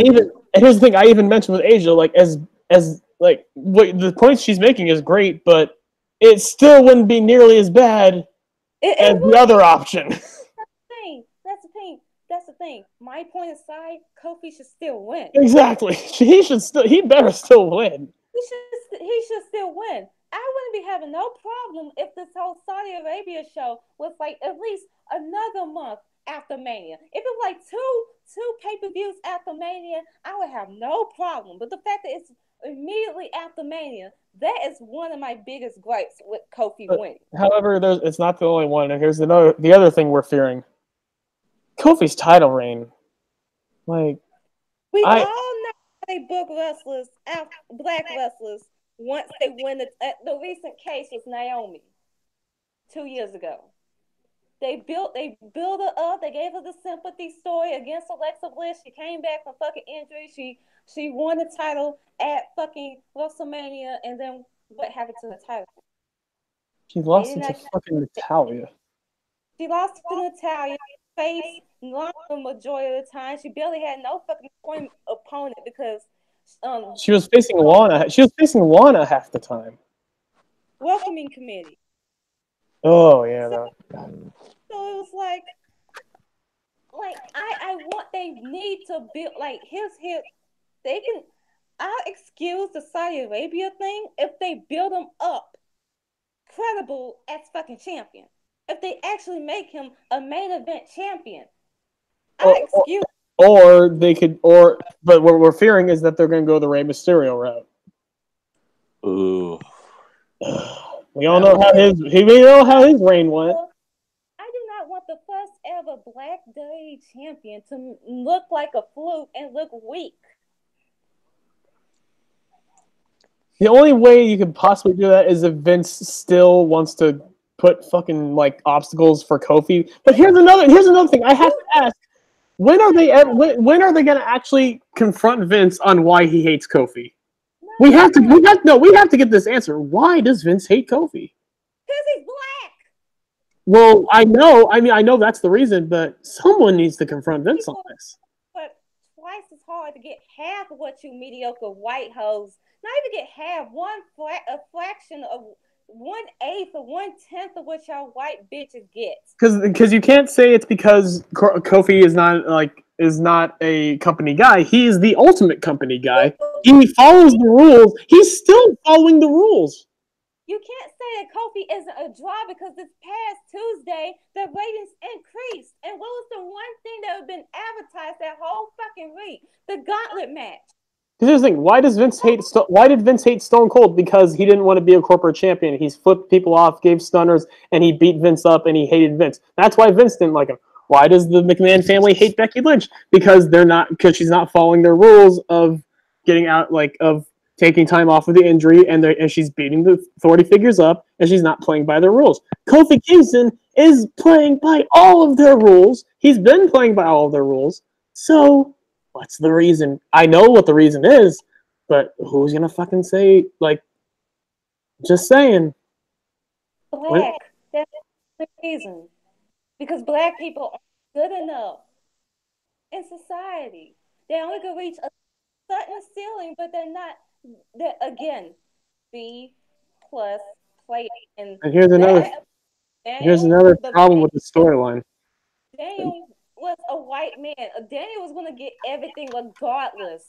here's the thing, I even mentioned with Asia, what the points she's making is great, but it still wouldn't be nearly as bad as the other option. That's the thing. My point aside, Kofi should still win. Exactly. He better still win. He should still win. I wouldn't be having no problem if this whole Saudi Arabia show was at least another month after Mania. If it was two pay-per-views after Mania, I would have no problem. But the fact that it's immediately after Mania, that is one of my biggest gripes with Kofi winning. However, it's not the only one. And here's the other thing we're fearing: Kofi's title reign. We all know they book wrestlers, black wrestlers, once they win the recent case was Naomi 2 years ago. They built her up. They gave her the sympathy story against Alexa Bliss. She came back from fucking injury. She won the title at fucking WrestleMania, and then what happened to the title? She lost it to fucking Natalya. She lost to Natalya. Face lost the majority of the time. She barely had no fucking point opponent because she was facing Lana. She was facing Lana half the time. Welcoming committee. Oh yeah. So it was I want, they need to build they can. I'll excuse the Saudi Arabia thing if they build him up credible as fucking champion. If they actually make him a main event champion, Or they could, but what we're fearing is that they're going to go the Rey Mysterio route. Ooh. We all know how his reign went. I do not want the first ever black WWE champion to look like a fluke and look weak. The only way you could possibly do that is if Vince still wants to put fucking obstacles for Kofi. But here's another thing I have to ask: when are they going to actually confront Vince on why he hates Kofi? We have to get this answer. Why does Vince hate Kofi? Because he's black. Well, I know that's the reason, but someone needs to confront Vince on this. But twice as hard to get half of what you mediocre white hoes. Not even get half, a fraction of 1/8 or 1/10 of what y'all white bitches get. Because you can't say it's because Kofi is not a company guy. He is the ultimate company guy. He follows the rules. He's still following the rules. You can't say that Kofi isn't a draw because this past Tuesday the ratings increased. And what was the one thing that had been advertised that whole fucking week? The gauntlet match. Because here's the thing: why did Vince hate Stone Cold? Because he didn't want to be a corporate champion. He's flipped people off, gave stunners, and he beat Vince up, and he hated Vince. That's why Vince didn't like him. Why does the McMahon family hate Becky Lynch? Because she's not following their rules of getting out, of taking time off with the injury, and she's beating the authority figures up, and she's not playing by their rules. Kofi Kingston is playing by all of their rules. He's been playing by all of their rules. So what's the reason? I know what the reason is, but who's gonna fucking say, just saying. Black. That's the reason. Because black people aren't good enough in society. They only can reach a certain ceiling, but they're again, B plus play. And here's another problem with the storyline. Daniel was a white man. Daniel was going to get everything regardless.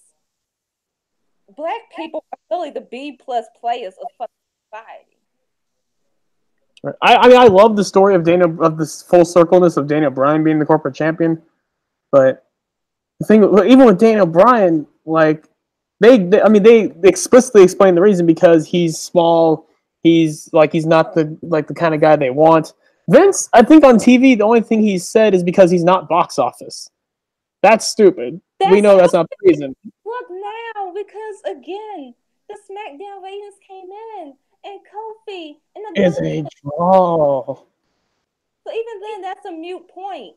Black people are really the B plus players of fucking society. I love the story of this full circleness of Daniel Bryan being the corporate champion, but the thing, even with Daniel Bryan, they explicitly explain the reason, because he's small. He's not the kind of guy they want. Vince, I think on TV, the only thing he's said is because he's not box office. That's stupid. We know that's not the reason. Look now, because again, the SmackDown ratings came in, and Kofi is a draw. So even then, that's a mute point.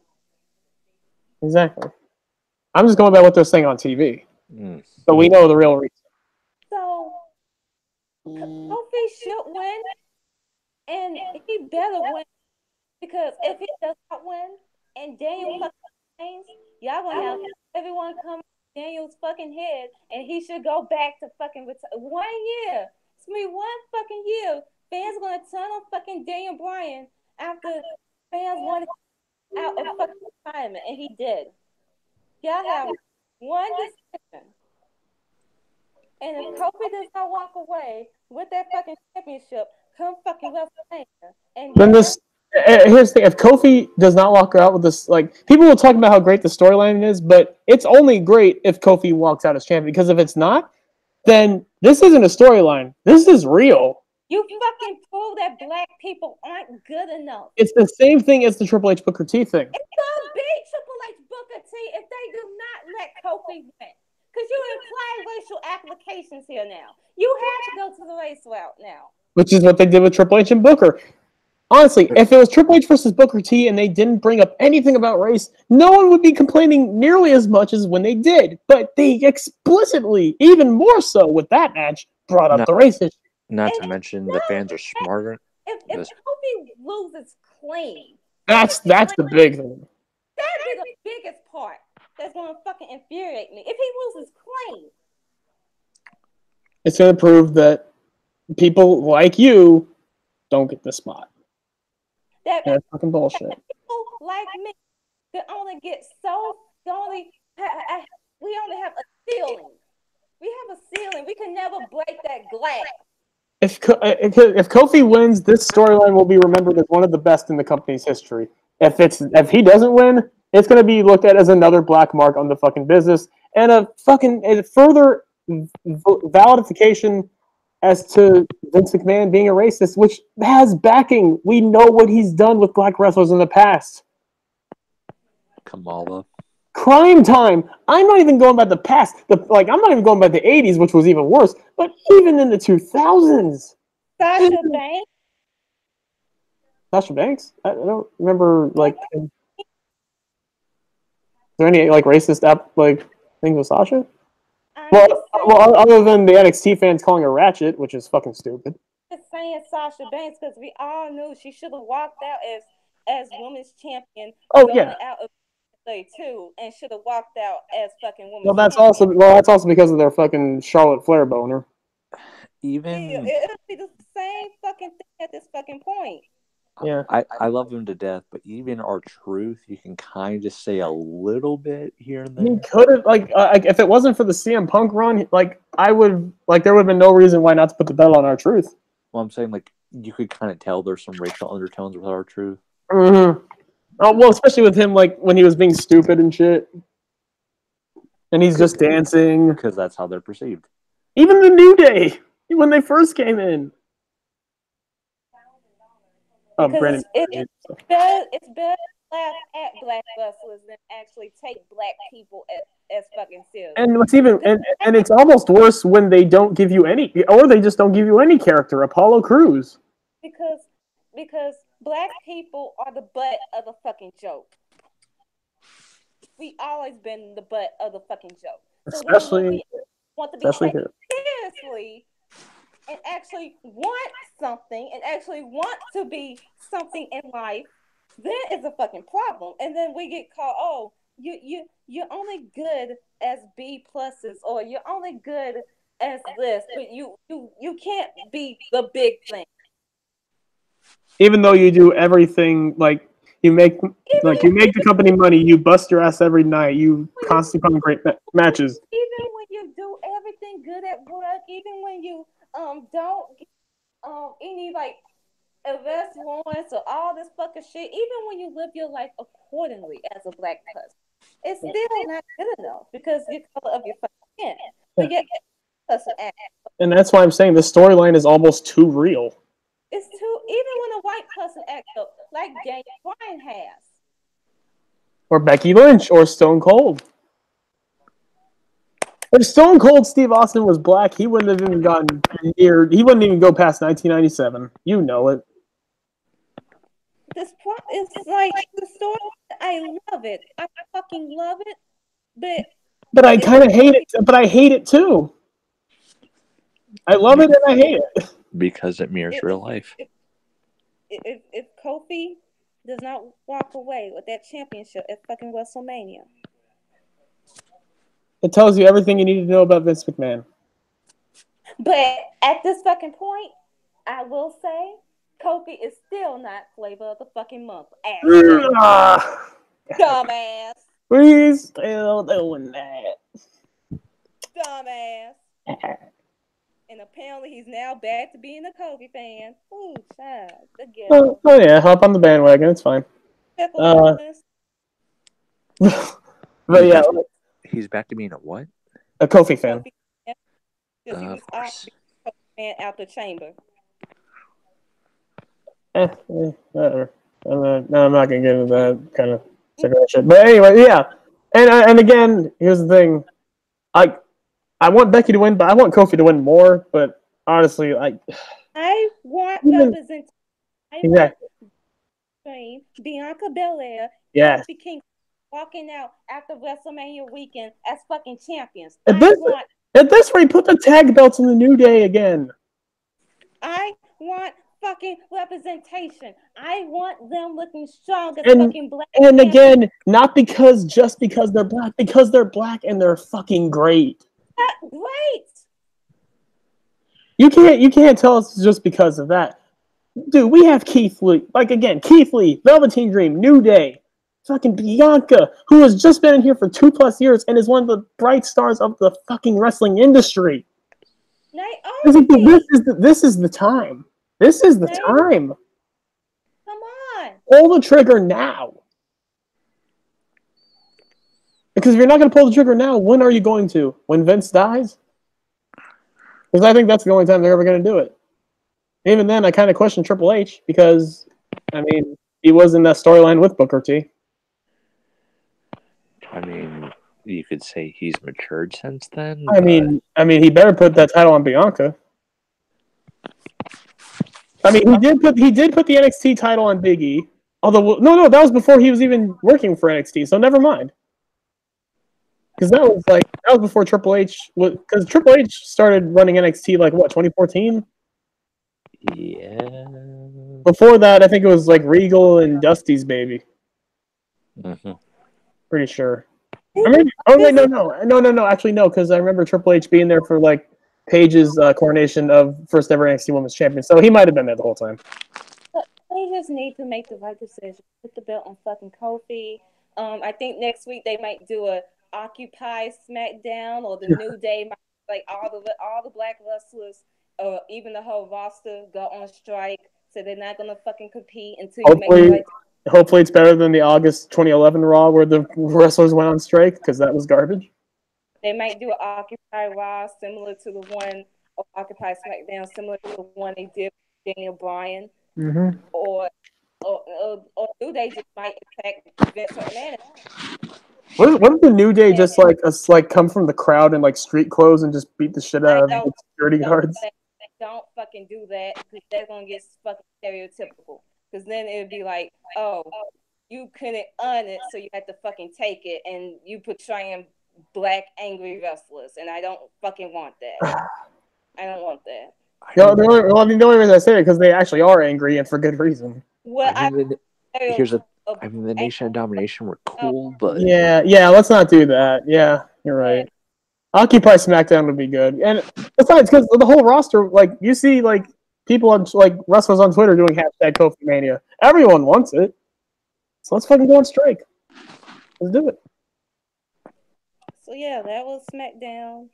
Exactly. I'm just going by what they're saying on TV. But we know the real reason. So Kofi should win, and he better win, because if he does not win and Daniel fucking wins, y'all gonna have everyone come Daniel's fucking head, and he should go back to fucking 1 year. It's me 1 fucking year. Fans gonna turn on fucking Daniel Bryan after fans wanted out of fucking retirement, and he did. Y'all have one decision. And if Kofi does not walk away with that fucking championship, come fucking WrestleMania. And then here's the thing: if Kofi does not walk out with this, people will talk about how great the storyline is, but it's only great if Kofi walks out as champion. Because if it's not, then this isn't a storyline. This is real. You fucking prove that black people aren't good enough. It's the same thing as the Triple H Booker T thing. It's gonna be Triple H Booker T if they do not let Kofi win. Because you imply racial applications here now. You have to go to the race route now. Which is what they did with Triple H and Booker. Honestly, if it was Triple H versus Booker T and they didn't bring up anything about race, no one would be complaining nearly as much as when they did. But they explicitly, even more so with that match, brought up the race issue. Not to mention the fans are smarter. If Kofi loses clean, that's the big thing. That'd be the biggest part that's gonna fucking infuriate me. If he loses clean, it's gonna prove that people like you don't get the spot. That's fucking bullshit. People like me that only get we only have a ceiling. We have a ceiling. We can never break that glass. If Kofi wins, this storyline will be remembered as one of the best in the company's history. If he doesn't win, it's going to be looked at as another black mark on the fucking business, and a further validification as to Vince McMahon being a racist, which has backing. We know what he's done with black wrestlers in the past. Kamala. Crime Time. I'm not even going by the past. I'm not even going by the 80s, which was even worse. But even in the 2000s. Sasha Banks. Sasha Banks? I don't remember, is there any, racist thing with Sasha? Well, other than the NXT fans calling her ratchet, which is fucking stupid. Just saying Sasha Banks, because we all knew she should have walked out as women's champion. Oh, yeah. Out of too, and should have walked out as fucking women's Well, that's champion. that's also because of their fucking Charlotte Flair boner. Even it'll be the same fucking thing at this fucking point. Yeah, I love him to death, but even R-Truth, you can kind of say a little bit here and there. He could have if it wasn't for the CM Punk run, there would have been no reason why not to put the belt on R-Truth. Well, I'm saying you could kind of tell there's some racial undertones with R-Truth. Mm-hmm. Oh, well, especially with him when he was being stupid and shit. And he's just dancing. Because that's how they're perceived. Even the New Day, when they first came in. Oh, Brandon. It's better to laugh at black wrestlers than actually take black people as fucking serious. And what's even and it's almost worse when they don't give you any, or they just don't give you any character. Apollo Crews. Because black people are the butt of the fucking joke. We always been the butt of the fucking joke. So Especially when we want to be taken seriously and actually want something and actually want to be something in life, that is a fucking problem. And then we get called, oh, you're only good as B pluses, or you're only good as this, but you can't be the big thing. Even though you do everything, like you make the company money, you bust your ass every night, you constantly put on great matches. Even when you do everything good at work, even when you don't get any like arrest warrants or all this fucking shit, even when you live your life accordingly as a black person, it's still not good enough because you're color of your fucking skin. So yet, and that's why I'm saying the storyline is almost too real. It's too, even when a white person acts up, like Daniel Bryan has. Or Becky Lynch, or Stone Cold. If Stone Cold Steve Austin was black, he wouldn't have even gotten near, he wouldn't even go past 1997. You know it. This part is like the story. I love it. I fucking love it. But I kind of hate it. But I hate it too. I love it and I hate it. Because it mirrors real life. If Kofi does not walk away with that championship at fucking WrestleMania, it tells you everything you need to know about Vince McMahon. But at this fucking point, I will say Kofi is still not flavor of the fucking month. Dumbass. We still doing that. Dumbass. And apparently he's now back to being a Kobe fan. Ooh, child. Oh yeah, hop on the bandwagon. It's fine. But yeah, he's back to being a what? A Kofi fan. Because he was Kofi fan out the chamber. Whatever. I'm not gonna get into that kind of shit. But anyway, yeah. And again, here's the thing. I want Becky to win, but I want Kofi to win more. But honestly, I want representation. Bianca Belair, Kofi King walking out after WrestleMania weekend as fucking champions. At this rate, put the tag belts in the New Day again. I want fucking representation. I want them looking strong as fucking black. And again, not just because they're black, because they're black and they're fucking great. Great. You can't tell us just because of that. Dude, we have Keith Lee. Keith Lee, Velveteen Dream, New Day, fucking Bianca, who has just been in here for 2+ years and is one of the bright stars of the fucking wrestling industry. This is the time. This is the time. Come on. Pull the trigger now. Because if you're not going to pull the trigger now, when are you going to? When Vince dies? Because I think that's the only time they're ever going to do it. Even then, I kind of question Triple H because, I mean, he was in that storyline with Booker T. I mean, you could say he's matured since then. I mean, he better put that title on Bianca. I mean, he did put the NXT title on Big E. Although, no, that was before he was even working for NXT. So never mind. Because that was before Triple H. Because Triple H started running NXT 2014. Yeah. Before that, I think it was Regal and Dusty's baby. Mm-hmm. Pretty sure. I mean, no. Actually, no, because I remember Triple H being there for Paige's coronation of first ever NXT Women's Champion. So he might have been there the whole time. They just need to make the right decision. Put the belt on fucking Kofi. I think next week they might do a Occupy SmackDown, or the New Day might all the black wrestlers or even the whole roster go on strike, so they're not gonna fucking compete until you make the right. Hopefully, it's better than the August 2011 Raw where the wrestlers went on strike because that was garbage. They might do an Occupy Raw similar to the one of Occupy SmackDown, similar to the one they did with Daniel Bryan, or New Day just might attack Vince McMahon. What if the New Day just come from the crowd in like street clothes and just beat the shit out of the security guards? Don't fucking do that because they're gonna get fucking stereotypical. Because then it would be like, oh, you couldn't earn it, so you had to fucking take it, and you portraying black angry wrestlers, and I don't fucking want that. I don't want that. The only reason I say it because they actually are angry and for good reason. Well, the Nation of Domination were cool, but yeah, let's not do that. Yeah, you're right. Occupy SmackDown would be good, and besides, because the whole roster, like you see, like people on like wrestlers on Twitter doing #CorbinMania. Everyone wants it, so let's fucking go on strike. Let's do it. So yeah, that was SmackDown.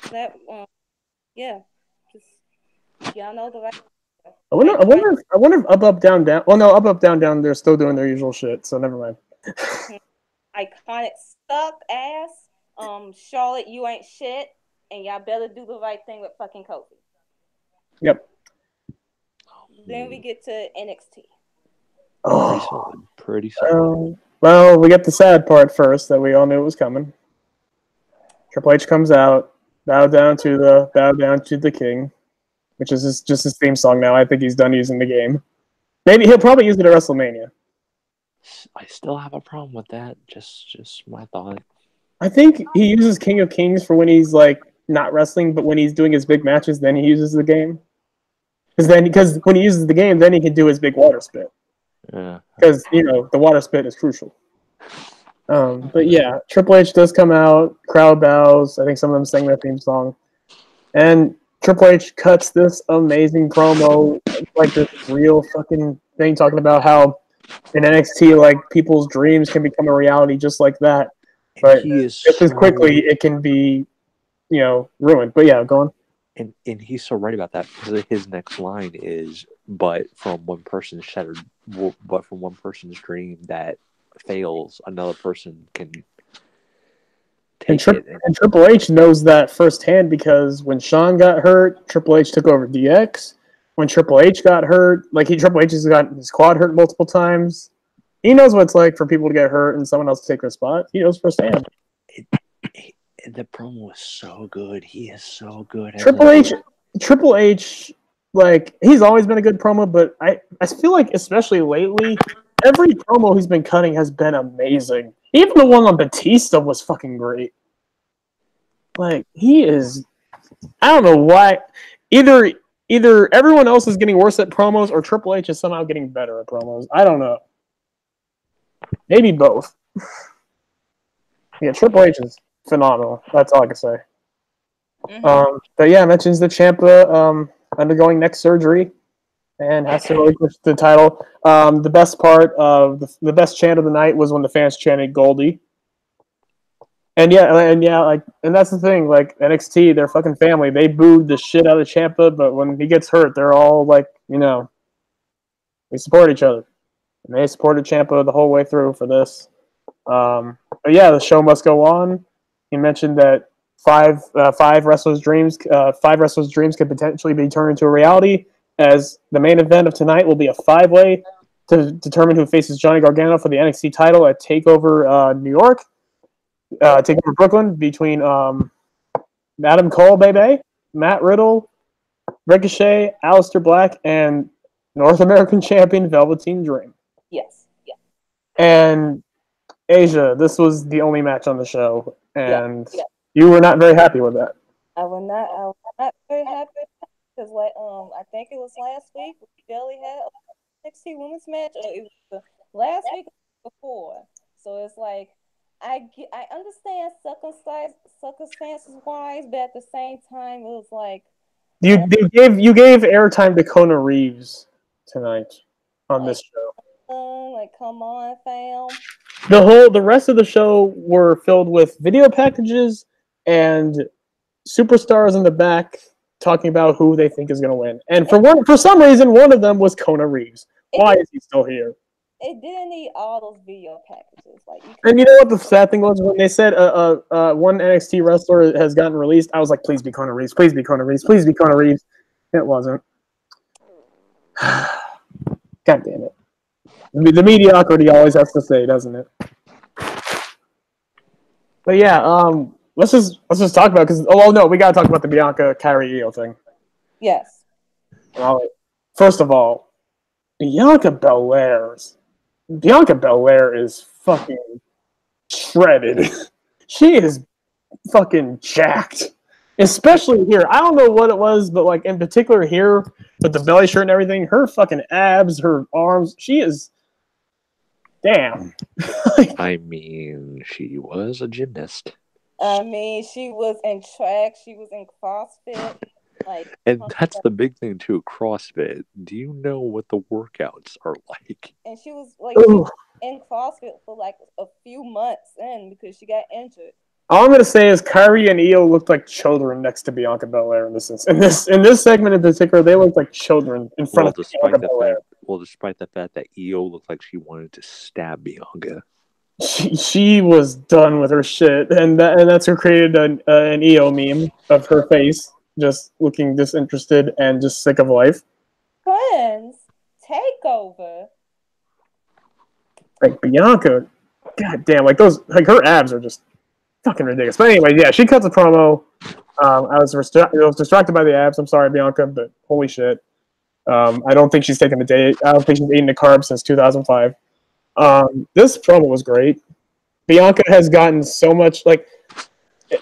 That yeah, just y'all know the right. I wonder if Up Down Down. Well, no, Up Down Down. They're still doing their usual shit, so never mind. Iconic stuck ass. Charlotte, you ain't shit, and y'all better do the right thing with fucking Kofi. Yep. Then we get to NXT. Pretty solid. Well, we get the sad part first that we all knew was coming. Triple H comes out, bow down to the king, which is just his theme song now. I think he's done using the game. Maybe he'll probably use it at WrestleMania. I still have a problem with that. Just my thought. I think he uses King of Kings for when he's like not wrestling, but when he's doing his big matches, then he uses the game. Because when he uses the game, then he can do his big water spit. Yeah. Because the water spit is crucial. But yeah, Triple H does come out, crowd bows. I think some of them sing their theme song, and Triple H cuts this amazing promo, like this real fucking thing, talking about how in NXT, like people's dreams can become a reality just like that. But just as quickly, it can be, ruined. But yeah, go on. And he's so right about that because his next line is, "But from one person's dream that fails, another person can take it." And Triple H knows that firsthand because when Shawn got hurt, Triple H took over DX. When Triple H got hurt, Triple H has gotten his quad hurt multiple times. He knows what it's like for people to get hurt and someone else to take their spot. He knows firsthand. The promo is so good. He is so good. Triple H, he's always been a good promo, but I feel like especially lately, every promo he's been cutting has been amazing. Even the one on Batista was fucking great. He is, I don't know why. Either everyone else is getting worse at promos or Triple H is somehow getting better at promos. I don't know. Maybe both. Yeah, Triple H is phenomenal. That's all I can say. Mm-hmm. But yeah, mentions the Ciampa undergoing neck surgery and has to relinquish the title. The best part of the best chant of the night was when the fans chanted Goldie. And that's the thing. NXT, they're fucking family. They booed the shit out of Ciampa, but when he gets hurt, they're all we support each other. And they supported Ciampa the whole way through for this. But yeah, the show must go on. He mentioned that five wrestlers' dreams could potentially be turned into a reality, as the main event of tonight will be a 5-way to determine who faces Johnny Gargano for the NXT title at TakeOver New York, TakeOver Brooklyn, between Adam Cole, baby, Matt Riddle, Ricochet, Aleister Black, and North American Champion Velveteen Dream. Yes. Yeah. And Asia, this was the only match on the show, and you were not very happy with that. I was not very happy because, I think it was last week we barely had a NXT women's match, or it was the last week before. So it's I understand circumstances wise, but at the same time, it was you gave airtime to Kona Reeves tonight on this show. Come on, fam. The rest of the show were filled with video packages and superstars in the back talking about who they think is going to win. And for some reason, one of them was Kona Reeves. Why is he still here? it didn't need all those video packages. Like, and you know what the sad thing was when they said one NXT wrestler has gotten released, I was like, please be Kona Reeves, please be Kona Reeves, please be Kona Reeves. It wasn't. God damn it. The mediocrity always has to say, doesn't it? But yeah, let's just talk about because we gotta talk about the Bianca Kairi Io thing. Yes. First of all, Bianca Belair is fucking shredded. She is fucking jacked. Especially here. I don't know what it was, but like in particular here with the belly shirt and everything, her fucking abs, her arms, she is damn. I mean, she was a gymnast. I mean, she was in track, she was in CrossFit. And that's the big thing too, CrossFit. Do you know what the workouts are like? And she was in CrossFit for like a few months in because she got injured. All I'm gonna say is Kairi and Io looked like children next to Bianca Belair in this segment in particular. They looked like children in front of Bianca Belair. Despite the fact that Io looked like she wanted to stab Bianca. She was done with her shit, and that's who created an Io meme of her face just looking disinterested and just sick of life. Friends, takeover. Like Bianca, god damn, like her abs are just fucking ridiculous. But anyway, yeah, she cuts a promo. I was distracted by the abs. I'm sorry, Bianca, but holy shit. I don't think she's taken a day. I don't think she's eaten a carb since 2005. This promo was great. Bianca has gotten so much, like,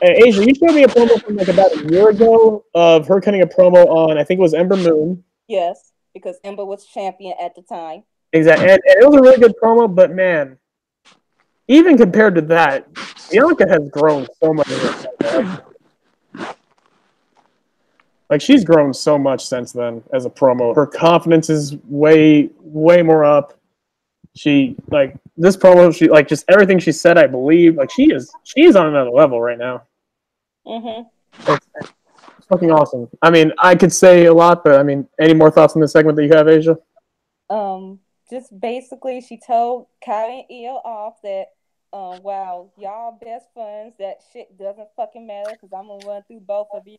Asia, you showed me a promo from like about a year ago of her cutting a promo on, I think it was Ember Moon. Yes, because Ember was champion at the time. Exactly, and it was a really good promo, but man, even compared to that, Bianca has grown so much. Like, she's grown so much since then as a promo. Her confidence is way, way more up. She, like, this promo, she, like, just everything she said, I believe, like, she is on another level right now. Mm-hmm. It's fucking awesome. I mean, I could say a lot, but, I mean, any more thoughts on this segment that you have, Asia? Just basically, she told Kairi and Io off that, wow, y'all best friends, that shit doesn't fucking matter because I'm gonna run through both of you.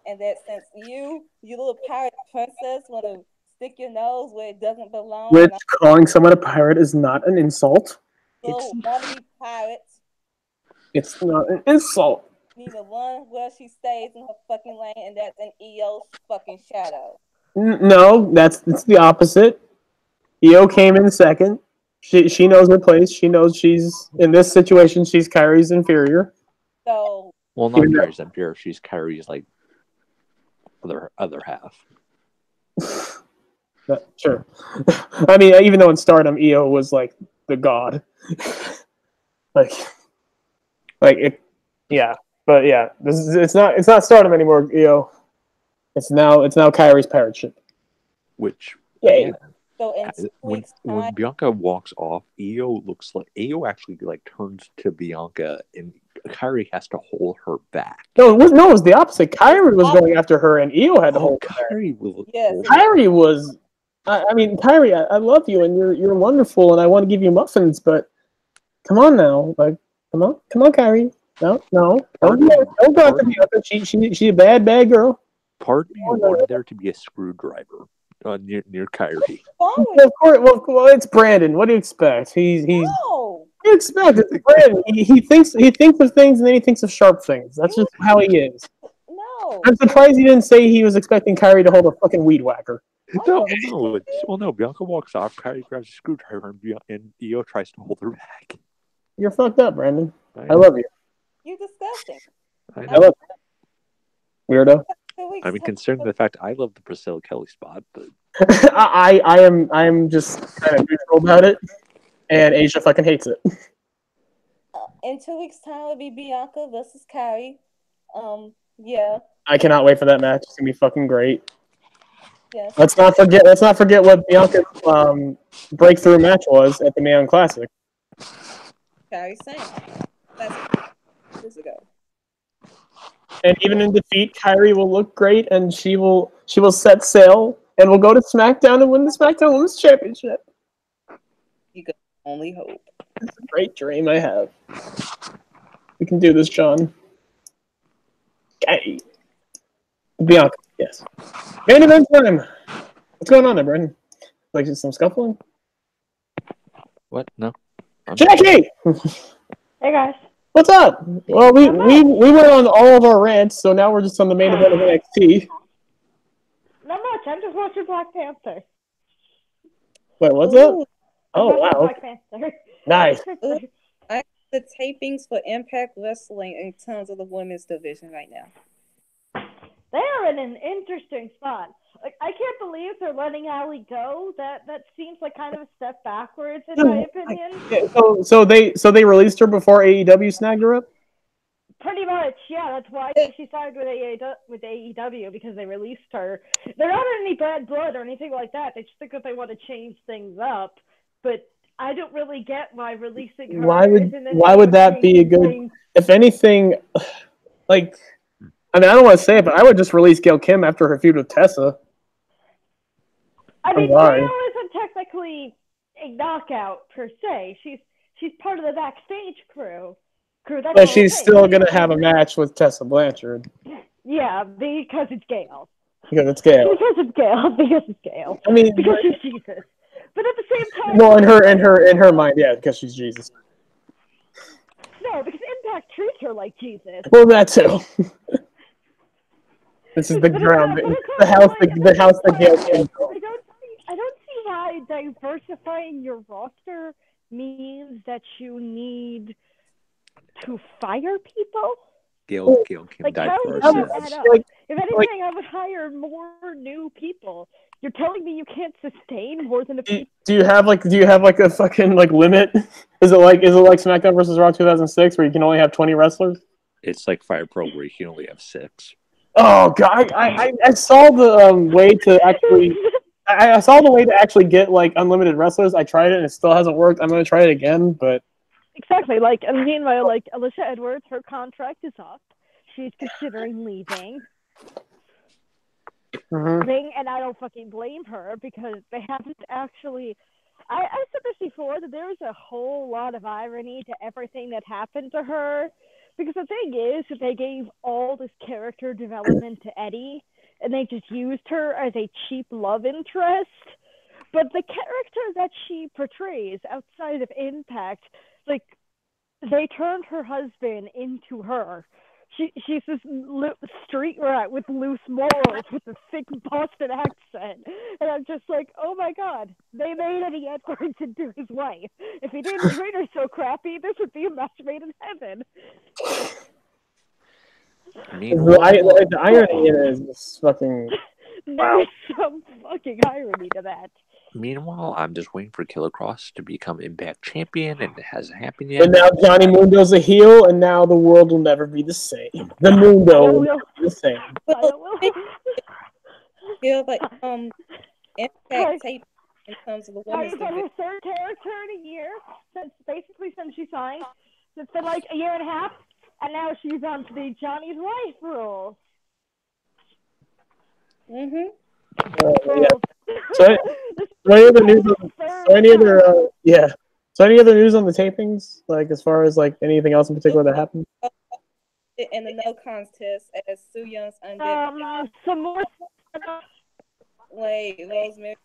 And that since you little pirate princess, want to stick your nose where it doesn't belong. Which, calling someone a pirate is not an insult. Little wannabe pirates. It's not an insult. Need to run where she stays in her fucking lane, and that's in Io's fucking shadow. No, it's the opposite. Io came in second. She knows her place. She knows she's in this situation. She's Kairi's inferior. So, well, not Kairi's inferior. She's Kairi's like other half. Sure. I mean, even though in Stardom, Io was like the god. like it. Yeah, but yeah, it's not Stardom anymore, Io. It's now Kairi's pirate ship. Which yeah. So when Bianca walks off, Io actually like turns to Bianca, and Kairi has to hold her back. No, it was the opposite. Kairi was going after her, and Io had to hold her Kairi back. Kairi was. I mean, Kairi, I love you, and you're wonderful, and I want to give you muffins, but come on now, like, come on, Kairi. No, don't go after Bianca. She's a bad girl. Pardon me, you wanted there to be a screwdriver near Kairi. Of course, well, it's Brandon. What do you expect? He's. No. What do you expect? It's Brandon. He thinks of things, and then he thinks of sharp things. That's just how he is. No. I'm surprised he didn't say he was expecting Kairi to hold a fucking weed whacker. No. Bianca walks off. Kairi grabs a screwdriver, and Io tries to hold her back. You're fucked up, Brandon. I love you. You're disgusting. I love you. Weirdo. I mean, considering the fact I love the Priscilla Kelly spot, but I am just kind of neutral about it, and Asia fucking hates it. In 2 weeks' time, it'll be Bianca versus Kairi. Yeah. I cannot wait for that match. It's gonna be fucking great. Yes. Let's not forget what Bianca's breakthrough match was at the Neon Classic. Kairi sang. That's years ago. And even in defeat, Kairi will look great, and she will set sail, and will go to SmackDown and win the SmackDown Women's Championship. You can only hope. It's a great dream I have. We can do this, John. Okay. Bianca, yes. Main event time. What's going on there, Brendan? Like some scuffling? What? No. Jackie! Hey guys. What's up? Well, we went on all of our rants, so now we're just on the main event of NXT. Not much. I'm just watching Black Panther. Wait, what's up? Oh, wow. Black Panther. Nice. I have the tapings for Impact Wrestling in terms of the women's division right now. They're in an interesting spot. Like, I can't believe they're letting Allie go. That seems like kind of a step backwards in my opinion. So they released her before AEW snagged her up? Pretty much, yeah. That's why she signed with AEW, because they released her. They're not in any bad blood or anything like that. They just think that they want to change things up. But I don't really get why releasing her. Why would that be a good? If anything, like, I mean, I don't want to say it, but I would just release Gail Kim after her feud with Tessa. I mean, Gail isn't technically a knockout per se. She's part of the backstage crew. But she's still gonna have a match with Tessa Blanchard. Yeah, because it's Gail. Because it's Gail. Because it's Gail. Because it's Gail. I mean, because she's Jesus. But at the same time, well, in her mind, yeah, because she's Jesus. No, because Impact treats her like Jesus. Well, that too. This is the ground, the house that Gail Kim. I don't see why diversifying your roster means that you need to fire people. Gail Kim diverse. If anything, I would hire more new people. You're telling me you can't sustain more than a few? Do you have like a fucking like limit? Is it like SmackDown versus Raw 2006 where you can only have 20 wrestlers? It's like Fire Pro where you can only have 6. Oh god, I saw the way to actually I saw the way to actually get like unlimited wrestlers. I tried it and it still hasn't worked. I'm gonna try it again, but exactly. Like, meanwhile, like Alicia Edwards, her contract is up. She's considering leaving. And I don't fucking blame her because they haven't actually. I said this before that there's a whole lot of irony to everything that happened to her. Because the thing is that they gave all this character development to Eddie, and they just used her as a cheap love interest. But the character that she portrays outside of Impact, like, they turned her husband into her. She's this street rat with loose morals, with a thick Boston accent. And I'm just like, oh my god, they made Eddie Edwards into his wife. If he didn't treat her so crappy, this would be a match made in heaven. The irony in it is just fucking... Wow. There's some fucking irony to that. Meanwhile, I'm just waiting for Killer Cross to become Impact Champion, and it hasn't happened yet. And now Johnny Mundo's a heel, and now the world will never be the same. The Mundo will never be the same. Feel like Impact tape in terms of the women's division. Her third character in a year, since she signed. It's been like a year and a half, and now she's on to the Johnny's wife rule. So any other news? So any other news on the tapings? Like as far as like anything else in particular that happened? In the no contest as Su Young's undid. Some more. Like Rosemary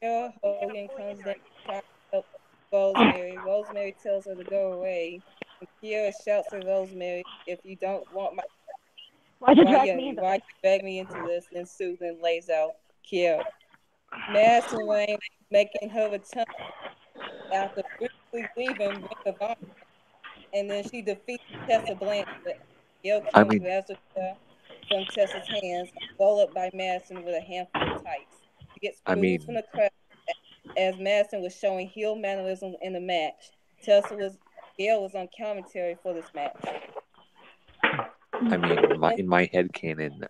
Hogan comes down to help Rosemary. Rosemary tells her to go away. And Kiera shouts at Rosemary, "If you don't want my why you drag me into this?" And Sue then lays out Kiera. Madison Rain making her return after briefly leaving Ring of Honor, and then she defeats Tessa Blanchard. Gail Kim grabs her from Tessa's hands, rolled up by Madison with a handful of tights. She gets booed from the crowd as Madison was showing heel mannerism in the match. Gail was on commentary for this match. I mean, in my headcanon,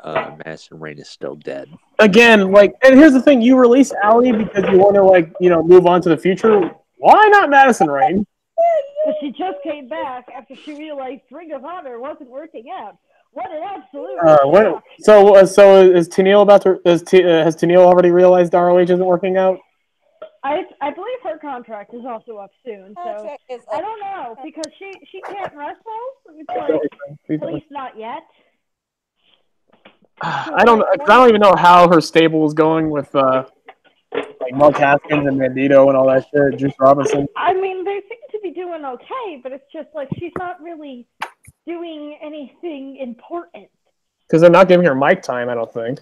Madison Rain is still dead. Again, like, and here's the thing: you release Allie because you want to, like, move on to the future. Why not Madison Rain? But she just came back after she realized Ring of Honor wasn't working out. What an absolute! So is Tenille has Tenille already realized ROH isn't working out? I believe her contract is also up soon, so Contract is I up. don't know because she can't wrestle. It's like at least not yet. I don't even know how her stable is going with like Mark Haskins and Bandito and all that shit. Juice Robinson. I mean, they seem to be doing okay, but it's just like she's not really doing anything important. Because they're not giving her mic time, I don't think.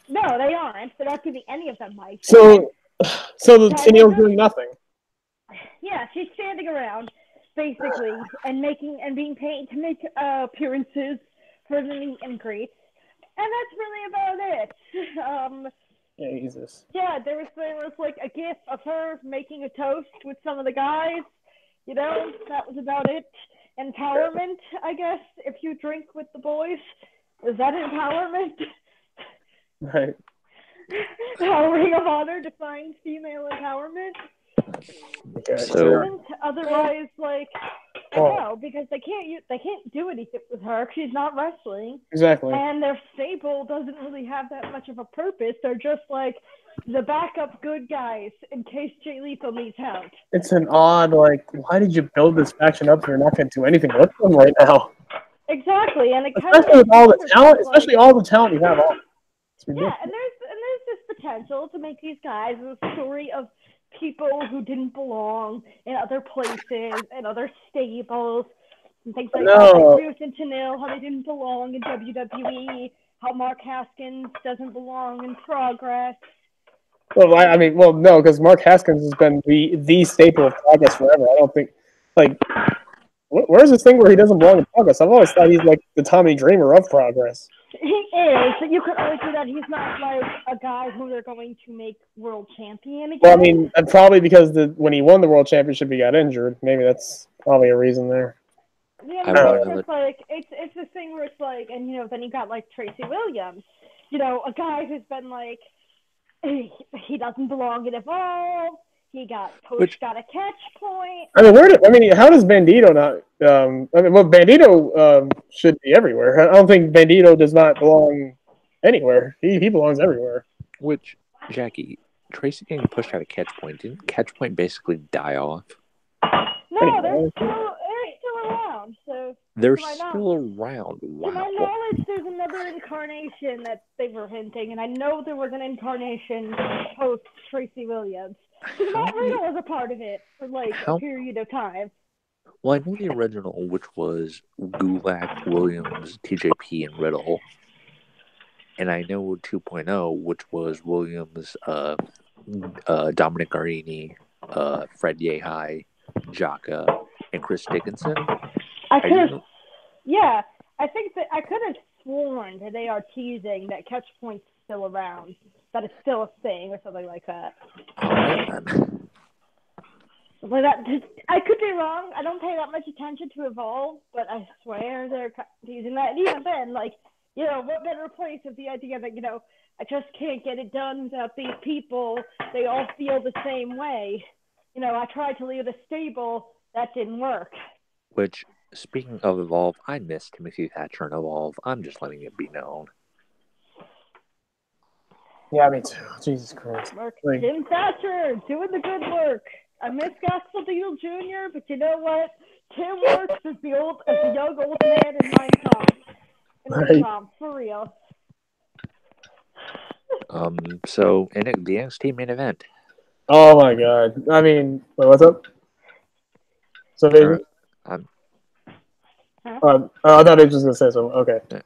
No, they aren't. They're not giving any of them mic time. So the Tenille's doing nothing. Yeah, she's standing around basically and being paid to make appearances for the meet and greets, and that's really about it. Jesus. Yeah, there was like a gif of her making a toast with some of the guys. You know, that was about it. Empowerment, I guess, if you drink with the boys. Is that empowerment? Right. How Ring of Honor defines female empowerment? Okay, So otherwise, like, no, because they can't do anything with her. She's not wrestling. Exactly. And their stable doesn't really have that much of a purpose. They're just like the backup good guys in case Jay Lethal needs help. It's an odd, like, why did you build this faction up if you're not going to do anything with them right now? Exactly, and it especially with all the talent, especially all the talent you have. Yeah, and there's this potential to make these guys a story of people who didn't belong in other places and other stables and things like that. Like Bruce and Tenille, how they didn't belong in WWE, how Mark Haskins doesn't belong in Progress. Well, I mean, no, because Mark Haskins has been the staple of Progress forever. I don't think, like, where's this thing where he doesn't belong in Progress? I've always thought he's like the Tommy Dreamer of Progress. He is, but you could argue that he's not like a guy who they're going to make world champion again. Well, I mean, probably because when he won the world championship, he got injured. Maybe that's probably a reason there. Yeah, it's just like it's this thing where it's like, and you know, then you got like Tracy Williams, you know, a guy who's been like, he doesn't belong in Evolve. He got got a catch point. I mean, how does Bandito not? Bandito should be everywhere. I don't think Bandito does not belong anywhere. He belongs everywhere. Which, Jackie, Tracy getting pushed out of catch point, didn't catch point basically die off? No, they're still around. So they're still around. Wow. To my knowledge, there's another incarnation that they were hinting, and I know there was an incarnation post Tracy Williams. Matt Riddle was a part of it for like a period of time. Well, I know the original, which was Gulak, Williams, TJP, and Riddle. And I know 2.0, which was Williams, Dominic Garini, Fred Yehai, Jaka, and Chris Dickinson. I think that I could have sworn that they are teasing that catch point's still around. That it's still a thing or something like that. But I could be wrong. I don't pay that much attention to Evolve, but I swear they're using that. And even then, like, you know, what better place of the idea that, you know, I just can't get it done without these people. They all feel the same way. You know, I tried to leave a stable. That didn't work. Which, speaking of Evolve, I miss Timothy Thatcher in Evolve. I'm just letting it be known. Yeah, me too. Jesus Christ. Tim Thatcher doing the good work. I miss Gaspeldino Jr., but you know what? Tim works as the young old man in Mein Kampf. For real. So, the NXT main event. Oh my God. I mean, wait, what's up? So, I thought he was just going to say something. Okay. Yeah.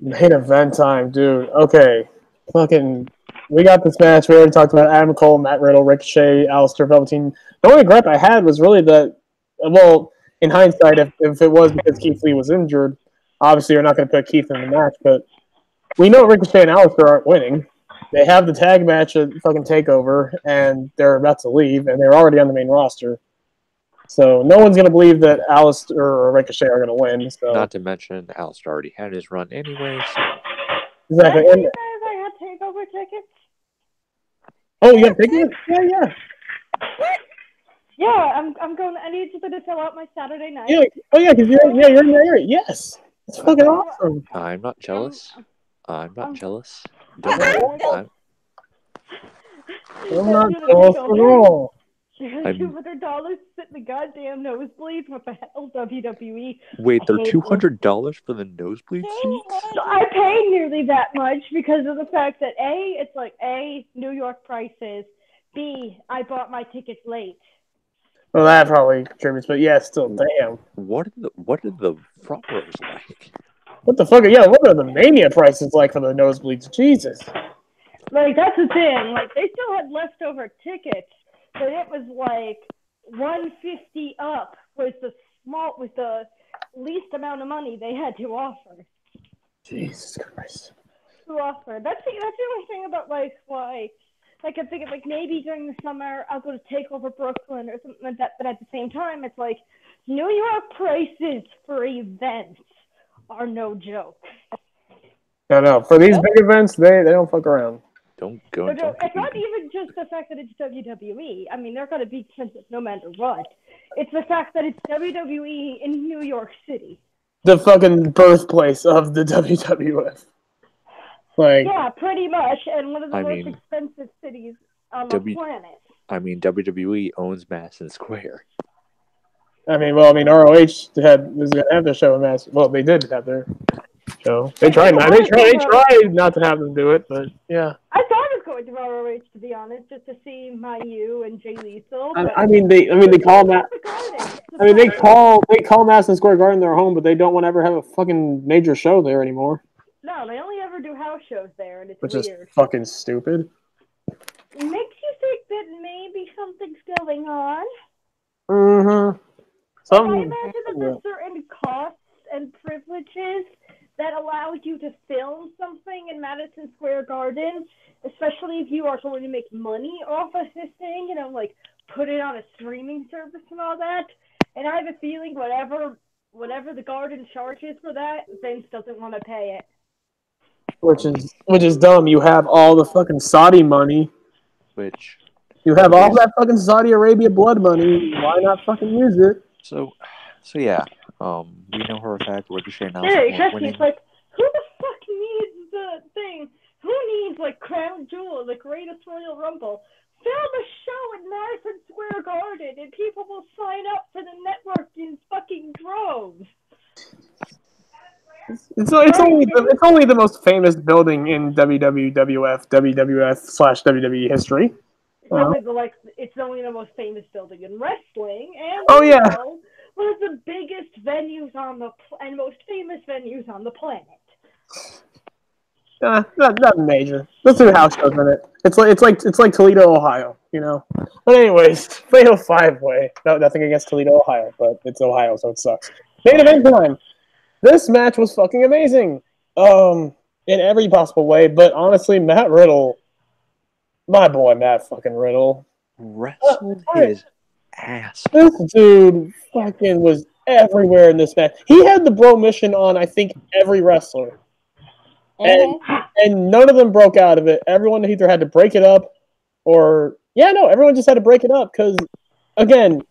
Main event time, dude. Okay. We got this match. We already talked about Adam Cole, Matt Riddle, Ricochet, Alistair, Velveteen. The only gripe I had was really that, well, in hindsight, if it was because Keith Lee was injured, obviously you're not going to put Keith in the match, but we know Ricochet and Alistair aren't winning. They have the tag match at fucking TakeOver, and they're about to leave, and they're already on the main roster. So no one's going to believe that Alistair or Ricochet are going to win. So. Not to mention, Alistair already had his run anyway. So. Exactly. I had TakeOver tickets. Oh, you have tickets? Yeah. Yeah, I'm going. I need to fill out my Saturday night. Yeah. Oh yeah, because you're in the area. Yes, it's fucking awesome. I'm not jealous. I'm not jealous. I'm not jealous at all. $200 sit in the goddamn nosebleeds. What the hell, WWE? Wait, they're $200 for the nosebleed seats? So I pay nearly that much because of the fact that it's like New York prices. B, I bought my tickets late. Well, that probably contributes, but yeah, still, damn. What are the front rows like? What the fuck? Yeah, what are the Mania prices like for the nosebleeds? Jesus. Like, that's the thing. Like, they still had leftover tickets, but it was like $150 up was the least amount of money they had to offer. Jesus Christ. To offer. That's the only thing about like why. Like, I'm thinking, like, maybe during the summer I'll go to Takeover Brooklyn or something like that. But at the same time, it's like New York prices for events are no joke. No. For these big events, they don't fuck around. Don't go. It's not even just the fact that it's WWE. I mean, they're going to be expensive no matter what. It's the fact that it's WWE in New York City. The fucking birthplace of the WWF. Like, yeah, pretty much, and one of the most expensive cities on the planet. I mean, WWE owns Madison Square. ROH was gonna have their show in Madison. Well, they did have their show. They tried not to have them do it, but yeah. I thought I was going to ROH, to be honest, just to see Mayu and Jay Lethal. They call Madison Square Garden their home, but they don't want to ever have a fucking major show there anymore. No, they only ever do house shows there, and it's which weird. Is fucking stupid. It makes you think that maybe something's going on. Mm-hmm. I imagine that there's certain costs and privileges that allow you to film something in Madison Square Garden, especially if you are going to make money off of this thing, like put it on a streaming service and all that. And I have a feeling whatever the Garden charges for that, Vince doesn't want to pay it. Which is dumb. You have all the fucking Saudi money. You have all that fucking Saudi Arabia blood money. Why not fucking use it? So yeah. We know for a fact Ricochet now. Yeah, exactly. It's like, who the fuck needs the thing? Who needs like Crown Jewel, the Greatest Royal Rumble? Film a show in Madison Square Garden, and people will sign up for the network in fucking droves. It's only the most famous building in WWF/WWE history. It's only the most famous building in wrestling, and one of the biggest venues and most famous venues on the planet. Not major. Let's do house shows in it. It's like Toledo, Ohio, But anyways, Fatal 5-Way. No, nothing against Toledo, Ohio, but it's Ohio, so it sucks. Main event time. This match was fucking amazing, in every possible way. But honestly, Matt Riddle, my boy, Matt fucking Riddle, wrestled his ass. This dude fucking was everywhere in this match. He had the bro mission on, I think, every wrestler. And none of them broke out of it. Everyone either had to break it up everyone just had to break it up because, again,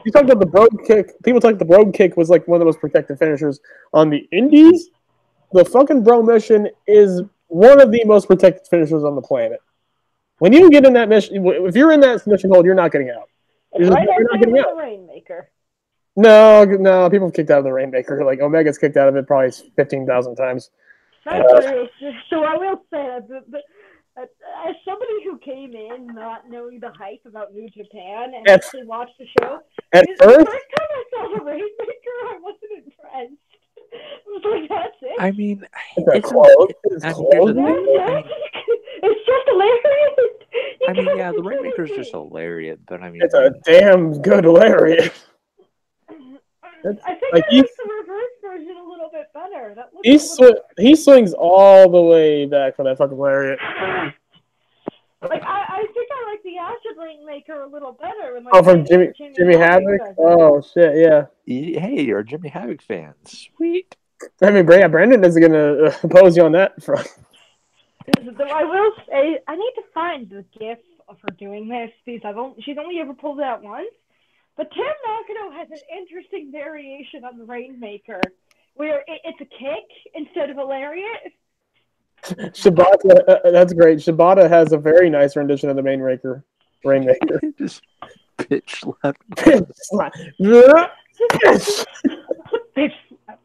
you talk about the brogue kick. People talk the brogue kick was like one of the most protected finishers on the indies. The fucking bro mission is one of the most protected finishers on the planet. When you get in that mission, if you're in that mission hold, you're not getting out. You're not getting out. The Rainmaker. No, people have kicked out of the Rainmaker. Like Omega's kicked out of it probably 15,000 times. That's true. So I will say that as somebody who came in not knowing the hype about New Japan and actually watched the show, the first time I saw the Rainmaker, I wasn't impressed. I was like, that's it. I mean, it's just hilarious. I mean, yeah, the Rainmaker is just hilarious, but I mean, it's a damn good lariat. I think I like the reverse version a little bit better. He swings all the way back for that fucking lariat. Like I think I like the Acid Rainmaker a little better. And, from Jimmy Havoc? Oh shit, yeah. Hey, you're a Jimmy Havoc fan. Sweet. I mean, Brandon isn't gonna oppose you on that front. I will say I need to find the GIF of her doing this because she's only ever pulled it out once. But Tim Nakano has an interesting variation on the Rainmaker, where it's a kick instead of a lariat. Shibata, that's great. Shibata has a very nice rendition of the Rainmaker. Just pitch slap.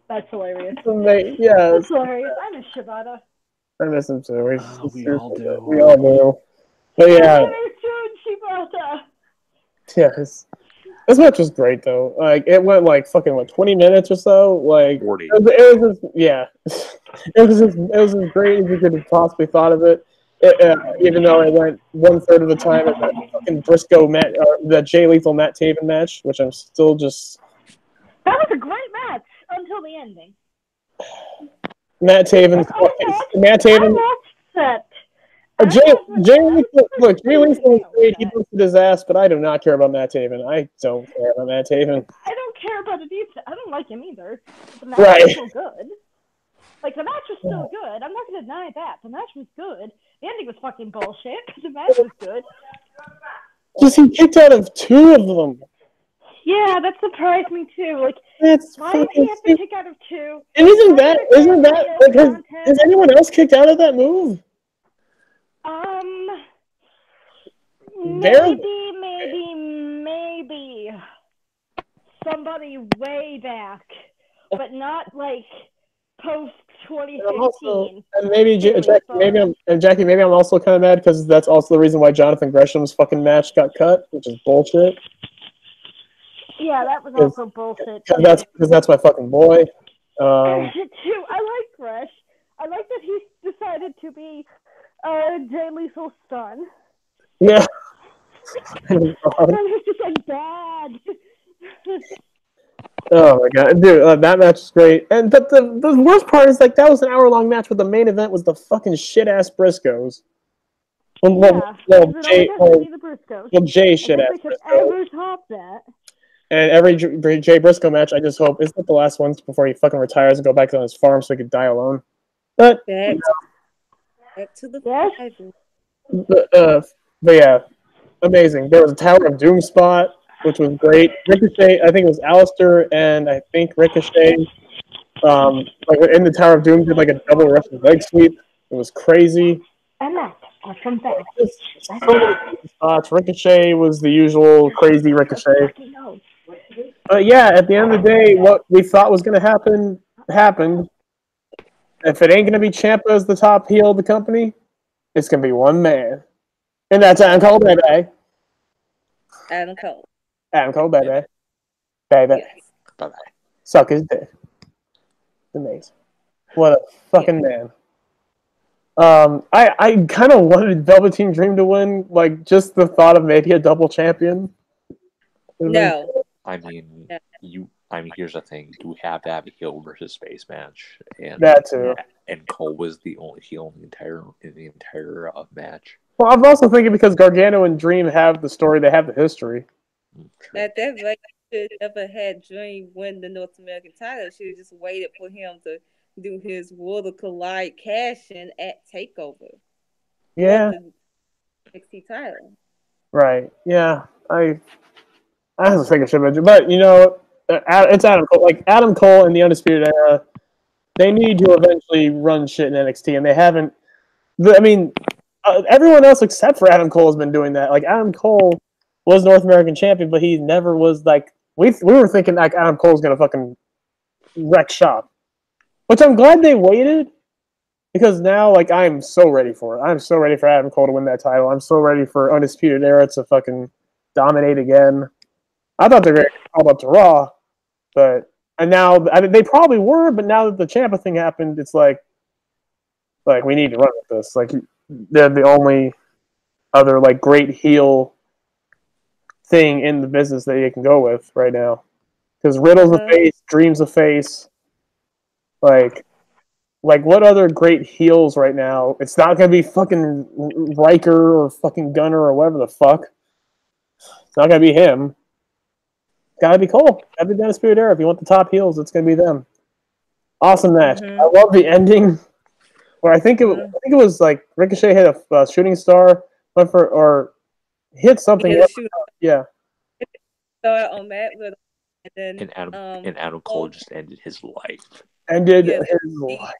That's hilarious. Yeah, That's hilarious. I miss Shibata. I miss him too. We all do. We all do. But yeah, Shibata. yeah. This match was great though. Like it went like fucking 20 minutes or so. Like 40. It was just, yeah. It was as great as you could have possibly thought of it. Even though it went 1/3 of the time at that fucking Briscoe Matt, the Jay Lethal Matt Taven match, which I'm still just. That was a great match until the ending. Matt Taven. Jay Lethal is great. He busted his ass, but I do not care about Matt Taven. I don't care about Matt Taven. I don't care about it either. I don't like him either. The match Right. was still good. Like, the match was still good. I'm not going to deny that. The match was good. The ending was fucking bullshit, but the match was good. Just he kicked out of 2 of them. Yeah, that surprised me too. Like, That's why did he have to kick out of 2? And isn't that like, has anyone else kicked out of that move? Maybe somebody way back, but not like post 2015. And maybe Jackie, maybe I'm also kind of mad because that's also the reason why Jonathan Gresham's fucking match got cut, which is bullshit. Yeah, that was also bullshit. Because that's my fucking boy. Too. I like Gresh. I like that he decided to be Jay Lethal's son. Yeah. And it's just like bad. Oh my god, dude, that match is great. And but the worst part is like that was an hour-long match, but the main event was the fucking shit-ass Briscoes. Jay shit-ass Briscoes. Ever top that. And every Jay Briscoe match, I just hope isn't it the last one before he fucking retires and go back to his farm so he could die alone. But back to the but yeah, amazing. There was a Tower of Doom spot, which was great. Ricochet, I think it was Alistair, and I think Ricochet, like in the Tower of Doom, did like a double Russian leg sweep. It was crazy. And that's from back. So many spots. Ricochet was the usual crazy Ricochet. But yeah, at the end of the day, what we thought was going to happen happened. If it ain't going to be Ciampa as the top heel of the company, it's going to be one man. And that's Adam Cole, baby. Adam Cole. Adam Cole, baby. Baby. Yes. Bye-bye. Suck his dick. Amazing. What a fucking man. I kind of wanted Velveteen Dream to win, like just the thought of maybe a double champion. No. I mean, here's the thing: you have to have a heel versus face match, and that too. And Cole was the only heel in the entire match. Well, I'm also thinking because Gargano and Dream have the story, they have the history. At that rate, should ever had Dream win the North American title. Should have just waited for him to do his World of Collide cash-in at TakeOver. Yeah. The NXT title. Right. Yeah. I have to think I should mention, but you know, it's Adam Cole. Like Adam Cole and the Undisputed Era, they need to eventually run shit in NXT, and they haven't. I mean, everyone else except for Adam Cole has been doing that. Like Adam Cole was North American champion, but he never was like we were thinking like Adam Cole's gonna fucking wreck shop. Which I'm glad they waited because now like I'm so ready for it. I'm so ready for Adam Cole to win that title. I'm so ready for Undisputed Era to fucking dominate again. I thought they were going to call up to Raw, and now they probably were, but now that the Ciampa thing happened, it's like we need to run with this. Like they're the only other like great heel thing in the business that you can go with right now. Because Riddle's a face, Dream's a face. Like what other great heels right now? It's not gonna be fucking Riker or fucking Gunner or whatever the fuck. It's not gonna be him. Gotta be Cole. Gotta be the Undisputed Era. If you want the top heels, it's gonna be them. Awesome match. I love the ending. Where I think it was like Ricochet hit a shooting star, went for or hit something. Yeah. Started on Matt Riddle, and then Adam Cole just ended his life. Ended his life.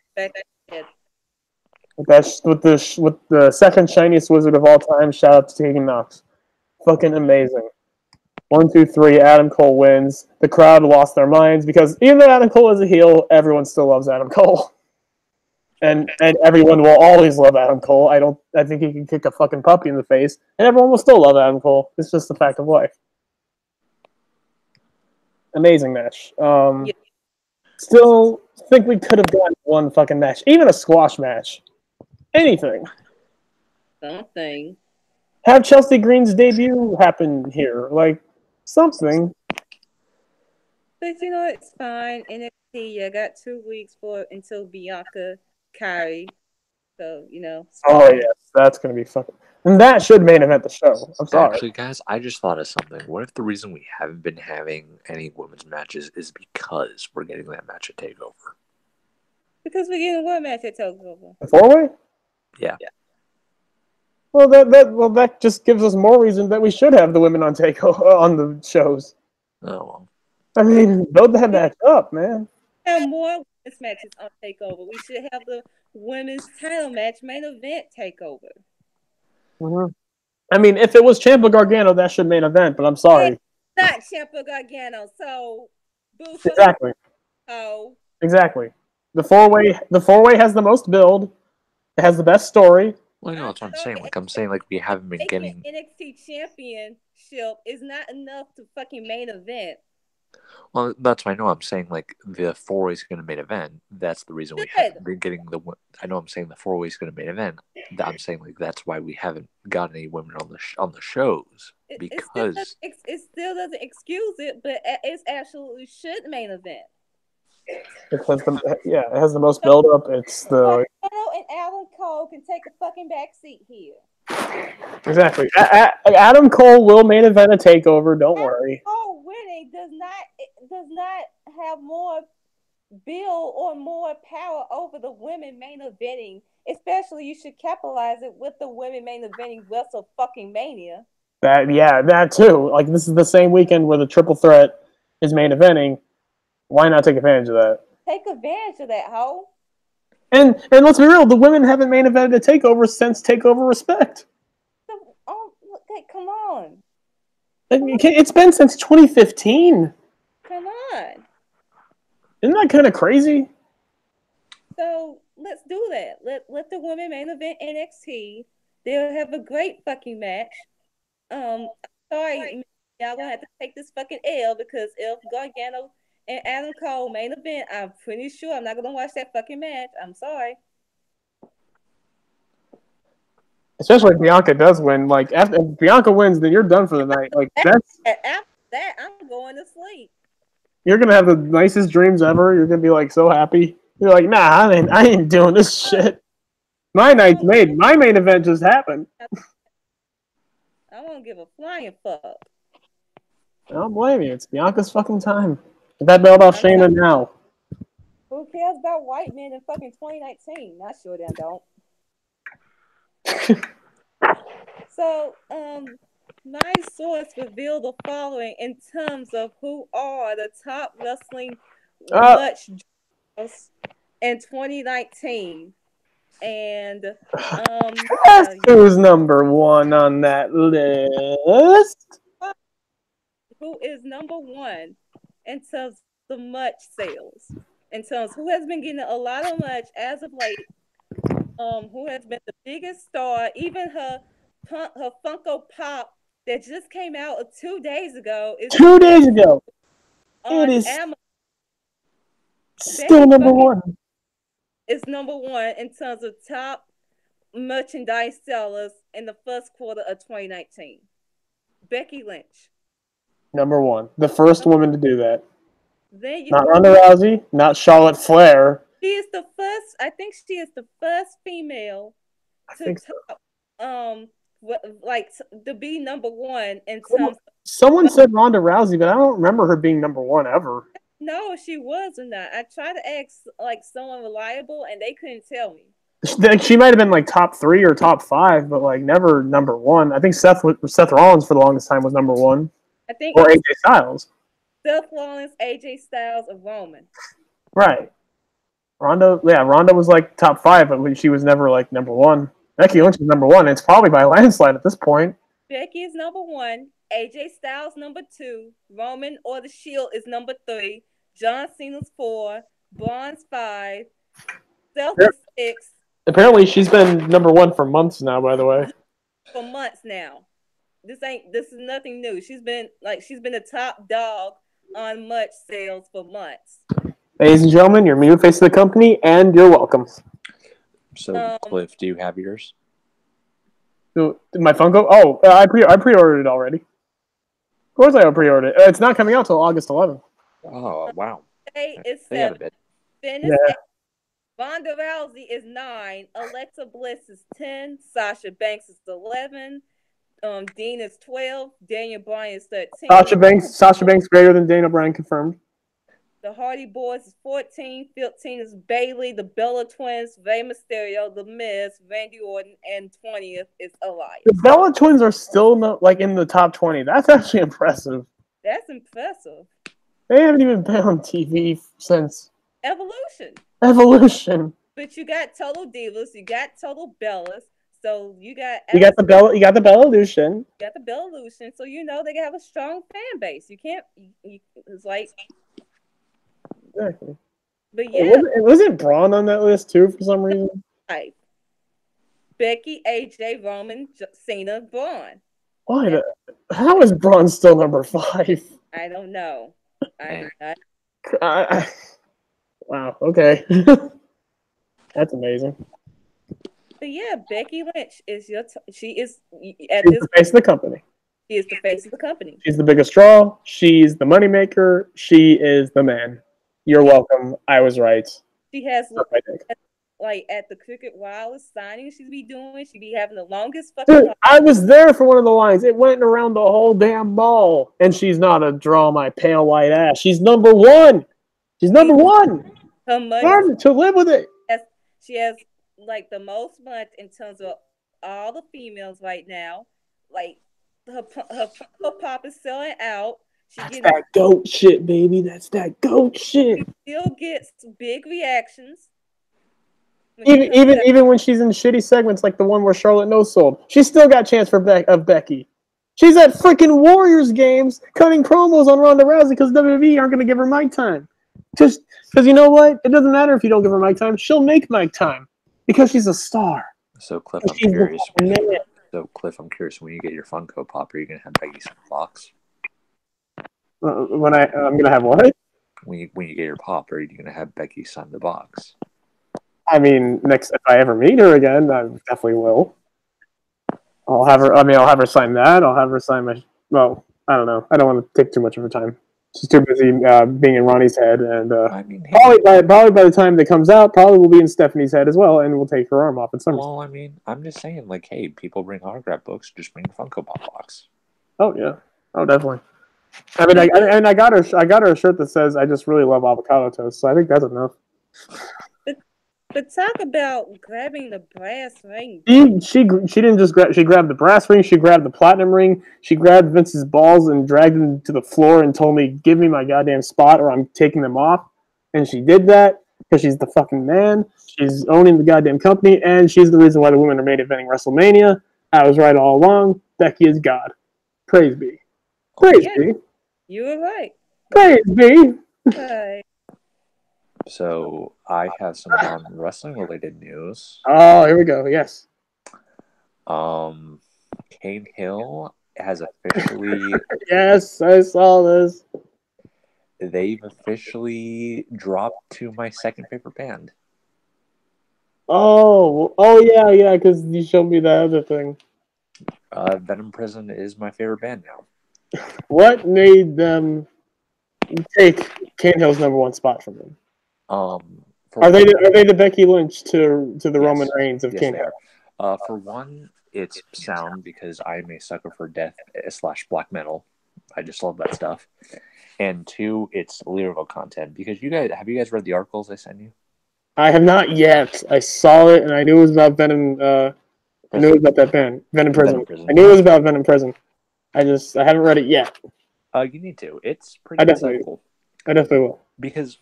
with the second shiniest wizard of all time. Shout out to Tegan Knox. Fucking amazing. 1, 2, 3. Adam Cole wins. The crowd lost their minds because even though Adam Cole is a heel, everyone still loves Adam Cole. And everyone will always love Adam Cole. I think he can kick a fucking puppy in the face, and everyone will still love Adam Cole. It's just the fact of life. Amazing match. Yeah. Still think we could have gotten one fucking match, even a squash match, anything. Something. Have Chelsea Green's debut happen here, like something. But you know, it's fine. NXT, you got 2 weeks until Bianca Kyrie. So, you know. Oh, yes. That's going to be fucking... And that should main event the show. I'm sorry. Actually, guys, I just thought of something. What if the reason we haven't been having any women's matches is because we're getting that match at TakeOver? Because we're getting what match at TakeOver? The 4-way? Yeah. Well, that just gives us more reason that we should have the women on TakeOver on the shows. Oh, well. I mean, build that match up, man. Have more women's matches on TakeOver. We should have the women's title match main event TakeOver. Mm-hmm. I mean, if it was Ciampa Gargano, that should main event, but I'm sorry. It's not Ciampa Gargano, so boo. Exactly. Oh. Exactly. The four-way has the most build. It has the best story. Well, you know, that's what I'm saying. Like, I'm saying, like, we haven't been getting... NXT Championship is not enough to fucking main event. Well, that's why I know I'm saying, like, the 4-way is going to main event. That's the reason we haven't been getting the... I know I'm saying the 4-way is going to main event. I'm saying, like, that's why we haven't gotten any women on the shows. Because... It still doesn't excuse it, but it absolutely should main event. Because it has the most build up. It's the and Adam Cole can take a fucking back seat here. Exactly. Adam Cole will main event a TakeOver. Don't worry. Cole winning does not have more bill or more power over the women main eventing. Especially, you should capitalize it with the women main eventing Wrestle fucking Mania. That too. Like, this is the same weekend where the triple threat is main eventing. Why not take advantage of that? Take advantage of that, ho. And let's be real, the women haven't main evented a TakeOver since TakeOver Respect. Come on. It's been since 2015. Come on. Isn't that kind of crazy? So let's do that. Let the women main event NXT. They'll have a great fucking match. Sorry, y'all gonna have to take this fucking L because if Gargano and Adam Cole main event, I'm pretty sure I'm not gonna watch that fucking match. I'm sorry. Especially if Bianca does win. Like, if Bianca wins, then you're done for the night. Like, after that, I'm going to sleep. You're gonna have the nicest dreams ever. You're gonna be like so happy. You're like, nah, I ain't doing this shit. My night's made. My main event just happened. I won't give a flying fuck. I don't blame you. It's Bianca's fucking time. Get that belt off Shayna now. Who cares about white men in fucking 2019? Not sure they don't. So, my source revealed the following in terms of who are the top wrestling much in 2019. And who's number one on that list? Who is number one in terms of much sales? In terms who has been getting a lot of much as of late? Who has been the biggest star? Even her Funko Pop that just came out 2 days ago. It is Amazon. Still number one. It's number one in terms of top merchandise sellers in the first quarter of 2019. Becky Lynch. Number one. The first woman to do that. Then not Ronda Rousey, not Charlotte Flair. She is the first. I think she is the first female to be number one in terms. Someone said Ronda Rousey, but I don't remember her being number one ever. No, she was not. I tried to ask someone reliable, and they couldn't tell me. She might have been top 3 or top 5, but never number one. I think Seth Rollins for the longest time was number one. I think or AJ Styles. Seth Rollins, AJ Styles, or Roman. Right. Ronda was like top 5, but she was never like number 1. Becky Lynch is number 1. It's probably by a landslide at this point. Becky is number 1. AJ Styles number 2. Roman or the Shield is number 3. John Cena's 4. Braun's 5. Seth is 6. Apparently, she's been number 1 for months now. By the way, for months now. This is nothing new. She's been a top dog on much sales for months. Ladies and gentlemen, you're new face of the company, and you're welcome. So, Cliff, do you have yours? Did my Funko? Oh, I pre-ordered it already. Of course I pre-ordered it. It's not coming out till August 11th. Oh, wow. Today is They got a bit. Finn is 8. Ronda Rousey is 9. Alexa Bliss is 10. Sasha Banks is 11. Dean is 12. Daniel Bryan is 13. Sasha Banks greater than Daniel Bryan confirmed. The Hardy Boys is 14. 15 is Bayley. The Bella Twins, Rey Mysterio, The Miz, Randy Orton, and 20th is Elias. The Bella Twins are still not, like in the top 20. That's actually impressive. That's impressive. They haven't even been on TV since Evolution. But you got Total Divas, you got Total Bellas, so you got the Bellalution. You got the Bellalution, so you know they have a strong fan base. You can't. It's like. Exactly. But yeah, wasn't Braun on that list too for some reason? Right. Becky, AJ, Roman, Cena, Braun. Why? How is Braun still number 5? I don't know. Wow. Okay. That's amazing. But yeah, Becky Lynch is the face of the company. She is the face of the company. She's the biggest draw. She's the moneymaker. She is the man. You're welcome. I was right. She has like at the Cricket Wireless signing she be doing. She be having the longest fucking. Dude, I was there for one of the lines. It went around the whole damn mall, and she's not a draw my pale white ass. She's number 1. She's number 1. Her money hard to live with it. She has like the most money in terms of all the females right now. Like her pop is selling out. That's that goat shit, baby. That's that goat shit. She still gets big reactions. Even when she's in shitty segments like the one where Charlotte no sold, she still got a chance for Becky. She's at freaking Warriors games cutting promos on Ronda Rousey because WWE aren't going to give her mic time. Just because you know what? It doesn't matter if you don't give her mic time. She'll make mic time because she's a star. So Cliff, I'm curious. I'm curious. When you get your Funko Pop, are you going to have Becky sign the box? When I'm gonna have what? When you get your pop, are you gonna have Becky sign the box? I mean, if I ever meet her again, I definitely will. I'll have her sign that. I'll have her sign my. Well, I don't know. I don't want to take too much of her time. She's too busy being in Ronnie's head, and probably by the time that comes out, probably will be in Stephanie's head as well, and we'll take her arm off in some. Well, I mean, I'm just saying, like, hey, people bring autograph books, just bring a Funko Pop box. Oh yeah. Oh, definitely. I mean, I got her a shirt that says "I just really love avocado toast," so I think that's enough. But talk about grabbing the brass ring. She didn't just grab. She grabbed the brass ring. She grabbed the platinum ring. She grabbed Vince's balls and dragged them to the floor and told me, "Give me my goddamn spot, or I'm taking them off." And she did that because she's the fucking man. She's owning the goddamn company, and she's the reason why the women are main eventing WrestleMania. I was right all along. Becky is God. Praise be. Praise be. You were right. Praise be. Right. So I have some non-wrestling related news. Oh, here we go. Yes. Kane Hill has officially. Yes, I saw this. They've officially dropped to my second favorite band. Oh, yeah, because you showed me that other thing. Venom Prison is my favorite band now. What made them take Kane Hill's number 1 spot from them? Are they the Becky Lynch to the Roman Reigns of Kane Hill? For one, it's sound because I'm a sucker for death / black metal. I just love that stuff. And 2, it's lyrical content because have you guys read the articles I sent you? I have not yet. I saw it and I knew it was about Venom. I knew it was about that band, Venom Prison. I knew it was about Venom Prison. I haven't read it yet. You need to. It's pretty insightful. I definitely will. Because,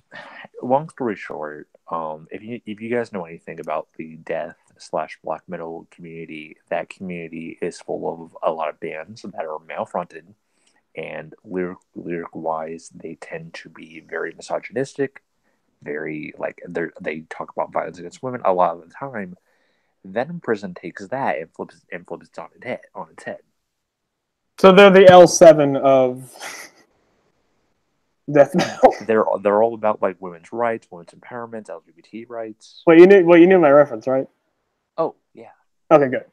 long story short, if you guys know anything about the death/black metal community, that community is full of a lot of bands that are male fronted, and lyric wise, they tend to be very misogynistic, very like they talk about violence against women a lot of the time. Venom Prison takes that and flips it on its head. So they're the L7 of death metal. They're all about like women's rights, women's empowerment, LGBT rights. Well, you knew my reference, right? Oh yeah. Okay, good.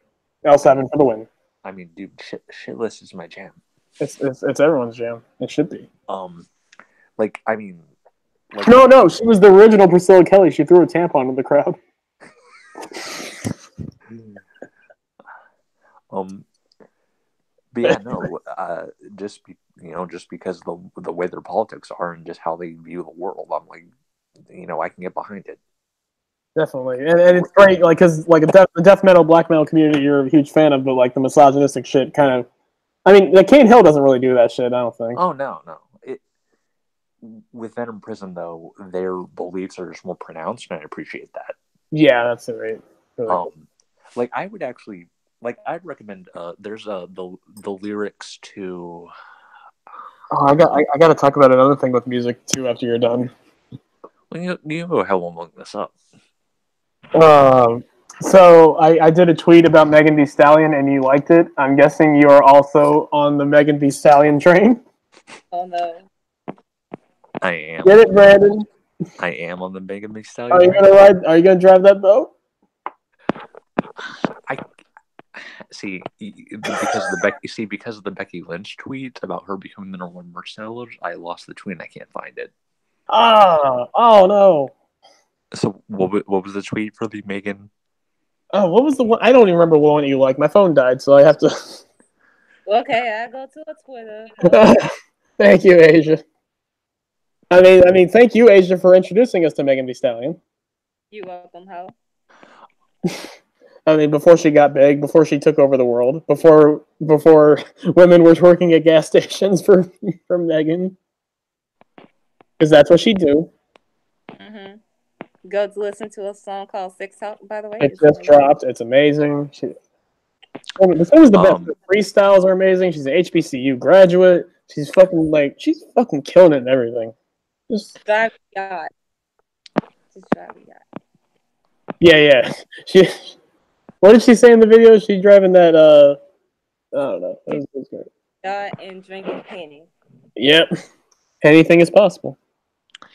L7 for the win. I mean, dude, shitless is my jam. It's everyone's jam. It should be. Like I mean, like, no, she was the original Priscilla Kelly. She threw a tampon in the crowd. But yeah, no, just because of the way their politics are and just how they view the world, I'm like, I can get behind it. Definitely, and it's great, like, because like the death metal, black metal community, you're a huge fan of, but like the misogynistic shit, kind of. I mean, like Cane Hill doesn't really do that shit. I don't think. Oh no. With Venom Prison though, their beliefs are just more pronounced, and I appreciate that. Yeah, that's it. Right. Really like I would actually. Like I'd recommend. There's the lyrics to. Oh, I got to talk about another thing with music too. After you're done. Well, you go ahead and look this up. So I did a tweet about Megan Thee Stallion, and you liked it. I'm guessing you are also on the Megan Thee Stallion train. Oh no. I am. Get it, Brandon? I am on the Megan Thee Stallion. Are you gonna ride? Are you gonna drive that boat? I see because of the Becky Lynch tweet about her becoming the number one merch seller. I lost the tweet and I can't find it. Oh no. So what was the tweet for the Megan? Oh, what was the one? I don't even remember what one you like. My phone died, so I have to. Okay, I go to a Twitter. Thank you, Asia. I mean, thank you, Asia, for introducing us to Megan Thee Stallion. You welcome, ho. I mean, before she got big, before she took over the world, before women were working at gas stations for Megan, because that's what she do. Mm-hmm. Go to listen to a song called "Six Talk." By the way, it just dropped. It's amazing. The song is the best. The freestyles are amazing. She's an HBCU graduate. She's fucking killing it and everything. Just drive yacht. Just drive yacht. Yeah. What did she say in the video? She's driving that. I don't know. That was great. Yacht and drinking Penny. Yep. Anything is possible.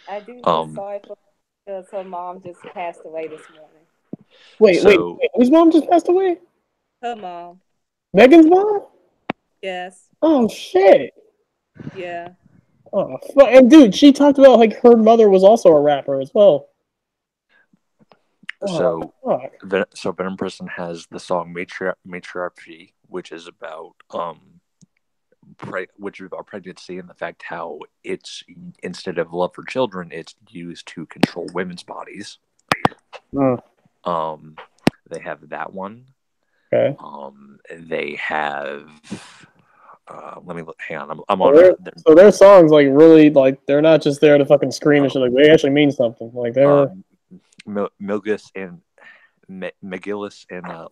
I do feel sorry for her because her mom just passed away this morning. Wait. Whose mom just passed away? Her mom. Megan's mom? Yes. Oh shit. Yeah. Oh, and dude, she talked about like her mother was also a rapper as well. So Venom Prison has the song Matriarchy, which is about pregnancy and the fact how it's, instead of love for children, it's used to control women's bodies. They have that one. Okay. They have. Let me look. Hang on. I'm on. So their songs like really like they're not just there to fucking scream and shit. Like they actually mean something. Like they're. McGillis and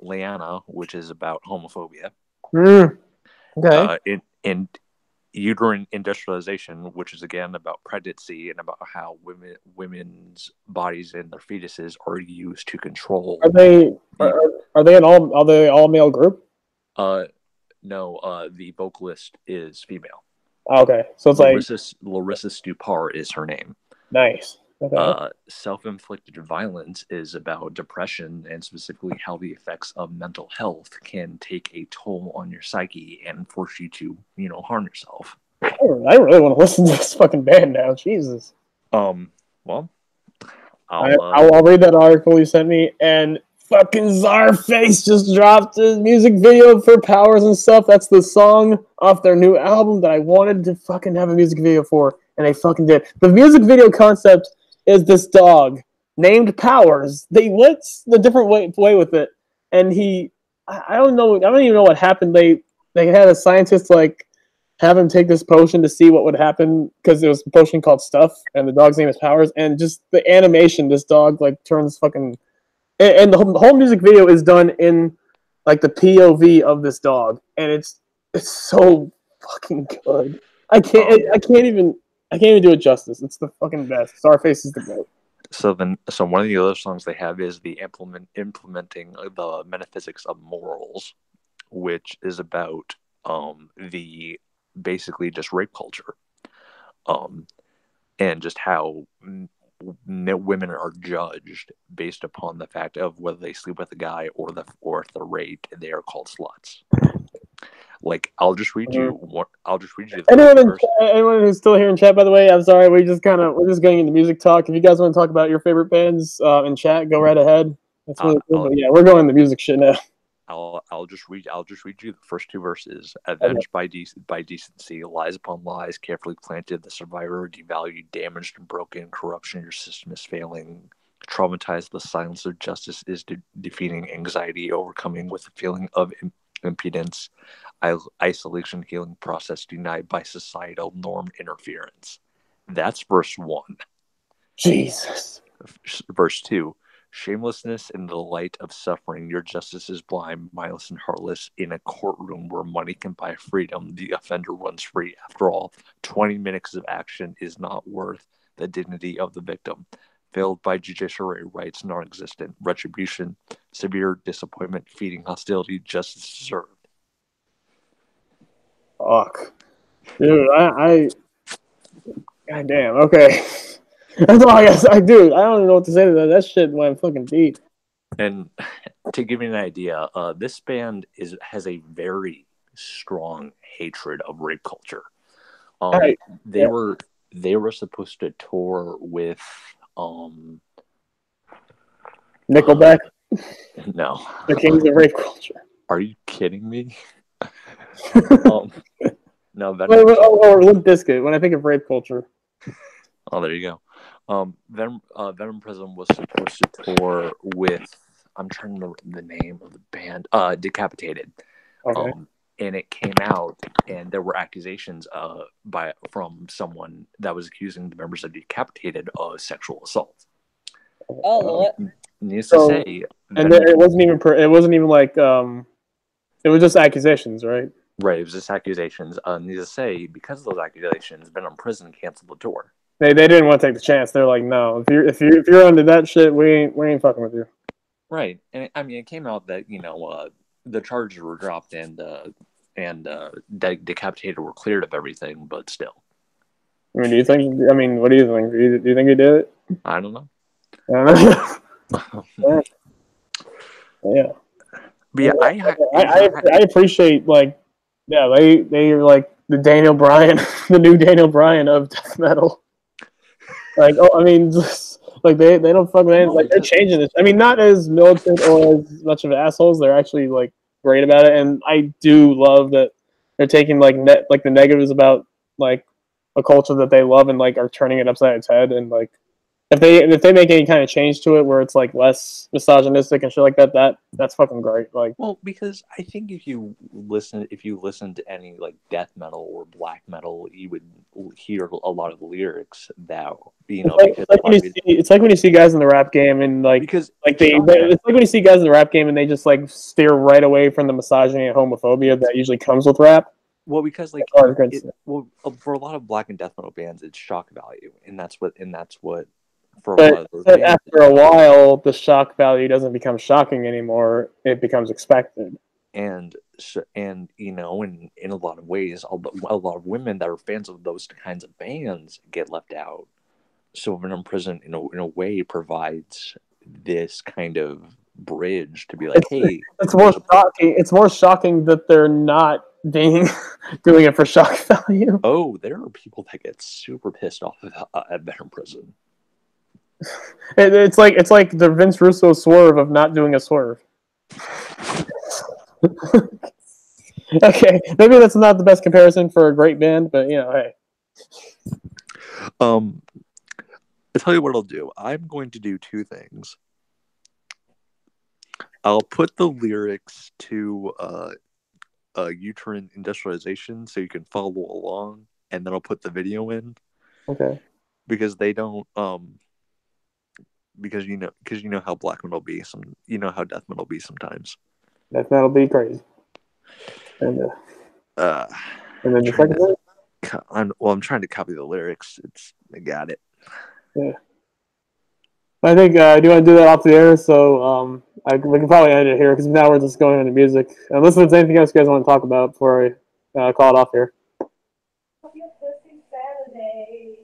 Leanna, which is about homophobia. Okay. In uterine industrialization, which is again about pregnancy and about how women's bodies and their fetuses are used to control. Are they an all male group? No. The vocalist is female. Okay, so it's Larissa Stupar is her name. Nice. Okay. Self-inflicted violence is about depression and specifically how the effects of mental health can take a toll on your psyche and force you to, harm yourself. I really want to listen to this fucking band now. Jesus. Well, I'll read that article you sent me, and fucking Czarface just dropped a music video for Powers and stuff. That's the song off their new album that I wanted to fucking have a music video for, and they fucking did. The music video concept is this dog named Powers. They went the different way with it, and I don't even know what happened. They had a scientist like have him take this potion to see what would happen because it was a potion called Stuff, and the dog's name is Powers, and just the animation, this dog like turns fucking, and the whole music video is done in like the POV of this dog, and it's so fucking good. I can't even do it justice. It's the fucking best. Starface is the goat. So one of the other songs they have is the implementing the metaphysics of morals, which is about the basically just rape culture, and just how women are judged based upon the fact of whether they sleep with a guy or if they're raped, and they are called sluts. Like, I'll just read you. Anyone who's still here in chat, by the way, I'm sorry. We're just going into music talk. If you guys want to talk about your favorite bands in chat, go right ahead. That's really cool. But yeah, we're going into music shit now. I'll just read you the first two verses. Avenged by decency, lies upon lies, carefully planted. The survivor devalued, damaged, and broken. Corruption, your system is failing. Traumatized, the silence of justice is defeating anxiety, overcoming with a feeling of impotence. Isolation, healing process denied by societal norm interference. That's verse 1. Jesus. Verse 2. Shamelessness in the light of suffering. Your justice is blind, mindless, and heartless. In a courtroom where money can buy freedom, the offender runs free. After all, 20 minutes of action is not worth the dignity of the victim. Failed by judiciary rights, non-existent. Retribution, severe disappointment, feeding hostility, justice deserved. Fuck. Dude, God damn, okay. That's all I guess I do. I don't even know what to say to that. That shit went fucking deep. And to give you an idea, this band has a very strong hatred of rape culture. They were supposed to tour with Nickelback. No, the Kings of Rape Culture. Are you kidding me? No, or Limp Bizkit. When I think of rape culture. Oh, there you go. Venom Prism was supposed to tour with, I'm trying to remember the name of the band, Decapitated. Okay. And it came out, and there were accusations from someone that was accusing the members of Decapitated of sexual assault. Oh Lord. Needless to say, and it wasn't even like it was just accusations, right? Right, it was just accusations. Needless to say, because of those accusations, Venom Prison canceled the tour. They didn't want to take the chance. They're like, no, if you're under that shit, we ain't fucking with you. Right, and I mean, it came out that the charges were dropped and Decapitated were cleared of everything, but still. I mean, what do you think? Do you think he did it? I don't know. Yeah. But yeah, I appreciate they're like the Daniel Bryan, the new Daniel Bryan of death metal. Like, I mean, like they don't fuck with anything. Like, they're changing this. I mean, not as militant or as much of assholes. They're actually like great about it, and I do love that they're taking like the negatives about like a culture that they love and like are turning it upside its head. And like if they make any kind of change to it where it's like less misogynistic and shit like that's fucking great. Like, well, because I think if you listen to any like death metal or black metal, you would hear a lot of the lyrics that it's like when you see guys in the rap game and like it's like when you see guys in the rap game and they just like steer right away from the misogyny and homophobia that usually comes with rap. Well, because like for a lot of black and death metal bands, it's shock value, and that's what. But after a while, the shock value doesn't become shocking anymore. It becomes expected. And in a lot of ways, a lot of women that are fans of those kinds of bands get left out. So Venom Prison, in a way, provides this kind of bridge to be like, hey, it's more shocking. It's more shocking that they're not doing it for shock value. Oh, there are people that get super pissed off at Venom Prison. It's like the Vince Russo swerve of not doing a swerve. Okay, maybe that's not the best comparison for a great band, but hey. I'll tell you what I'll do. I'm going to do two things. I'll put the lyrics to uterine industrialization so you can follow along, and then I'll put the video in. Okay. Because they don't because you know how black metal be how death metal be sometimes. Death metal be crazy. And then the second one? I'm trying to copy the lyrics. I got it. Yeah. I think I do want to do that off the air, so we can probably end it here because now we're just going into music. Unless there's anything else you guys want to talk about before I call it off here. Pop your pussy Saturday.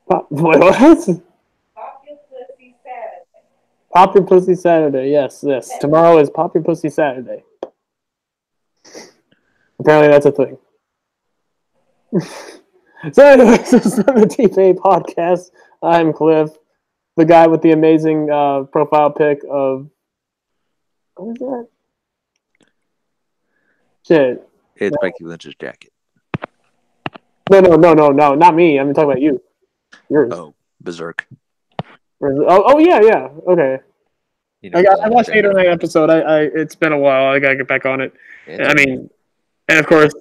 Wait, what? Pop your pussy Saturday. Pop your pussy Saturday. Yes. Tomorrow is Pop Your Pussy Saturday. Apparently that's a thing. So anyways, this is the TPA podcast. I'm Cliff, the guy with the amazing profile pic of... What is that? Shit. It's Becky Lynch's jacket. No, not me. I'm talking about you. Yours. Oh, Berserk. Yeah. Okay. I watched 8 or 9 episodes. It's been a while. I gotta get back on it. And of course,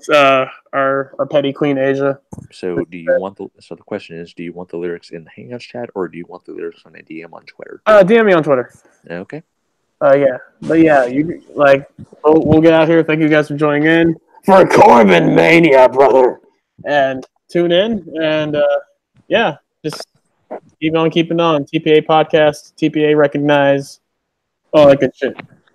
our petty queen Asia. So the question is, do you want the lyrics in the Hangouts chat, or do you want the lyrics on a DM on Twitter? DM me on Twitter. Okay. Yeah, but yeah, we'll get out here. Thank you guys for joining in for CorbinMania, brother. And tune in, and just keep on keeping on. TPA podcast, TPA recognize, all that good shit.